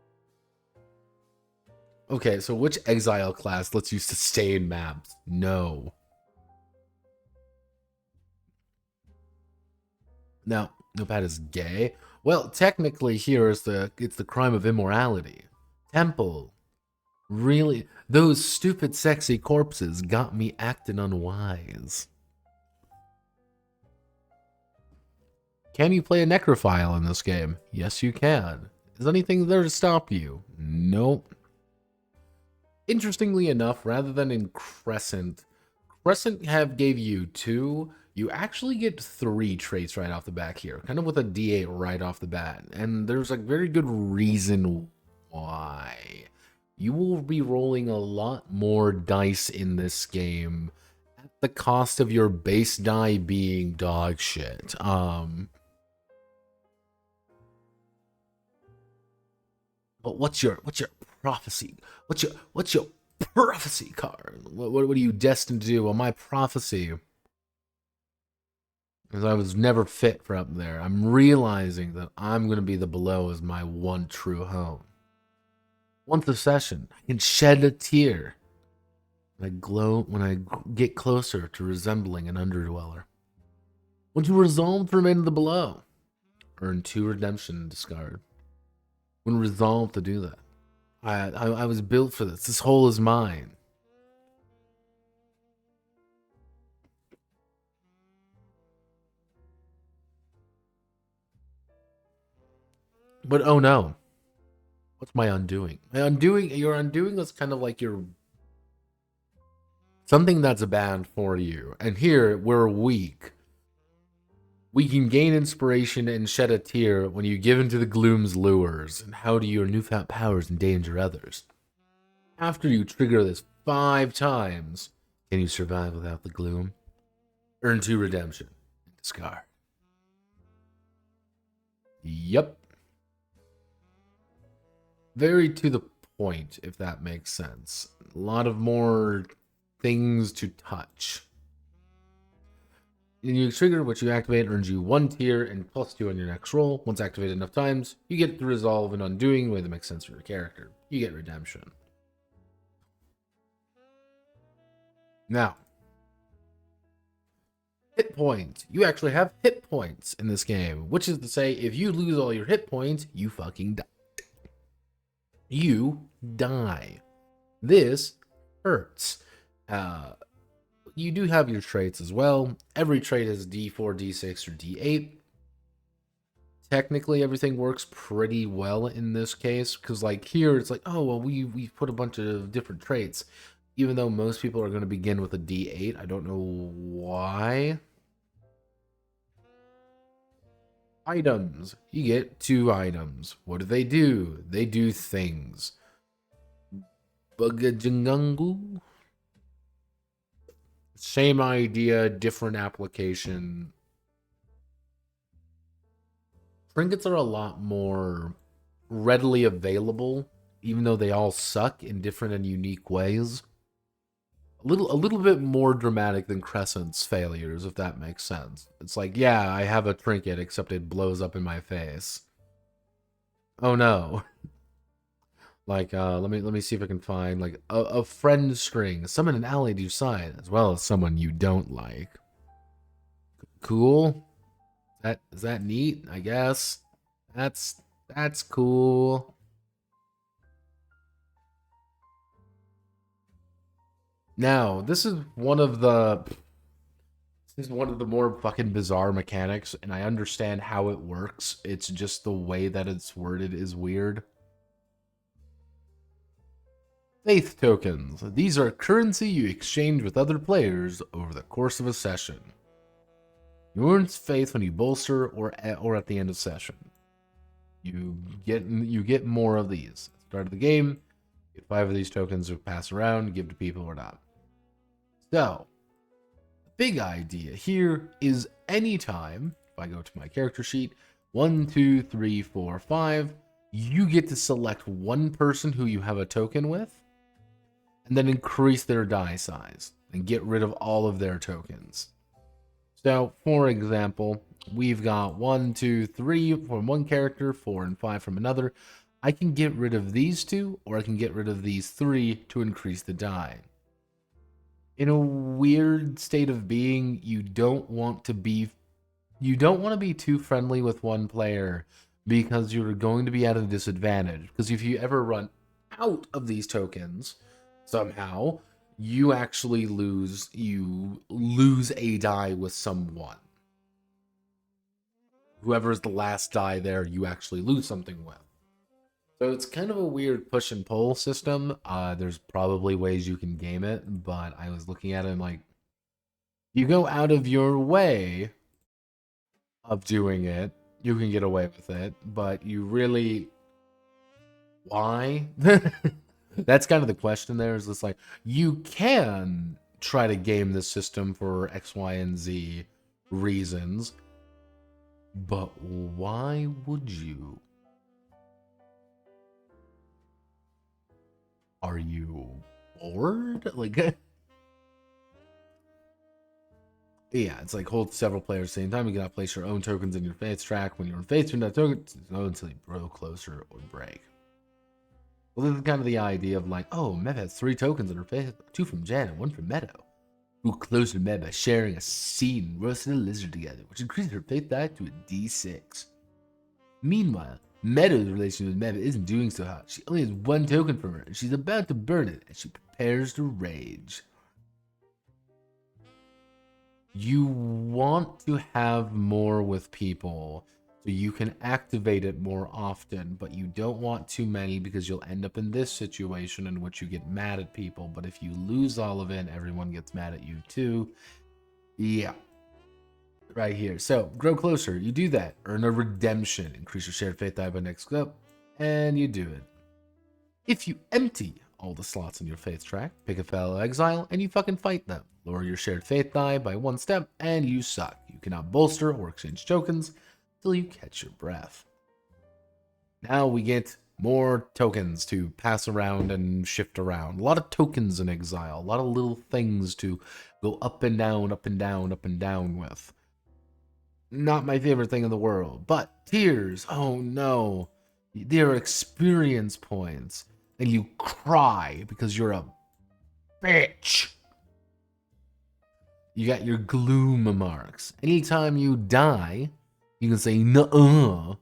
Okay, so which Exile class lets you sustain maps? No. Now, Notepad is gay. Well, technically here is it's the crime of immorality. Temple. Really? Those stupid sexy corpses got me acting unwise. Can you play a necrophile in this game? Yes, you can. Is anything there to stop you? Nope. Interestingly enough, rather than in Crescent gave you 2. You actually get 3 traits right off the back here, kind of with a D8 right off the bat. And there's a very good reason why. You will be rolling a lot more dice in this game at the cost of your base die being dog shit. But what's your prophecy? What's your prophecy card? What are you destined to do? Well, my prophecy, because I was never fit for up there. I'm realizing that I'm going to be the below as my one true home. Once a session, I can shed a tear when I get closer to resembling an underdweller. Once you resolve to remain in the below, earn 2 redemption and discard. When resolved to do that. I was built for this. This hole is mine. But oh no. What's my undoing? Your undoing is kind of like your something that's bad for you. And here we're weak. We can gain inspiration and shed a tear when you give into the gloom's lures. And how do your newfound powers endanger others? After you trigger this 5 times, can you survive without the gloom? Earn 2 redemption. Discard. Yep. Very to the point, if that makes sense. A lot of more things to touch. And you trigger what you activate earns you 1 tier and +2 on your next roll. Once activated enough times, you get to resolve and undoing in a way that makes sense for your character. You get redemption. Now, hit points. You actually have hit points in this game, which is to say, if you lose all your hit points, you fucking die. You die. This hurts. You do have your traits as well. Every trait is D4, D6, or D8. Technically, everything works pretty well in this case, because like here, it's like, oh, well, we put a bunch of different traits. Even though most people are going to begin with a D8. I don't know why. Items. You get 2 items. What do? They do things. Bugajangungu. Same idea, different application. Trinkets are a lot more readily available, even though they all suck in different and unique ways. A little bit more dramatic than Crescent's failures, if that makes sense. It's like, yeah, I have a trinket, except it blows up in my face. Oh no. Like, let me see if I can find like a friend string. Summon an ally to your side, as well as someone you don't like. Cool. Is that neat? I guess. That's cool. Now, this is one of the more fucking bizarre mechanics, and I understand how it works. It's just the way that it's worded is weird. Faith tokens. These are currency you exchange with other players over the course of a session. You earn faith when you bolster or at the end of session. You get more of these. At the start of the game, get 5 of these tokens to pass around, give to people or not. So, the big idea here is anytime, if I go to my character sheet, 1, 2, 3, 4, 5, you get to select one person who you have a token with, and then increase their die size, and get rid of all of their tokens. So, for example, we've got 1, 2, 3 from one character, 4 and 5 from another. I can get rid of these two, or I can get rid of these three to increase the die. In a weird state of being, you don't want to be too friendly with one player because you're going to be at a disadvantage. Because if you ever run out of these tokens somehow, you actually lose a die with someone. Whoever's the last die there, you actually lose something with. So it's kind of a weird push and pull system. There's probably ways you can game it, but I was looking at it and like, you go out of your way of doing it, you can get away with it, but you really... Why? That's kind of the question there, is this like, you can try to game the system for X, Y, and Z reasons, but why would you? Are you bored? Like, yeah, it's like hold several players at the same time. You cannot place your own tokens in your faith track. When you're in faith, turn that token until you grow closer or break. Well, this is kind of the idea of like, oh, Mev has 3 tokens in her faith, 2 from Jan and 1 from Meadow. Grew closer to Mev by sharing a seed and roasting a lizard together, which increased her faith die to a D6. Meanwhile, Meadow's relation with Mev isn't doing so hot. She only has 1 token from her, and she's about to burn it as she prepares to rage. You want to have more with people so you can activate it more often, but you don't want too many because you'll end up in this situation in which you get mad at people. But if you lose all of it, everyone gets mad at you too. Yeah. Right here. So, grow closer. You do that. Earn a redemption. Increase your shared faith die by next up. And you do it. If you empty all the slots in your faith track, pick a fellow exile, and you fucking fight them. Lower your shared faith die by 1 step, and you suck. You cannot bolster or exchange tokens until you catch your breath. Now we get more tokens to pass around and shift around. A lot of tokens in Exile. A lot of little things to go up and down, up and down, up and down with. Not my favorite thing in the world. But tears, oh no. They're experience points. And you cry because you're a bitch. You got your gloom marks. Anytime you die, you can say nuh-uh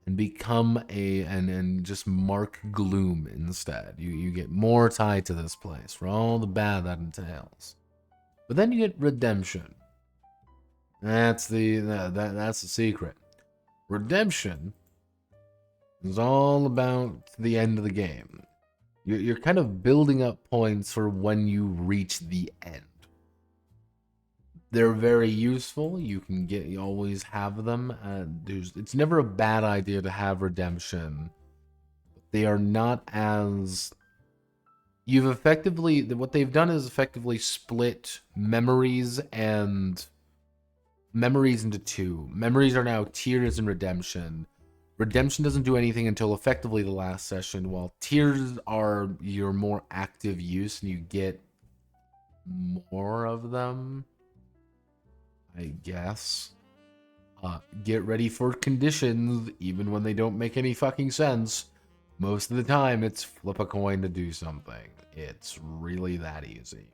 and become and just mark gloom instead. You get more tied to this place for all the bad that entails. But then you get redemption. That's the secret. Redemption is all about the end of the game. You're kind of building up points for when you reach the end. They're very useful. You always have them. It's never a bad idea to have redemption. They are not as... what they've done is effectively split memories into 2. Memories are now tears and redemption. Redemption doesn't do anything until effectively the last session, while tears are your more active use and you get more of them, I guess. Get ready for conditions, even when they don't make any fucking sense. Most of the time, it's flip a coin to do something. It's really that easy.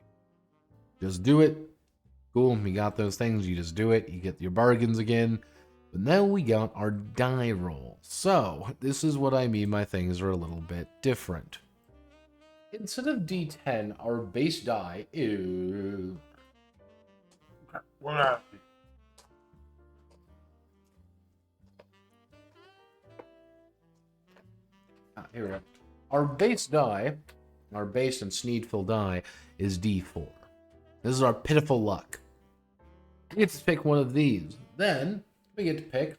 Just do it. Cool, we got those things. You just do it. You get your bargains again. But now we got our die roll. So, this is what I mean by things are a little bit different. Instead of D10, our base die is... Here we go. Our base die, our base and Sneedful die, is D4. This is our pitiful luck. We get to pick one of these. Then, we get to pick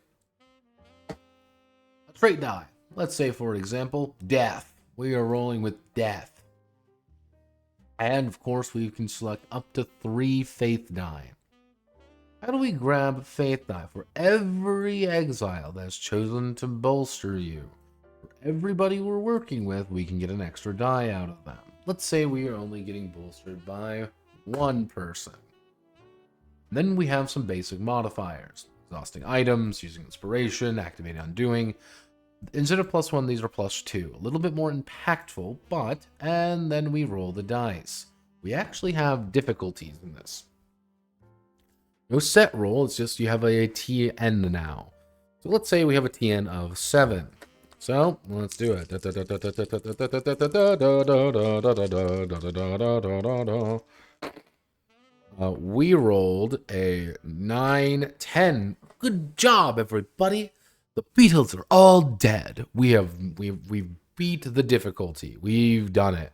a trait die. Let's say, for example, death. We are rolling with death. And, of course, we can select up to 3 faith die. How do we grab faith die? For every exile that's chosen to bolster you, for everybody we're working with, we can get an extra die out of them. Let's say we are only getting bolstered by 1 person. Then we have some basic modifiers. Exhausting items, using inspiration, activating undoing. instead of +1, these are +2. A little bit more impactful, but, and then we roll the dice. We actually have difficulties in this. No set roll, it's just you have a TN now. So let's say we have a TN of 7. So, let's do it. We rolled a 9, 10. Good job, everybody. The Beatles are all dead. We've beat the difficulty. We've done it.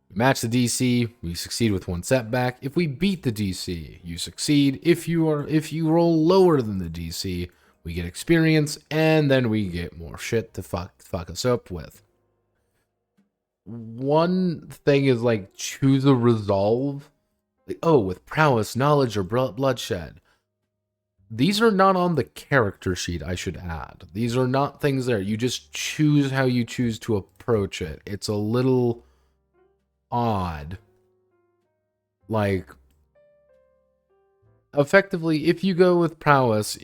We match the DC. We succeed with 1 setback. If we beat the DC, you succeed. If you roll lower than the DC, we get experience, and then we get more shit to fuck us up with. One thing is like choose a resolve. Like, oh, with prowess, knowledge, or bloodshed. These are not on the character sheet, I should add. These are not things there. You just choose how you choose to approach it. It's a little odd. Like, effectively, if you go with prowess,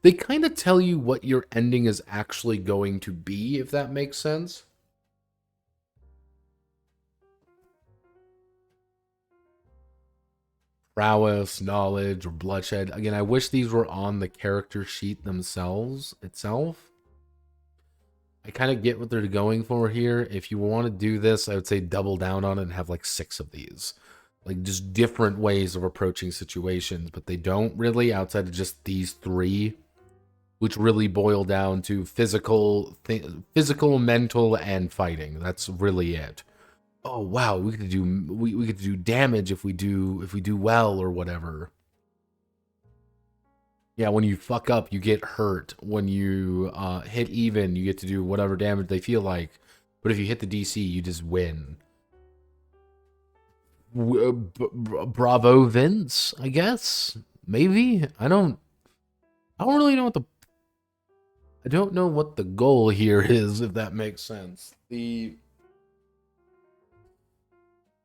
they kind of tell you what your ending is actually going to be, if that makes sense. Prowess, knowledge, or bloodshed. Again, I wish these were on the character sheet itself. I kind of get what they're going for here. If you want to do this, I would say double down on it and have like 6 of these. Like just different ways of approaching situations, but they don't really, outside of just these 3, which really boil down to physical, mental, and fighting. That's really it. Oh wow, we could do damage if we do well or whatever. Yeah, when you fuck up, you get hurt. When you hit even, you get to do whatever damage they feel like. But if you hit the DC, you just win. Bravo, Vince, I guess. Maybe. I don't really know I don't know what the goal here is, if that makes sense.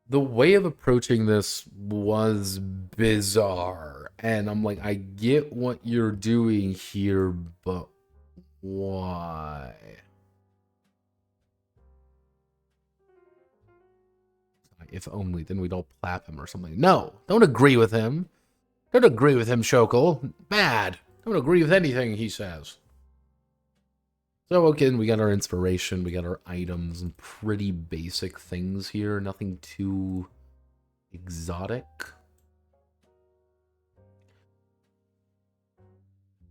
The way of approaching this was bizarre, and I'm like, I get what you're doing here, but why? If only, then we'd all clap him or something. No, don't agree with him. Don't agree with him, Shokol. Bad. Don't agree with anything he says. So, okay, we got our inspiration, we got our items, and pretty basic things here. Nothing too exotic.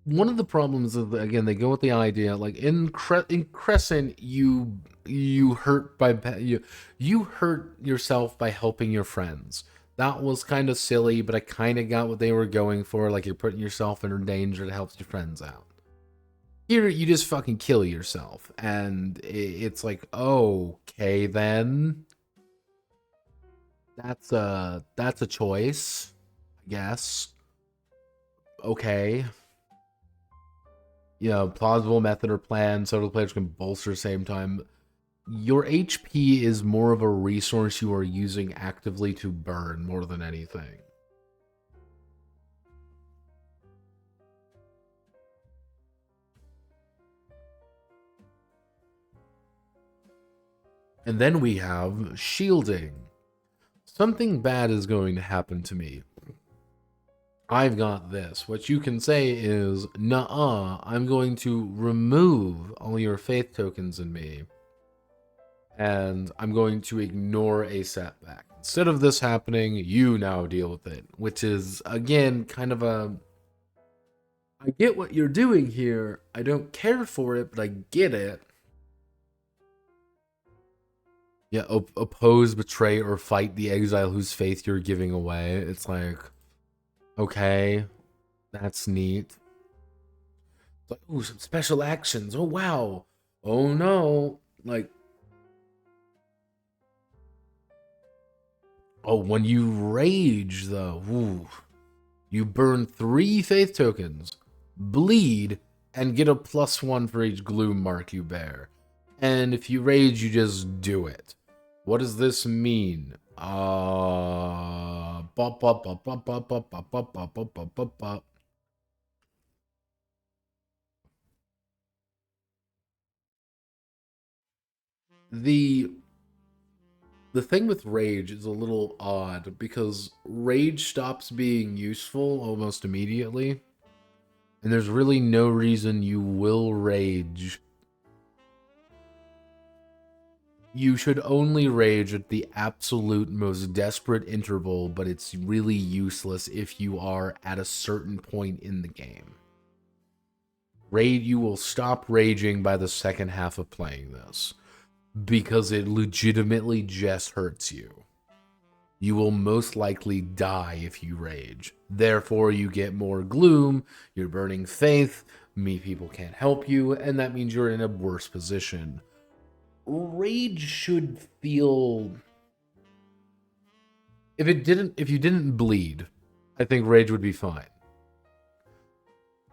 One of the problems is that, again, they go with the idea, like in Crescent, you hurt yourself by helping your friends. That was kind of silly, but I kind of got what they were going for. Like, you're putting yourself in danger, it helps your friends out. Here, you just fucking kill yourself, and it's like, okay, then that's a choice, I guess. Okay, plausible method or plan so the players can bolster at the same time. Your HP is more of a resource you are using actively to burn more than anything. And then we have shielding. Something bad is going to happen to me. I've got this. What you can say is, nuh-uh, I'm going to remove all your faith tokens in me. And I'm going to ignore a setback. Instead of this happening, you now deal with it. Which is, again, kind of a... I get what you're doing here. I don't care for it, but I get it. Yeah, oppose, betray, or fight the exile whose faith you're giving away. It's like, okay, that's neat. It's like, ooh, some special actions. Oh, wow. Oh, no. Like, oh, when you rage, though, ooh, you burn 3 faith tokens, bleed, and get a +1 for each gloom mark you bear. And if you rage, you just do it. What does this mean? The thing with rage is a little odd because rage stops being useful almost immediately. And there's really no reason you will rage. You should only rage at the absolute most desperate interval, but it's really useless if you are at a certain point in the game. You will stop raging by the second half of playing this, because it legitimately just hurts you. You will most likely die if you rage. Therefore, you get more gloom, you're burning faith, people can't help you, and that means you're in a worse position. Rage should feel... If you didn't bleed, I think rage would be fine.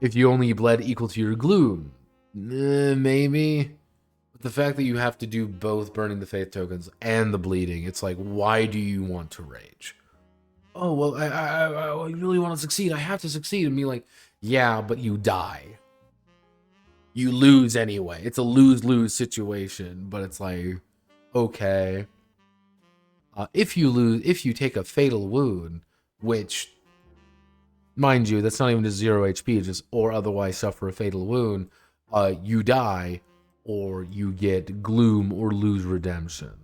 If you only bled equal to your gloom, maybe. But the fact that you have to do both burning the faith tokens and the bleeding, it's like, why do you want to rage? Oh, well, I really want to succeed. I have to succeed. And be like, yeah, but you die. You lose anyway. It's a lose-lose situation, but it's like, okay. If you take a fatal wound, which, mind you, that's not even just 0 HP, just or otherwise suffer a fatal wound, you die, or you get gloom or lose redemption.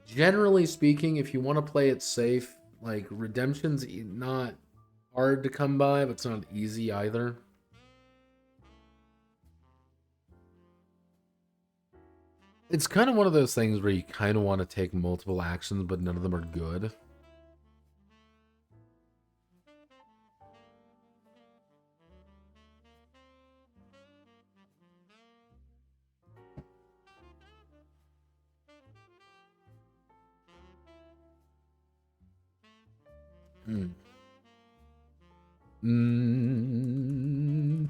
Generally speaking, if you want to play it safe, like, redemption's not hard to come by, but it's not easy either. It's kind of one of those things where you kind of want to take multiple actions, but none of them are good. Mm. Mm.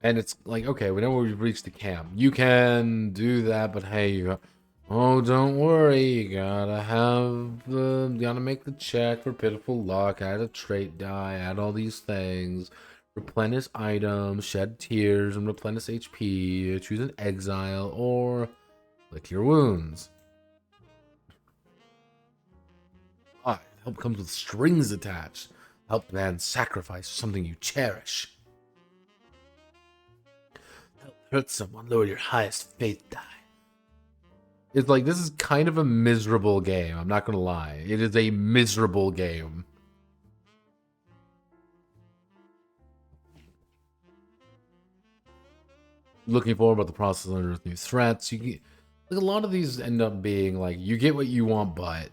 And it's like, okay, we know we've reached the camp. You can do that, but hey, oh, don't worry. You gotta make the check for pitiful luck. Add a trait die. Add all these things. Replenish items. Shed tears and replenish HP. Choose an exile or lick your wounds. Help comes with strings attached. Help demand sacrifice something you cherish. Help hurt someone, lower your highest faith die. It's like, this is kind of a miserable game, I'm not gonna lie. It is a miserable game. Looking forward about the process under new threats. You get, like, a lot of these end up being like, you get what you want, but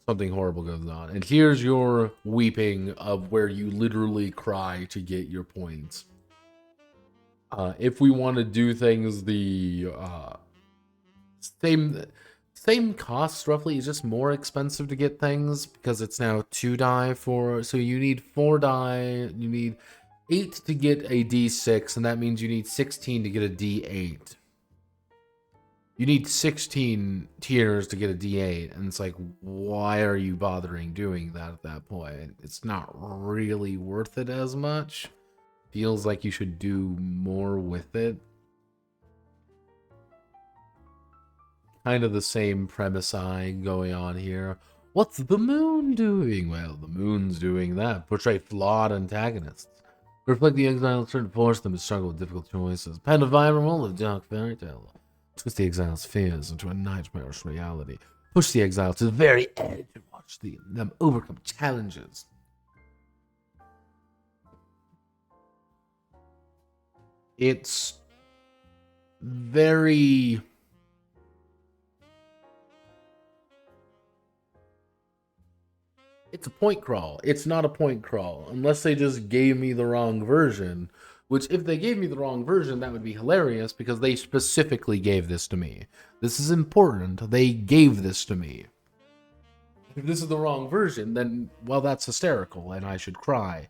something horrible goes on. And here's your weeping of where you literally cry to get your points. If we want to do things the same cost roughly, it's just more expensive to get things because it's now 2 die for, so you need 4 die, you need 8 to get a D6, and that means you need 16 to get a D8. You need 16 tiers to get a D8, and it's like, why are you bothering doing that at that point? It's not really worth it as much. Feels like you should do more with it. Kind of the same premise going on here. What's the moon doing? Well, the moon's doing that. Portray flawed antagonists. Reflect the exile, turn to force them to struggle with difficult choices. Pen a viral of dark fairy tale. Twist the exile's fears into a nightmarish reality. Push the exile to the very edge and watch them overcome challenges. It's very... It's a point crawl. It's not a point crawl. Unless they just gave me the wrong version. Which, if they gave me the wrong version, that would be hilarious because they specifically gave this to me. This is important. They gave this to me. If this is the wrong version, then, well, that's hysterical and I should cry.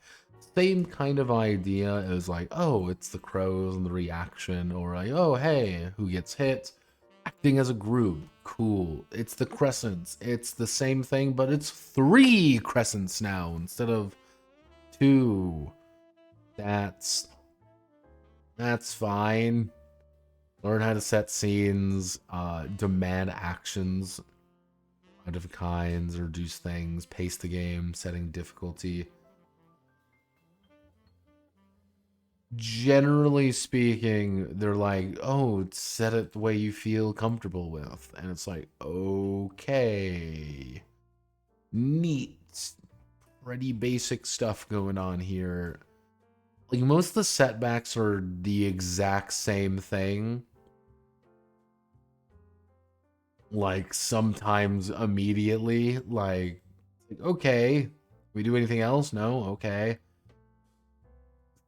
same kind of idea as like, oh, it's the crows and the reaction, or like, oh, hey, who gets hit? Acting as a group, cool. It's the Crescents. It's the same thing, but it's 3 Crescents now instead of 2. That's fine. Learn how to set scenes, demand actions of different kinds, reduce things, pace the game, setting difficulty. Generally speaking, they're like, oh, set it the way you feel comfortable with. And it's like, okay. Neat. Pretty basic stuff going on here. Like, most of the setbacks are the exact same thing. Like, sometimes immediately. Like, okay. We do anything else? No? Okay.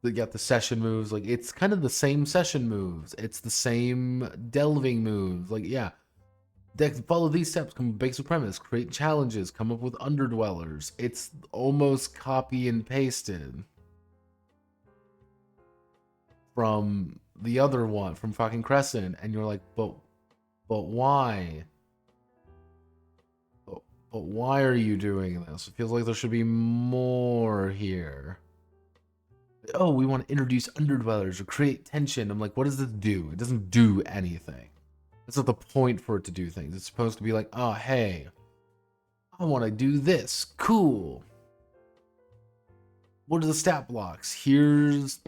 They got the session moves. Like, it's kind of the same session moves. It's the same delving moves. Like, yeah. Follow these steps, come with basic premise, create challenges, come up with underdwellers. It's almost copy and pasted from the other one, from fucking Crescent. And you're like, but why? But why are you doing this? It feels like there should be more here. Oh, we want to introduce underdwellers or create tension. I'm like, what does this do? It doesn't do anything. That's not the point for it to do things. It's supposed to be like, oh, hey, I want to do this. Cool. What are the stat blocks? Here's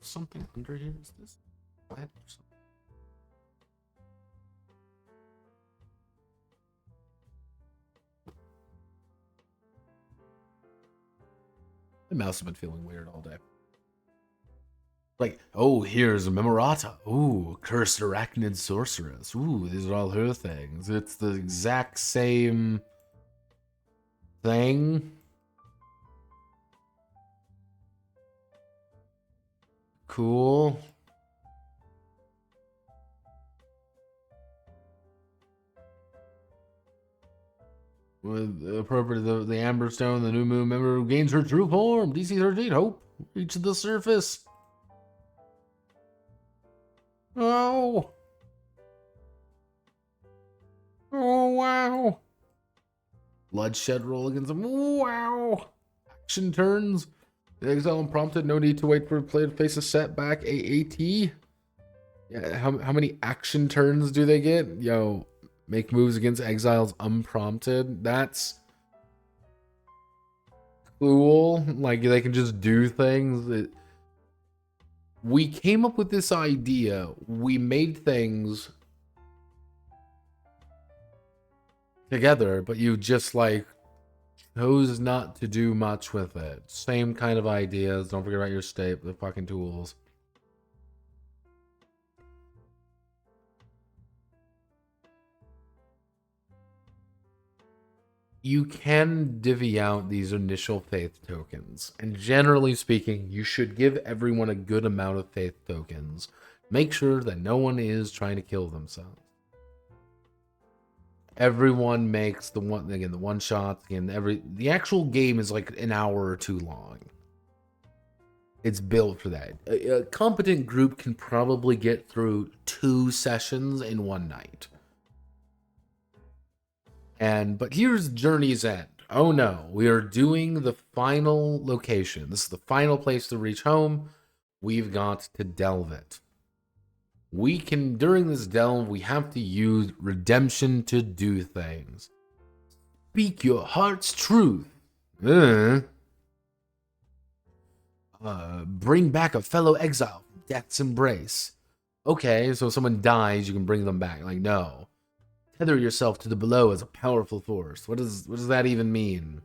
something under here. Is this? The mouse has been feeling weird all day. Like, oh, here's a Memorata. Ooh, cursed arachnid sorceress. Ooh, these are all her things. It's the exact same thing. Cool. With appropriate the Amber Stone, the new moon member who gains her true form. DC 13, hope. Reach the surface. Oh. Oh, wow. Bloodshed roll against him. Wow. Action turns. The Exile unprompted. No need to wait for a player to face a setback. AAT. Yeah, how many action turns do they get? Yo, make moves against Exiles unprompted. That's cool. Like, they can just do things. We came up with this idea. We made things together, but you just, like, chose not to do much with it. Same kind of ideas. Don't forget about your state, the fucking tools. You can divvy out these initial faith tokens, and generally speaking, you should give everyone a good amount of faith tokens. Make sure that no one is trying to kill themselves. Everyone makes the one shot, and the actual game is like an hour or two long. It's built for that. A competent group can probably get through 2 sessions in one night. But here's Journey's End. Oh no, we are doing the final location. This is the final place to reach home. We've got to delve it. During this delve, we have to use redemption to do things. Speak your heart's truth. Bring back a fellow exile from death's embrace. Okay, so if someone dies, you can bring them back. Like, no. Tether yourself to the below as a powerful force. What does that even mean?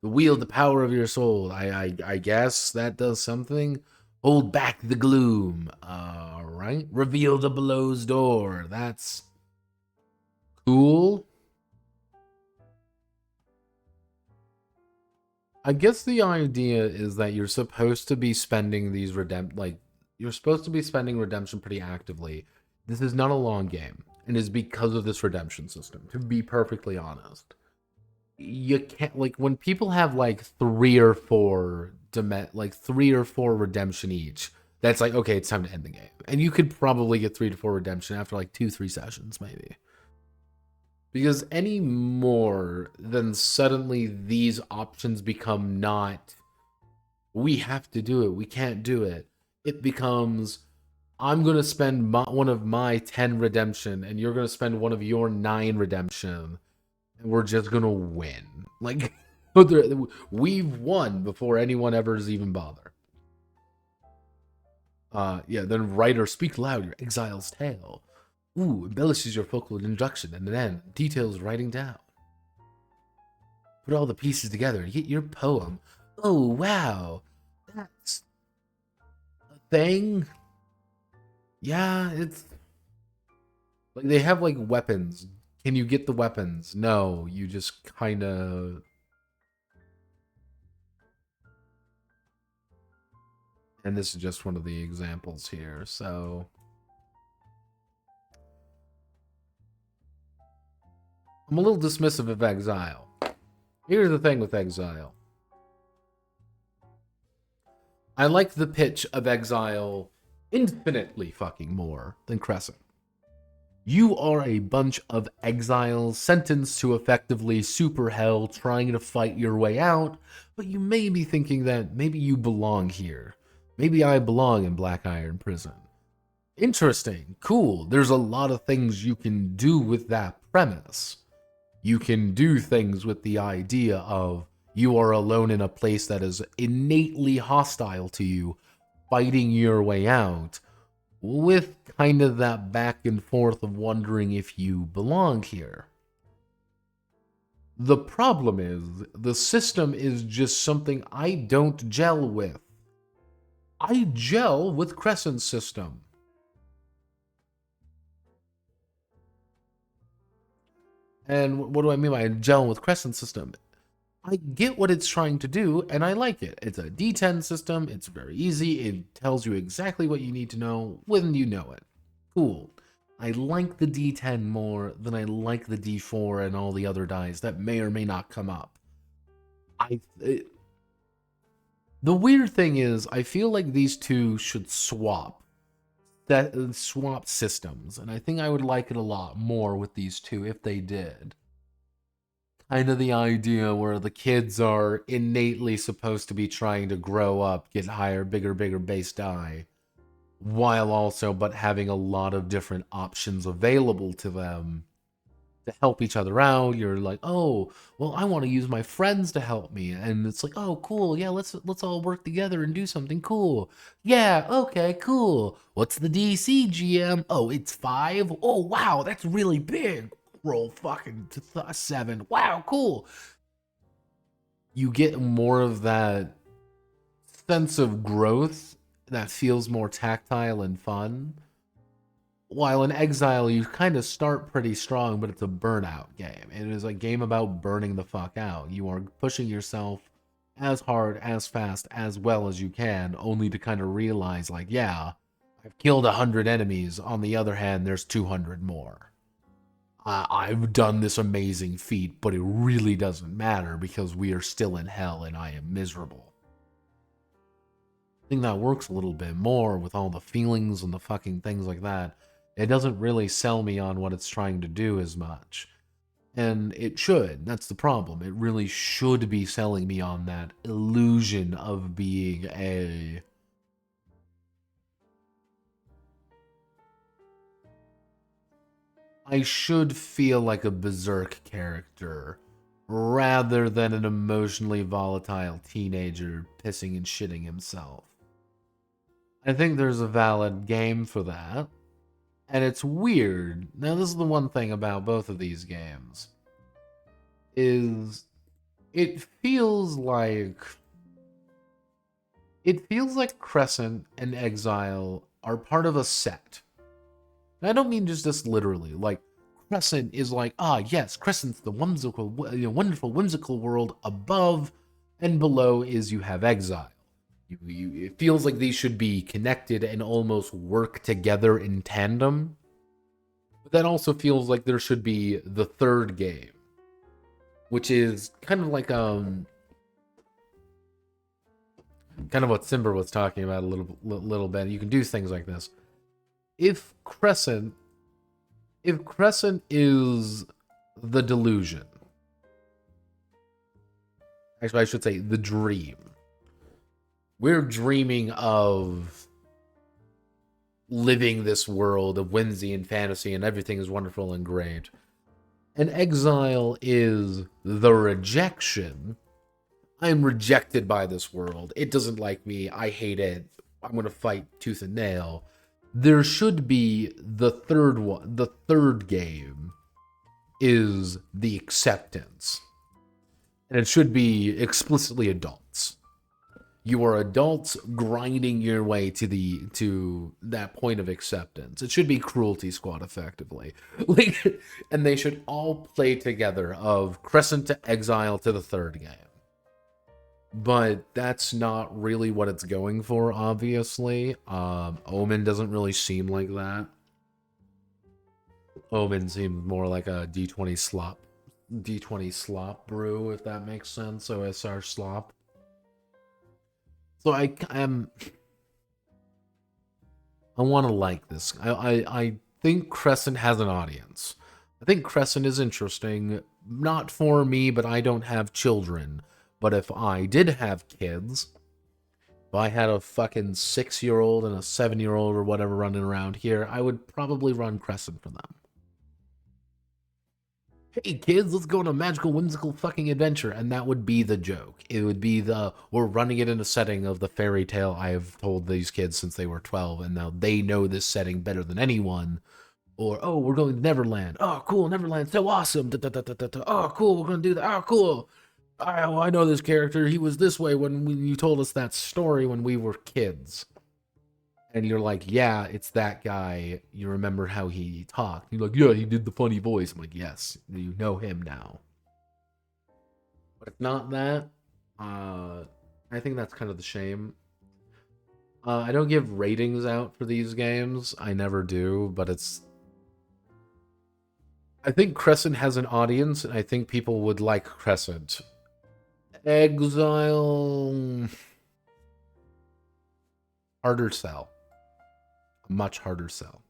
Wield the power of your soul. I guess that does something. Hold back the gloom. Alright. Reveal the below's door. That's cool. I guess the idea is that you're supposed to be spending these you're supposed to be spending redemption pretty actively. This is not a long game. And is because of this redemption system, to be perfectly honest. you can't, like, when people have like 3 or 4 redemption each, that's like, okay, it's time to end the game. And you could probably get 3 to 4 redemption after like 2-3 sessions, maybe. Because any more than suddenly these options become not, we have to do it, we can't do it. It becomes, I'm going to spend one of my 10 redemption, and you're going to spend one of your 9 redemption, and we're just going to win. Like, we've won before anyone ever's even bother. Yeah, then write or speak loud your exile's tale. Ooh, embellishes your focal introduction, and then details writing down. Put all the pieces together and get your poem. Oh, wow. That's a thing? Yeah, it's... like, they have, like, weapons. Can you get the weapons? No, you just kind of... And this is just one of the examples here, so... I'm a little dismissive of Exile. Here's the thing with Exile. I like the pitch of Exile infinitely fucking more than Crescent. You are a bunch of exiles sentenced to effectively super hell trying to fight your way out, but you may be thinking that maybe you belong here. Maybe I belong in Black Iron Prison. Interesting, cool. There's a lot of things you can do with that premise. You can do things with the idea of you are alone in a place that is innately hostile to you, fighting your way out, with kind of that back and forth of wondering if you belong here. The problem is, the system is just something I don't gel with. I gel with Crescent system. And what do I mean by gel with Crescent system? I get what it's trying to do, and I like it. It's a D10 system, it's very easy, it tells you exactly what you need to know when you know it. Cool. I like the D10 more than I like the D4 and all the other dice that may or may not come up. The weird thing is, I feel like these two should swap systems, and I think I would like it a lot more with these two if they did. Kind of the idea where the kids are innately supposed to be trying to grow up, get higher, bigger base die, while also but having a lot of different options available to them to help each other out. You're like, oh, well, I want to use my friends to help me, and it's like, oh, cool, yeah, let's all work together and do something cool. Yeah, okay, cool. What's the DC GM? Oh, it's 5. Oh, wow, that's really big. Roll fucking 7. Wow, cool. You get more of that sense of growth that feels more tactile and fun. While in Exile, you kind of start pretty strong, but it's a burnout game. It is a game about burning the fuck out. You are pushing yourself as hard, as fast, as well as you can, only to kind of realize, like, yeah, I've killed 100 enemies. On the other hand, there's 200 more. I've done this amazing feat, but it really doesn't matter because we are still in hell and I am miserable. I think that works a little bit more with all the feelings and the fucking things like that. It doesn't really sell me on what it's trying to do as much. And it should. That's the problem. It really should be selling me on that illusion of being a... I should feel like a berserk character rather than an emotionally volatile teenager pissing and shitting himself. I think there's a valid game for that. And it's weird. Now, this is the one thing about both of these games. Is it feels like Crescent and Exile are part of a set. And I don't mean just this literally. Like, Crescent is like, yes, Crescent's the wonderful, whimsical world. Above and below is you have Exile. It feels like these should be connected and almost work together in tandem. But that also feels like there should be the third game. which is kind of like kind of what Simber was talking about a little bit. You can do things like this. If Crescent is the delusion, actually I should say the dream. We're dreaming of living this world of whimsy and fantasy and everything is wonderful and great. And Exile is the rejection. I'm rejected by this world. It doesn't like me. I hate it. I'm going to fight tooth and nail. There should be the third one. The third game is the acceptance. And it should be explicitly adults. You are adults grinding your way to that point of acceptance. It should be Cruelty Squad, effectively. Like, and they should all play together of Crescent to Exile to the third game. But that's not really what it's going for, obviously. Omen doesn't really seem like that. Omen seems more like a D20 slop brew, if that makes sense. OSR slop. So I want to like this. I think Crescent has an audience. I think Crescent is interesting. Not for me, but I don't have children. But if I did have kids, if I had a fucking 6-year-old and a 7-year-old or whatever running around here, I would probably run Crescent for them. Hey kids, let's go on a magical, whimsical fucking adventure. And that would be the joke. It would be we're running it in a setting of the fairy tale I've told these kids since they were 12, and now they know this setting better than anyone. Or, oh, we're going to Neverland. Oh, cool, Neverland, so awesome. Da, da, da, da, da, da. Oh, cool, we're going to do that. Oh, cool. I know this character. He was this way when you told us that story when we were kids. And you're like, yeah, it's that guy. You remember how he talked. You're like, yeah, he did the funny voice. I'm like, yes, you know him now. But if not that, I think that's kind of the shame. I don't give ratings out for these games. I never do, but I think Crescent has an audience, and I think people would like Crescent. Exile... harder sell. A much harder sell.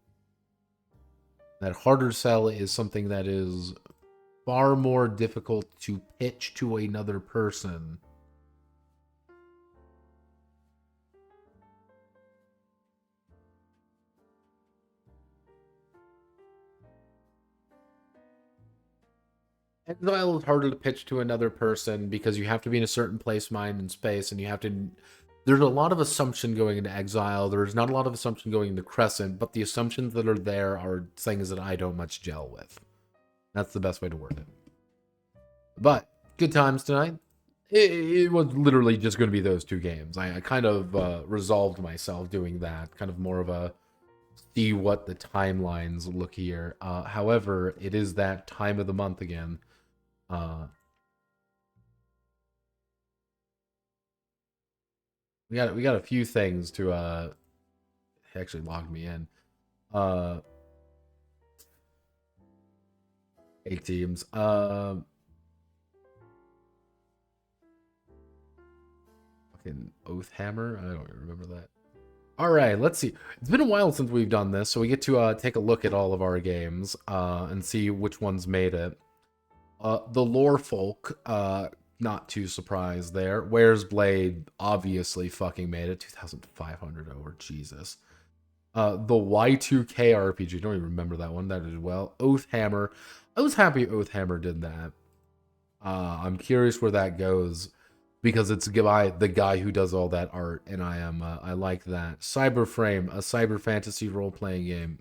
That harder sell is something that is far more difficult to pitch to another person. Exile is harder to pitch to another person because you have to be in a certain place, mind, and space, and you have to... There's a lot of assumption going into Exile. There's not a lot of assumption going into Crescent, but the assumptions that are there are things that I don't much gel with. That's the best way to word it. But, good times tonight. It was literally just going to be those two games. I kind of resolved myself doing that. Kind of more of a see what the timelines look here. However, it is that time of the month again. We got a few things to actually log me in. Eight teams. Fucking Oathhammer. I don't remember that. All right, let's see. It's been a while since we've done this, so we get to take a look at all of our games and see which ones made it. The Lore Folk, not too surprised there. Where's Blade obviously fucking made it. 2,500 over, Jesus. The Y2K RPG, don't even remember that one. That did well. Oathhammer. I was happy Oathhammer did that. I'm curious where that goes because it's the guy who does all that art, and I like that. Cyberframe, a cyber fantasy role-playing game.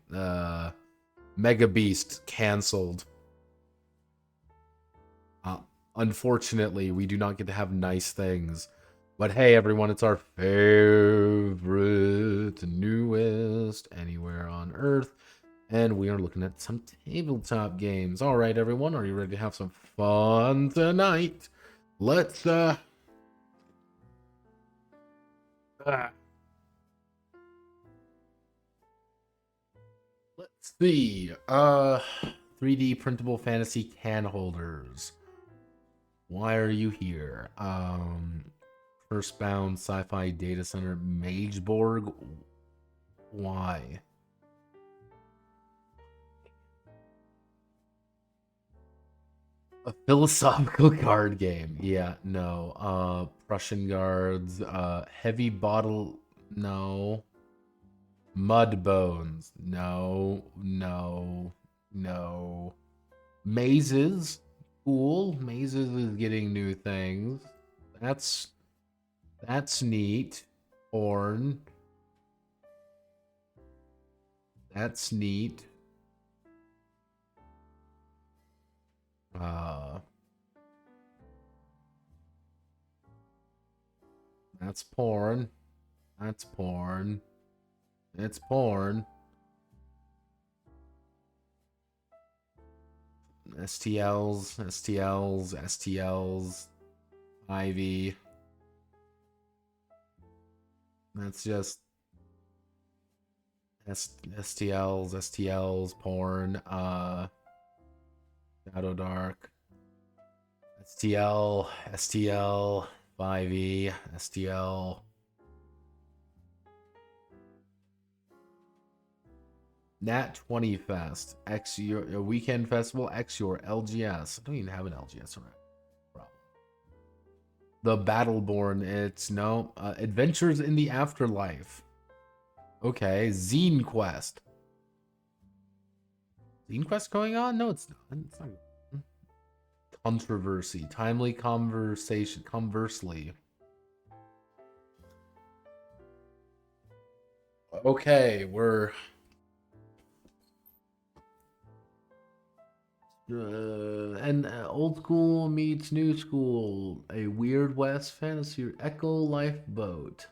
Mega Beast canceled. Unfortunately, we do not get to have nice things. But hey, everyone, it's our favorite, newest anywhere on Earth. And we are looking at some tabletop games. All right, everyone, are you ready to have some fun tonight? Let's, let's see. 3D printable fantasy can holders. Why are you here? Firstbound Sci-Fi Data Center Mageborg. Why? A philosophical card game. Yeah, no. Prussian Guards. Heavy Bottle. No. Mud Bones. No. No. No. Mazes. Cool. Mazes is getting new things. That's neat. Horn. That's neat. Uh that's porn. That's porn. It's porn. STLs, Ivy. That's just STLs, porn, Shadow Dark, STL, 5e, STL. Nat 20 Fest, X your weekend festival, X your LGS. I don't even have an LGS around. The Battleborn, it's no Adventures in the Afterlife. Okay, Zine Quest. Zine Quest going on? No, it's not. It's not. Controversy, timely conversation, conversely. Okay, we're and old school meets new school, a Weird West fantasy Echo Lifeboat.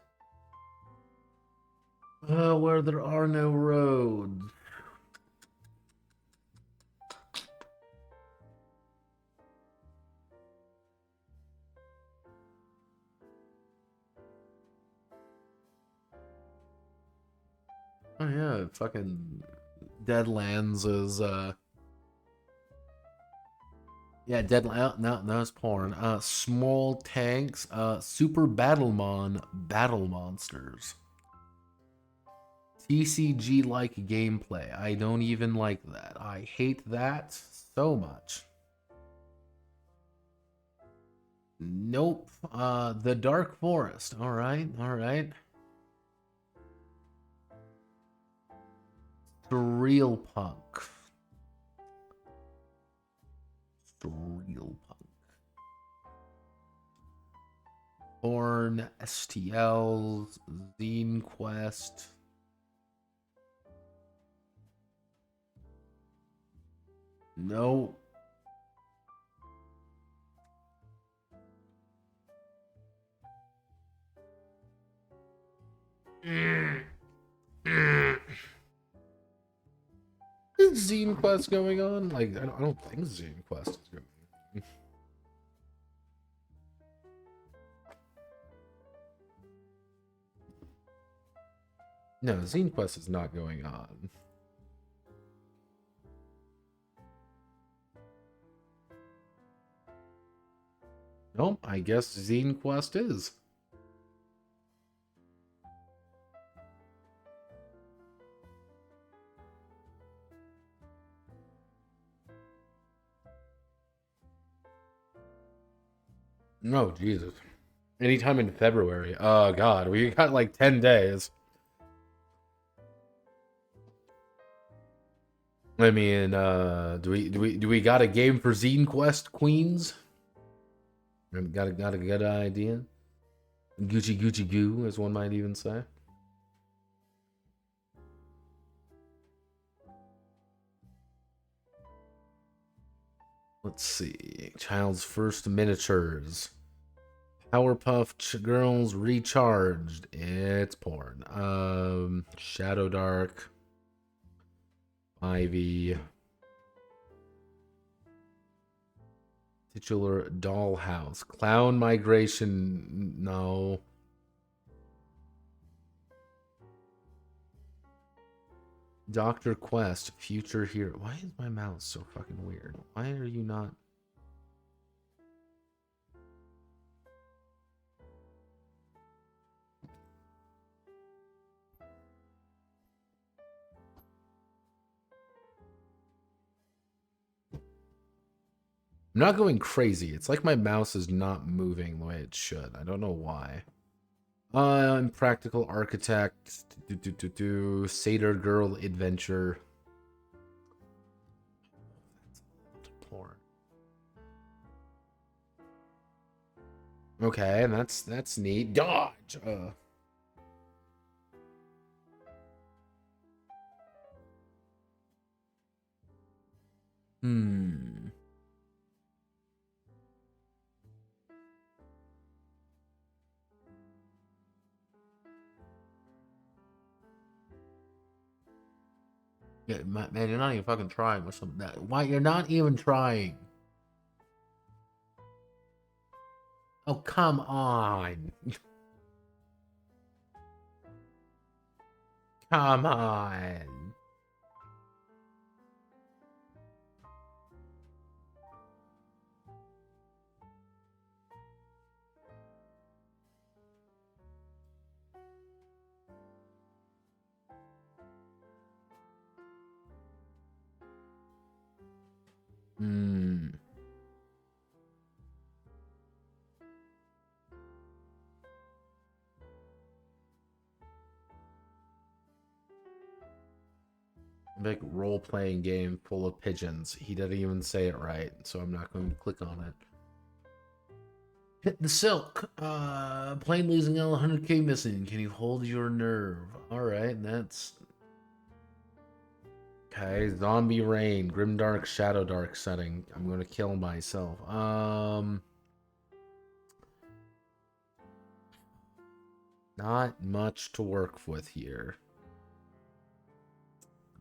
Where there are no roads. Oh yeah, fucking Deadlands is yeah, Deadlands. No, it's porn. Small tanks. Super Battle Monsters. TCG like gameplay. I don't even like that. I hate that so much. Nope. The Dark Forest. All right, all right. Surreal Punk. Surreal Punk. Born, STLs, Zine Quest. No. Is Zine Quest going on? Like, I don't think Zine Quest is going on. No, Zine Quest is not going on. Nope, I guess Zine Quest is. No, Jesus. Anytime in February. Oh God, we got like 10 days. I mean, do we got a game for Zine Quest Queens? Got a good idea. Gucci goo, as one might even say. Let's see. Child's First Miniatures. Powerpuff Girls Recharged. It's porn. Shadow Dark. Ivy. Titular Dollhouse. Clown Migration. No. Dr. Quest. Future Hero. Why is my mouse so fucking weird? Why are you not? I'm not going crazy. It's like my mouse is not moving the way it should. I don't know why. Practical Architect. Satyr Girl Adventure. Okay, that's neat. Dodge. Hmm. Yeah, man, you're not even fucking trying with some that. Why you're not even trying? Oh, come on. Come on. Hmm. Big role-playing game full of pigeons. He didn't even say it right, so I'm not going to click on it. Hit the silk. Plane losing L 100k missing. Can you hold your nerve? Alright, that's... Okay, Zombie Rain. Grimdark, Shadow Dark setting. I'm gonna kill myself. Not much to work with here.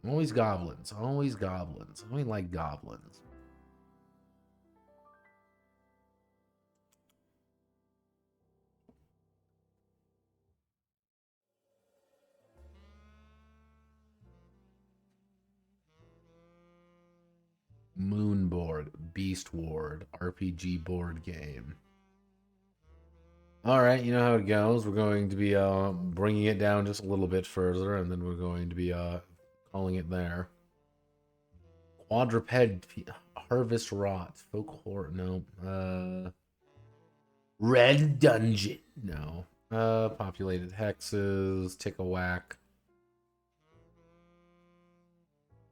Always goblins. Always goblins. I only like goblins. Moonboard, Beast Ward, RPG board game. All right, you know how it goes. We're going to be bringing it down just a little bit further, and then we're going to be calling it there. Quadruped Harvest Rot, Folk Horror. No. Red Dungeon. No. Populated Hexes, Tick a Whack.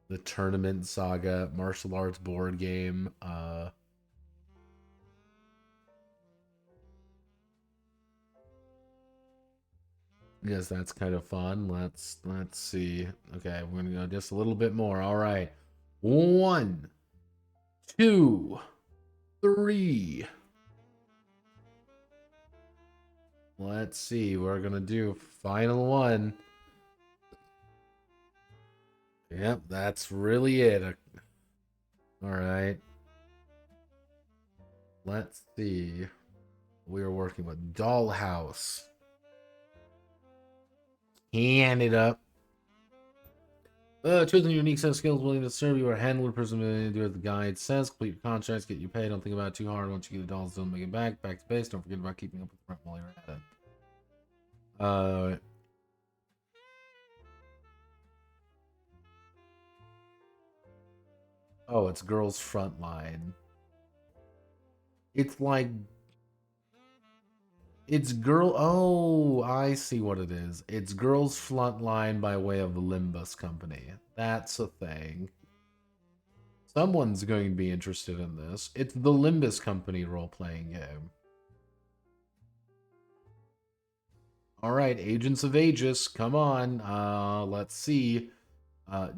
The Tournament Saga, martial arts board game. Yes, that's kind of fun. Let's see. Okay, we're gonna go just a little bit more. All right. 1, 2, 3. Let's see. We're gonna do final one. Yep, that's really it. All right. Let's see. We are working with Dollhouse. Hand it up. Choose a unique set of skills willing to serve you or handle a person to do what the guide says. Complete your contracts, get you paid. Don't think about it too hard. Once you get the dolls, don't make it back. Back to base. Don't forget about keeping up with the front while you're at it. Oh, it's Girls Frontline. It's like it's girl. Oh, I see what it is. It's Girls Frontline by way of the Limbus Company. That's a thing. Someone's going to be interested in this. It's the Limbus Company role-playing game. All right, Agents of Aegis, come on. Let's see.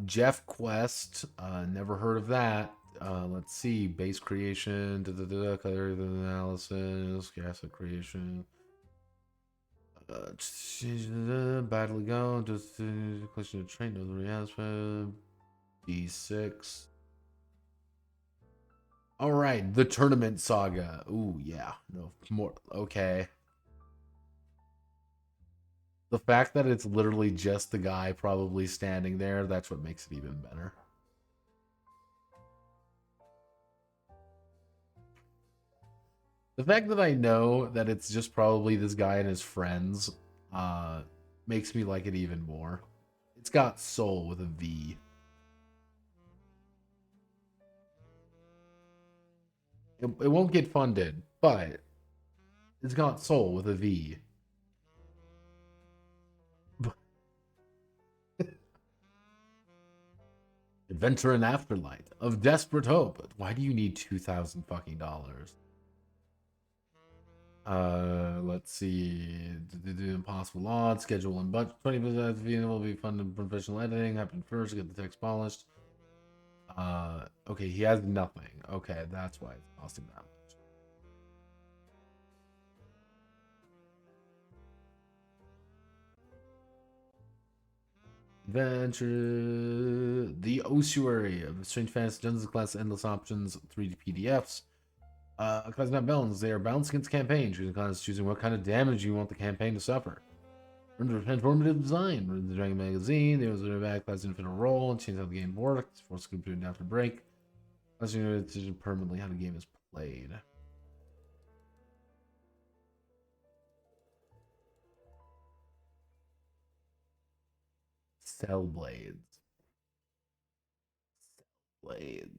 Jeff Quest, never heard of that. Let's see. Base creation, color analysis, asset creation. Battle go. Just question of train. No reaspect. D6. All right, the Tournament Saga. Ooh, yeah. No more. Okay. The fact that it's literally just the guy probably standing there, that's what makes it even better. The fact that I know that it's just probably this guy and his friends makes me like it even more. It's got soul with a V. It won't get funded, but it's got soul with a V. Adventure in Afterlight of Desperate Hope. Why do you need $2,000 fucking dollars? Let's see. Impossible odds, schedule and budget. 20% will be funded professional editing. Happen first, get the text polished. Okay, he has nothing. Okay, that's why it's costing that much. Adventure, the ossuary of strange fantasy dungeons class, endless options, 3D PDFs. Class not balanced. They are balanced against campaign. Choosing class, choosing what kind of damage you want the campaign to suffer. Under transformative design. Read the Dragon magazine. There was a back class infinite roll and change how the game works. Force scoop to it after break. Class decision permanently how the game is played. Cell blades. Blades.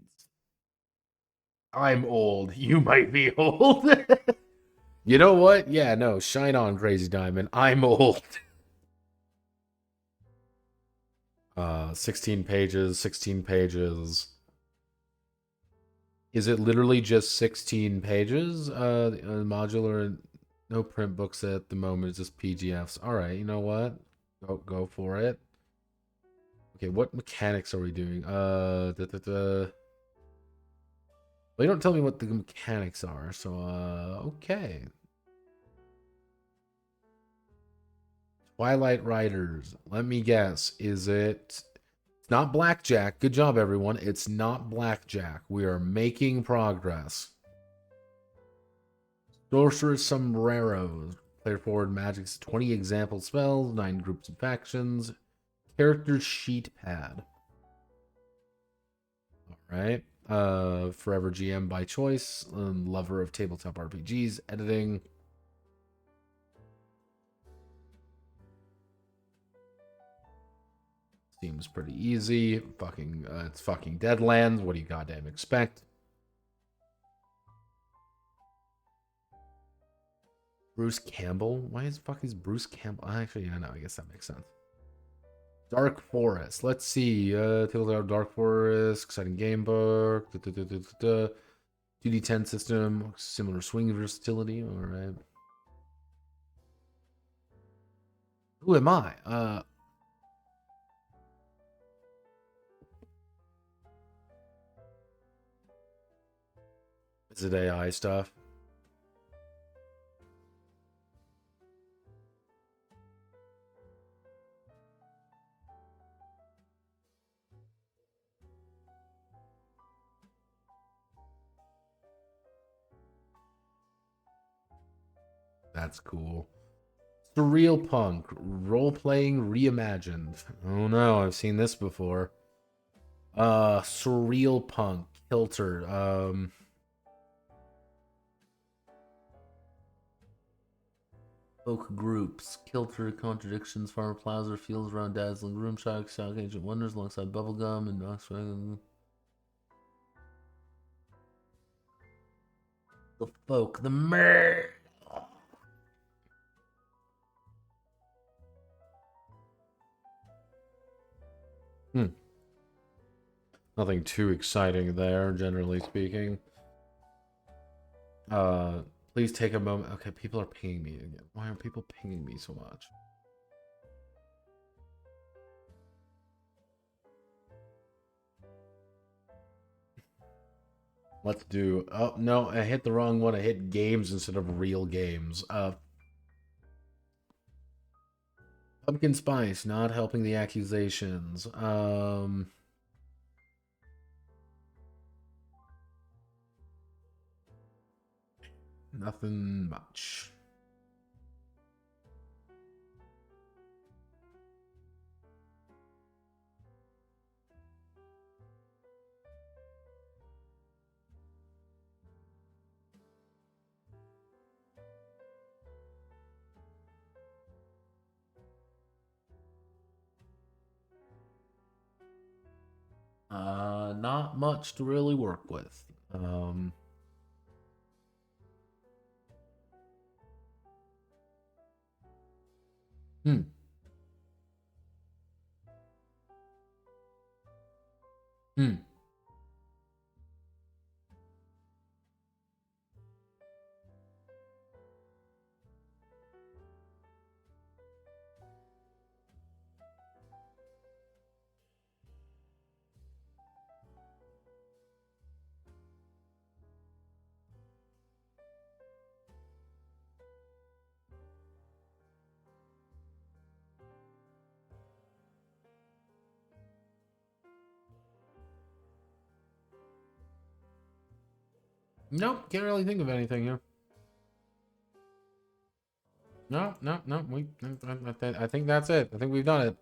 I'm old. You might be old. You know what? Yeah, no. Shine on, Crazy Diamond. I'm old. 16 pages, 16 pages. Is it literally just 16 pages? Modular, no print books at the moment. It's just PDFs. All right, you know what? Go for it. Okay, what mechanics are we doing? Well, you don't tell me what the mechanics are, so okay. Twilight Riders. Let me guess. Is it? It's not blackjack. Good job, everyone. It's not blackjack. We are making progress. Sorcerer's Sombreros. Player forward magic's 20 example spells, 9 groups of factions. Character sheet pad. Alright. Forever GM by choice. Lover of tabletop RPGs. Editing. Seems pretty easy. It's fucking Deadlands. What do you goddamn expect? Bruce Campbell? Why is Bruce Campbell? Actually, yeah, no, I guess that makes sense. Dark Forest. Let's see. Tabletop Dark Forest. Exciting game book. 2D10 system. Similar swing versatility. All right. Who am I? Is it AI stuff? That's cool. Surreal Punk. Role-playing reimagined. Oh no, I've seen this before. Surreal Punk. Kilter. Folk groups. Kilter, Contradictions, Farmer Plaza, Fields Around Dazzling, Room Shock, Shock Ancient Wonders, alongside Bubblegum and Oxford. The folk, the mer. Nothing too exciting there, generally speaking. Please take a moment. Okay, people are pinging me again. Why are people pinging me so much? Let's do. Oh no, I hit the wrong one. I hit games instead of real games. Pumpkin Spice not helping the accusations. Nothing much. Not much to really work with. Hmm. Hmm. Nope, can't really think of anything here. No, no, no. I think that's it. I think we've done it.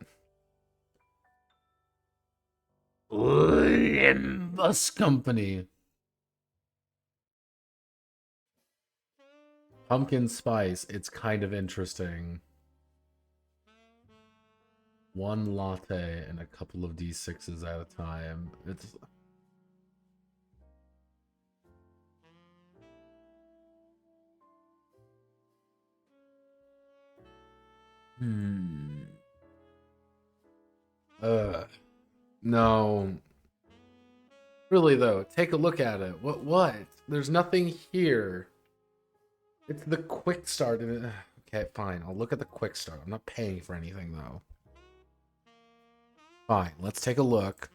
Limbus Company. Pumpkin spice. It's kind of interesting. One latte and a couple of D6s at a time. It's... Hmm. No. Really though, take a look at it. What? There's nothing here. It's the quick start. Okay, fine. I'll look at the quick start. I'm not paying for anything though. Fine, let's take a look.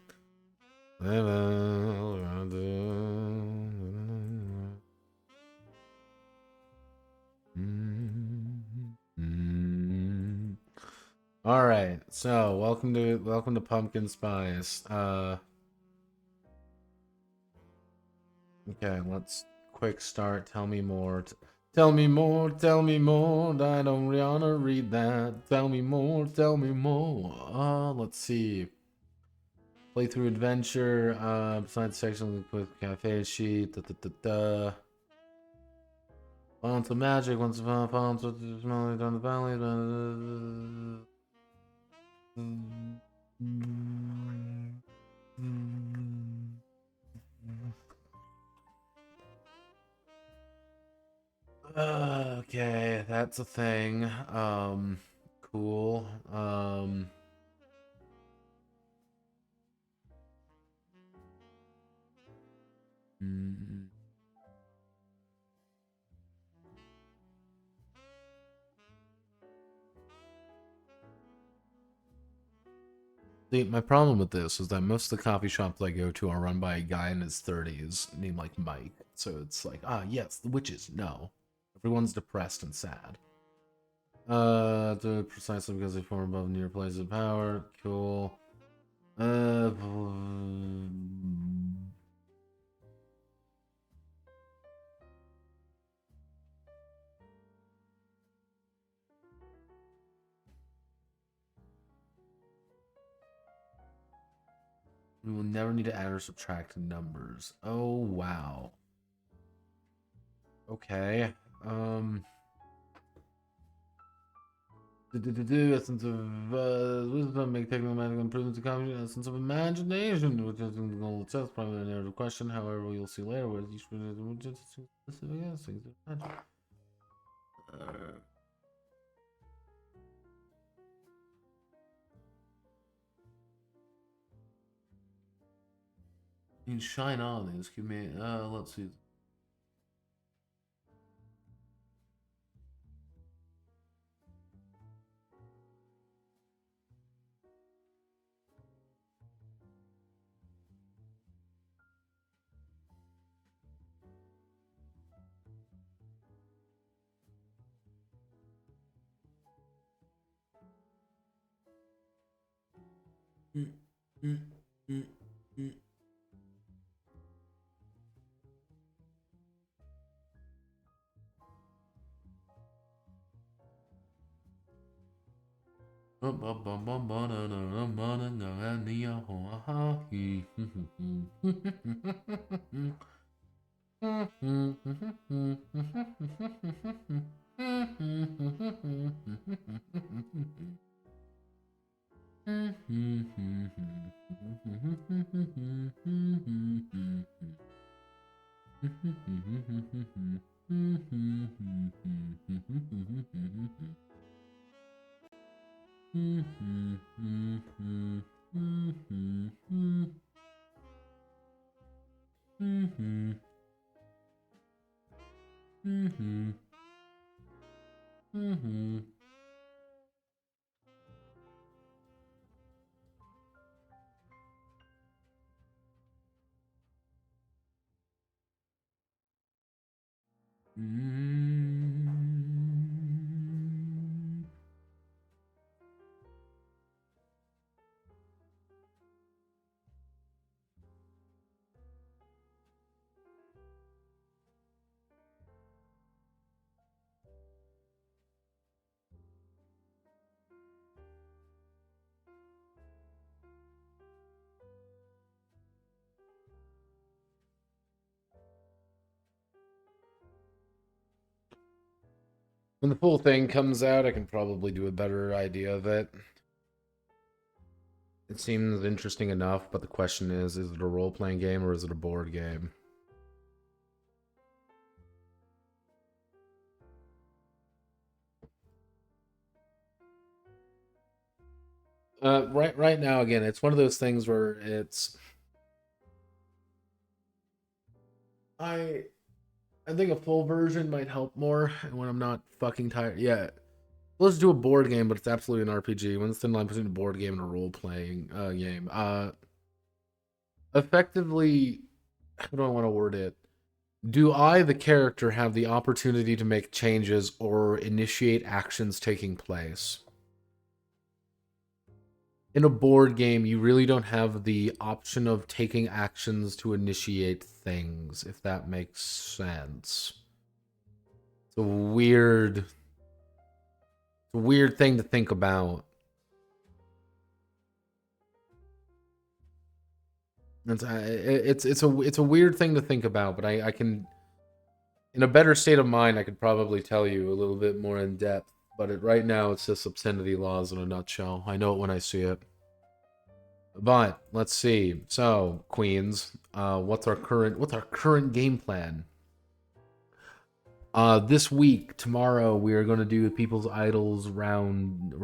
All right. So, welcome to Pumpkin Spice. Okay, let's quick start. Tell me more. Tell me more. Tell me more. I don't wanna read that. Tell me more. Tell me more. Let's see. Playthrough adventure. Besides section with cafe sheet. Fountains of magic. Once upon a fountains with smelling down the valley. Okay, that's a thing. Cool. Mm. See, my problem with this is that most of the coffee shops I go to are run by a guy in his 30s named like Mike. So it's like, yes, the witches. No. Everyone's depressed and sad. Precisely because they form above near places of power. Cool. We will never need to add or subtract numbers. Oh, wow. Okay. Essence of wisdom, make technical magical improvements to comedy, essence of imagination, which is the goal itself, probably a narrative question. However, you'll see later where each specific things of magic. You can shine on these. Give me. Let's see. Mm, mm, mm, mm. Mm-hmm. Mm-hmm. Mm. When the full thing comes out, I can probably do a better idea of it. It seems interesting enough, but the question is it a role-playing game or is it a board game? Right now, again, it's one of those things where it's I I think a full version might help more when I'm not fucking tired. Yeah, let's do a board game, but it's absolutely an RPG. When's the line between a board game and a role-playing game? Effectively, how do I want to word it? Do I, the character, have the opportunity to make changes or initiate actions taking place? In a board game, you really don't have the option of taking actions to initiate things, if that makes sense. It's a weird thing to think about. It's a weird thing to think about, but I can, in a better state of mind, I could probably tell you a little bit more in depth. But right now, it's just obscenity laws in a nutshell. I know it when I see it. But let's see. So, Queens, what's our current game plan? This week, tomorrow, we are going to do People's Idols round.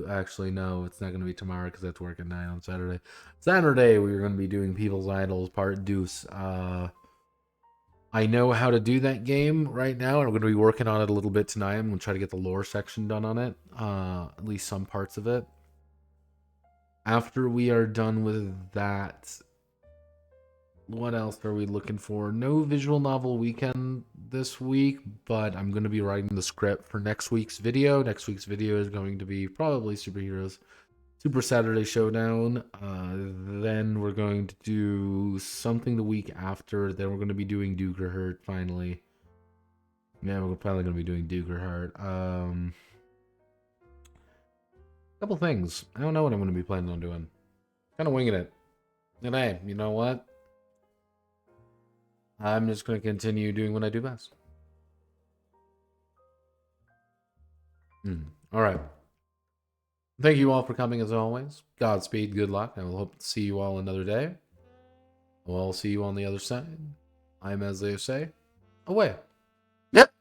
Actually, no, it's not going to be tomorrow because that's work at 9 on Saturday. Saturday, we're going to be doing People's Idols Part Deuce. I know how to do that game right now, and I'm going to be working on it a little bit tonight. I'm going to try to get the lore section done on it, at least some parts of it. After we are done with that, what else are we looking for? No visual novel weekend this week, but I'm going to be writing the script for next week's video. Next week's video is going to be probably superheroes. Super Saturday Showdown. Then we're going to do something the week after. Then we're going to be doing Duke or Hurt finally. Yeah, we're probably going to be doing Duke or Hurt. Couple things. I don't know what I'm going to be planning on doing. Kind of winging it. And hey, you know what? I'm just going to continue doing what I do best. All right. Thank you all for coming as always. Godspeed, good luck. I will hope to see you all another day. We'll see you on the other side. I'm, as they say, away. Yep.